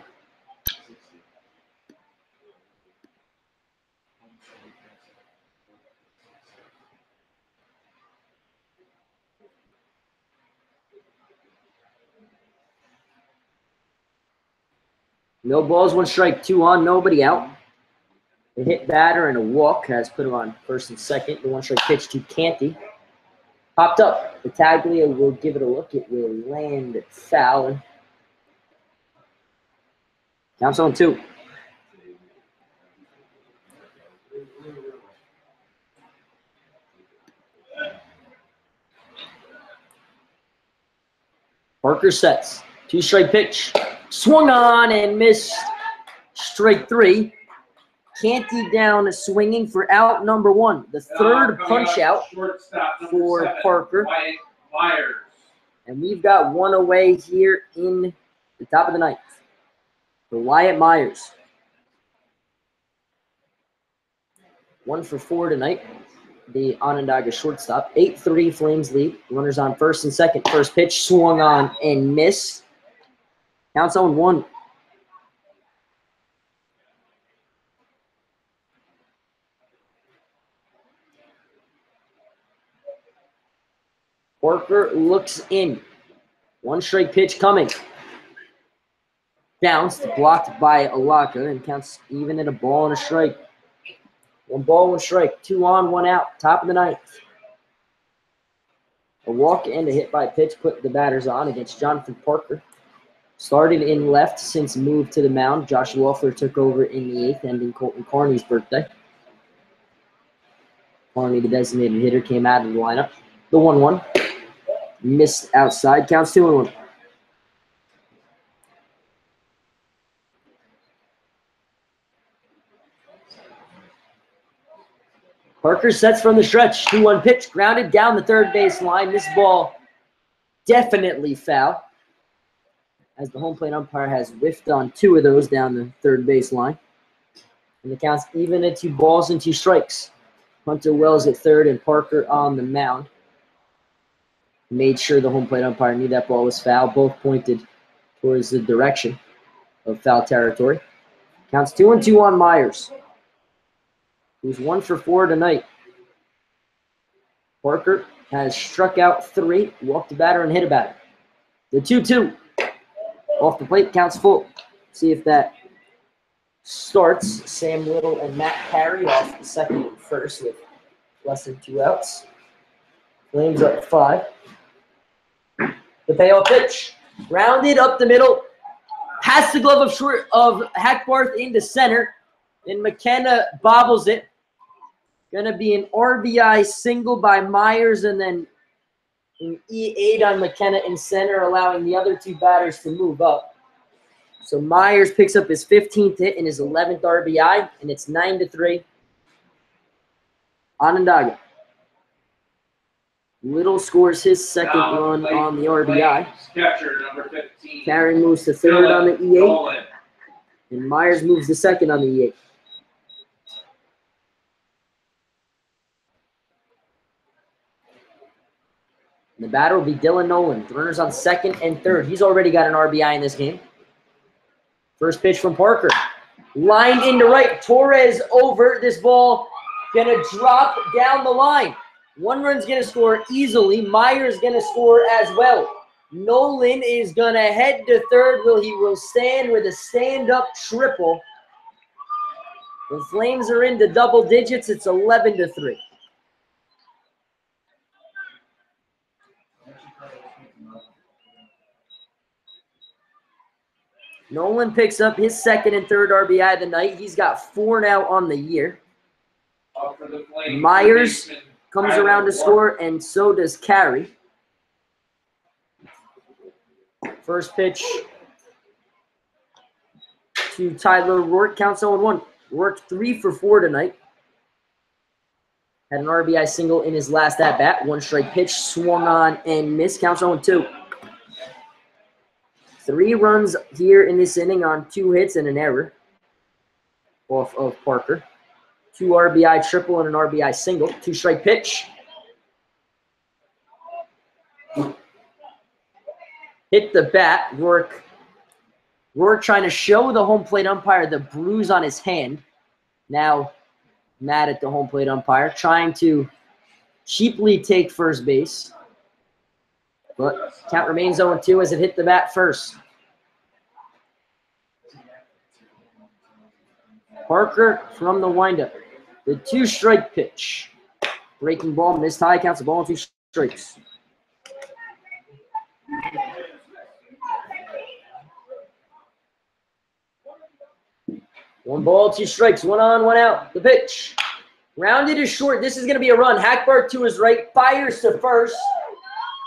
No balls, 1 strike, 2 on, nobody out. A hit batter and a walk has put him on first and second. The 1 strike pitch to Canty. Popped up. Battaglia will give it a look. It will land foul. Counts 0-2. Parker sets. 2 strike pitch. Swung on and missed. Strike 3. Canty down swinging for out number 1. The 3rd punch out for Parker. Myers. And we've got 1 away here in the top of the 9th for Wyatt Myers. 1 for 4 tonight. The Onondaga shortstop. 8-3 Flames lead. Runners on first and second. First pitch swung on and missed. Counts 0-1. Parker looks in. 1 strike pitch coming. Bounced, blocked by Alaka, and counts even at a ball and a strike. 1 ball, 1 strike. 2 on, 1 out. Top of the 9th. A walk and a hit by pitch put the batters on against Jonathan Parker. Started in left since moved to the mound. Josh Wolfler took over in the 8th, ending Colton Carney's birthday. Carney, the designated hitter, came out of the lineup. The 1-1. Missed outside. Counts 2-1. Parker sets from the stretch. 2-1 pitch. Grounded down the 3rd base line. This ball definitely foul, as the home plate umpire has whiffed on 2 of those down the 3rd base line. And the count's even at 2 balls and 2 strikes. Hunter Wells at 3rd and Parker on the mound. Made sure the home plate umpire knew that ball was foul. Both pointed towards the direction of foul territory. Counts 2-2 on Myers, who's 1 for 4 tonight. Parker has struck out 3, walked a batter, and hit a batter. The 2-2 off the plate, counts full. See if that starts. Sam Little and Matt Carey off the second and first with less than 2 outs. Flames up 5. The payoff pitch. Rounded up the middle. Past the glove of Hackbarth into center. And McKenna bobbles it. Going to be an RBI single by Myers and then an E8 on McKenna in center, allowing the other 2 batters to move up. So Myers picks up his 15th hit and his 11th RBI, and it's 9-3. Onondaga. Little scores his second run on the RBI. Catcher number 15. Carey moves to third on the E8, and Myers moves to second on the E8. The batter will be Dylan Nolan. The runners on second and third. He's already got an RBI in this game. First pitch from Parker. Lined into right. Torres over. This ball going to drop down the line. 1 run's going to score easily. Myers going to score as well. Nolan is going to head to third. He will stand with a stand-up triple. The Flames are into double digits. It's 11-3. Nolan picks up his second and third RBI of the night. He's got 4 now on the year. Myers comes around to score, and so does Carey. First pitch to Tyler Rourke. Counts 0-1. Rourke 3 for 4 tonight. Had an RBI single in his last at-bat. 1 strike pitch, swung on and missed. Counts 0-2. 3 runs here in this inning on 2 hits and an error off of Parker. 2 RBI triple and an RBI single. 2 strike pitch. Hit the bat. Rourke trying to show the home plate umpire the bruise on his hand. Now mad at the home plate umpire. Trying to cheaply take first base. But count remains 0-2 as it hit the bat first. Parker from the windup. The 2-strike pitch. Breaking ball, missed high, counts the ball and 2 strikes. One ball, 2 strikes, 1 on, 1 out. The pitch. Rounded is short. This is going to be a run. Hackbarth to his right, fires to first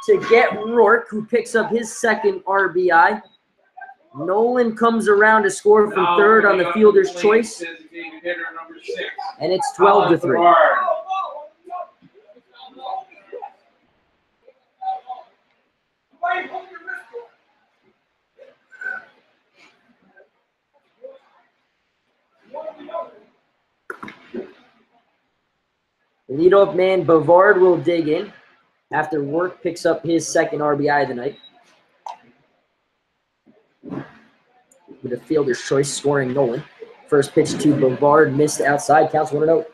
to get Rourke, who picks up his second RBI. Nolan comes around to score from third on the fielder's choice. And it's 12-3. The leadoff man, Bavard, will dig in after Rourke picks up his second RBI of the night. With a fielder's choice, scoring Nolan. First pitch to Bavard, missed outside, counts 1-0.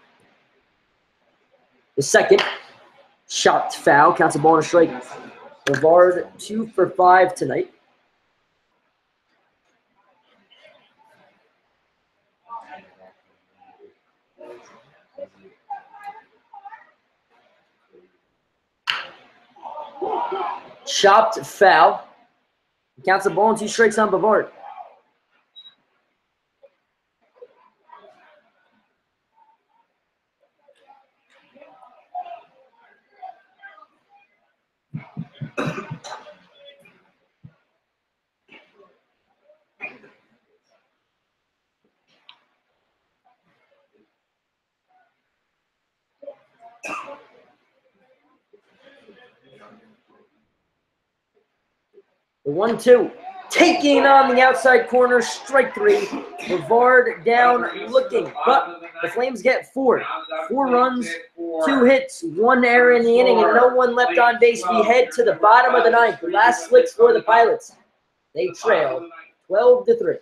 The second, chopped foul, counts a ball and a strike. Bavard 2 for 5 tonight. Chopped foul. Counts a ball and 2 strikes on Bavard. The 1-2. Taking on the outside corner, strike 3. Bavard down looking, but the Flames get 4. 4 runs, 2 hits, 1 error in the inning, and no one left on base. We head to the bottom of the 9th. The last slicks for the Pilots. They trail 12-3.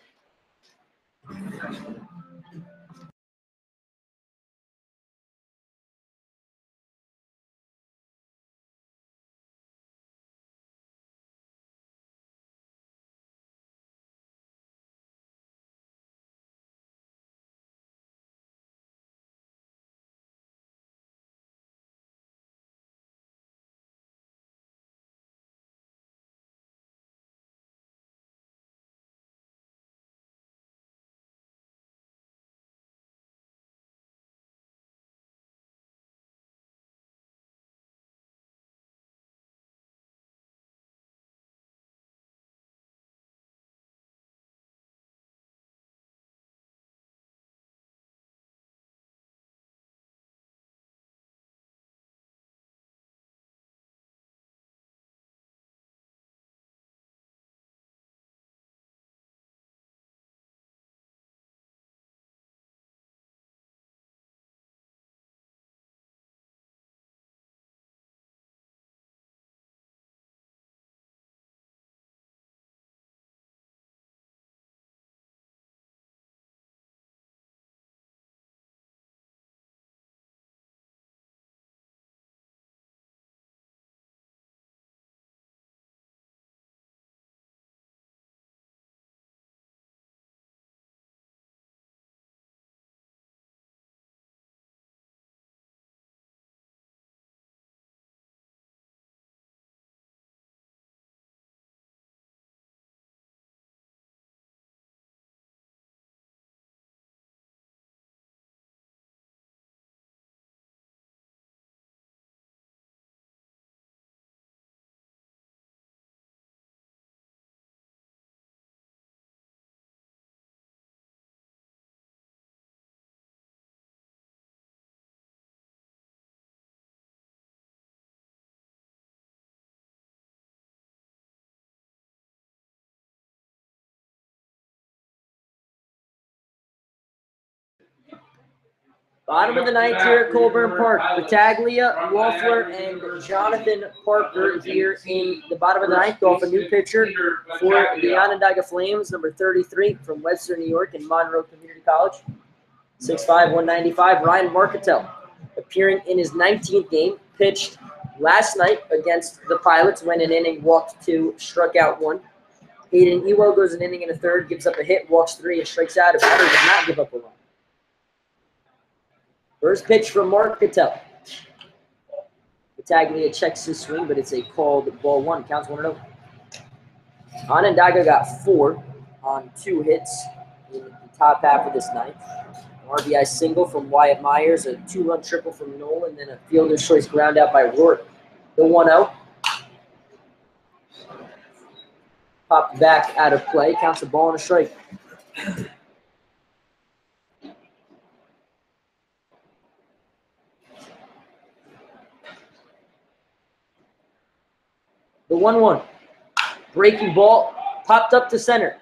Bottom of the ninth here at Colburn Park. Battaglia, Loeffler, and Jonathan Parker here in the bottom of the ninth off a new pitcher for the Onondaga Flames, number 33 from Webster, New York, and Monroe Community College. 6'5", 195. Ryan Marketel, appearing in his 19th game, pitched last night against the Pilots, went an inning, walked 2, struck out 1. Aiden Ewell goes an inning and a third, gives up a hit, walks 3, and strikes out. A batter does not give up a run. First pitch from Marketel. Battaglia checks his swing, but it's a called ball 1. Counts 1-0. Onondaga got 4 on 2 hits in the top half of this ninth. An RBI single from Wyatt Myers, a 2-run triple from Nolan, and then a fielder's choice ground out by Rourke. The 1-0. Popped back out of play. Counts a ball and a strike. The 1-1. Breaking ball. Popped up to center.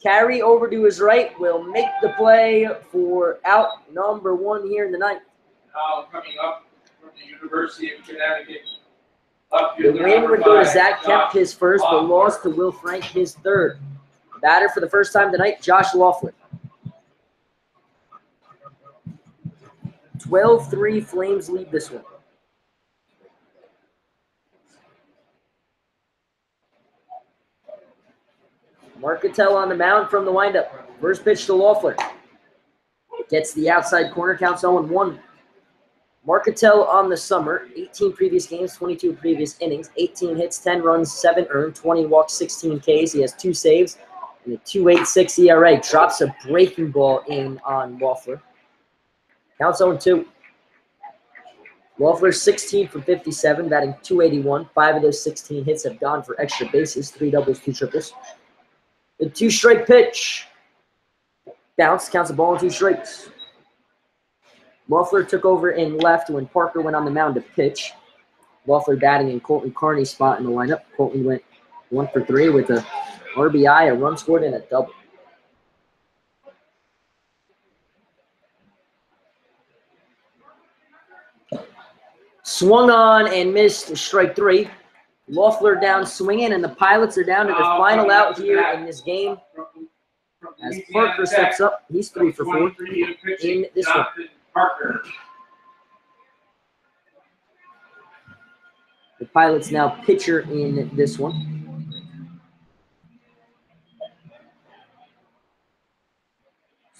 Carry over to his right. Will make the play for out number 1 here in the ninth. Now coming up from the University of Connecticut. The win would go to Zach Kemp, his first, but lost to Will Frank, his third. Batter for the first time tonight, Josh Loeffler. 12-3 Flames lead this one. Marketel on the mound from the windup. First pitch to Loeffler. Gets the outside corner, counts 0-1. Marketel on the summer, 18 previous games, 22 previous innings, 18 hits, 10 runs, 7 earned, 20 walks, 16 Ks. He has 2 saves and a 2.86 ERA. Drops a breaking ball in on Loeffler. Counts 0-2. Loeffler 16 from 57, batting .281. 5 of those 16 hits have gone for extra bases, 3 doubles, 2 triples. The 2-strike pitch. Bounce, counts a ball and 2 strikes. Loeffler took over in left when Parker went on the mound to pitch. Loeffler batting in Colton Carney's spot in the lineup. Colton went 1 for 3 with a RBI, a run scored, and a double. Swung on and missed, strike 3. Loeffler down swinging, and the Pilots are down to their final out here in this game. As Parker steps up, he's 3 for 4 in this one. Parker. The Pilots now pitcher in this one.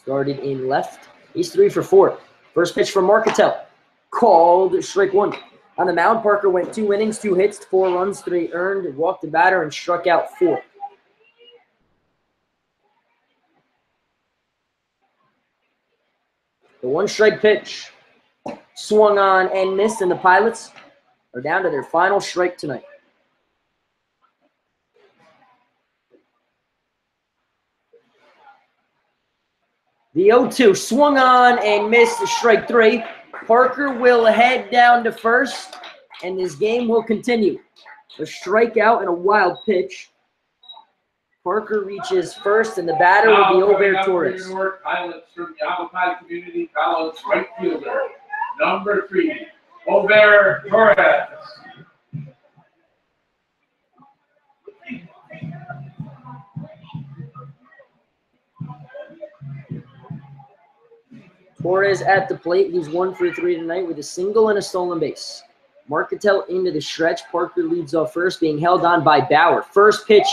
Started in left. He's 3 for 4. First pitch from Marketel. Called strike 1. On the mound, Parker went 2 innings, 2 hits, 4 runs, 3 earned, walked the batter, and struck out 4. The 1-strike pitch. Swung on and missed, and the Pilots are down to their final strike tonight. The 0-2 swung on and missed, strike 3. Parker will head down to first, and this game will continue. A strikeout and a wild pitch. Parker reaches first, and the batter will be Ober Torres. Newark Pilots from Yavapai Community College right fielder, number 3, Ober Torres. Torres at the plate. He's 1 for 3 tonight with a single and a stolen base. Marketel into the stretch. Parker leads off first, being held on by Bauer. First pitch,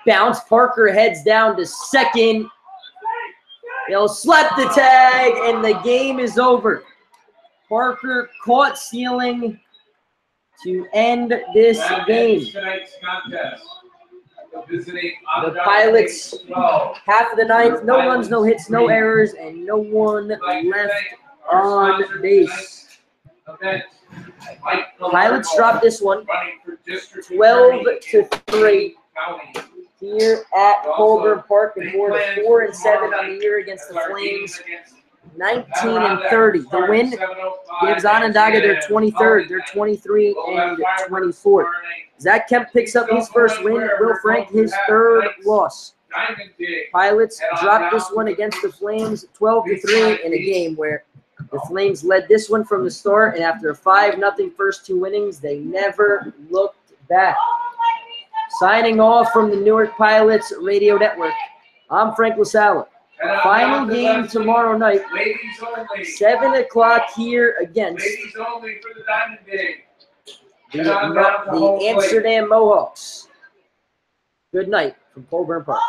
bounce. Parker heads down to second. They'll slap the tag, and the game is over. Parker caught stealing to end this game. Tonight's contest. The Pilots, half of the ninth, no runs, no hits, no errors, and no one left on base. Pilots dropped this one 12-3 here at Colburn Park, and more than 4-7 on the year against the Flames. 19-30. The win gives Onondaga their 23rd. They're 23-24. Zach Kemp picks up his first win. Will Frank his third loss. Diamond Dig. Pilots dropped this one against the Flames 12-3 in a game where the Flames led this one from the start, and after a 5-0 first two innings, they never looked back. Signing off from the Newark Pilots Radio Network, I'm Frank LaSala. Final game tomorrow night, Ladies only. 7 o'clock here against Ladies only for the Diamond Dig. the Amsterdam Mohawks. Good night from Colburn Park.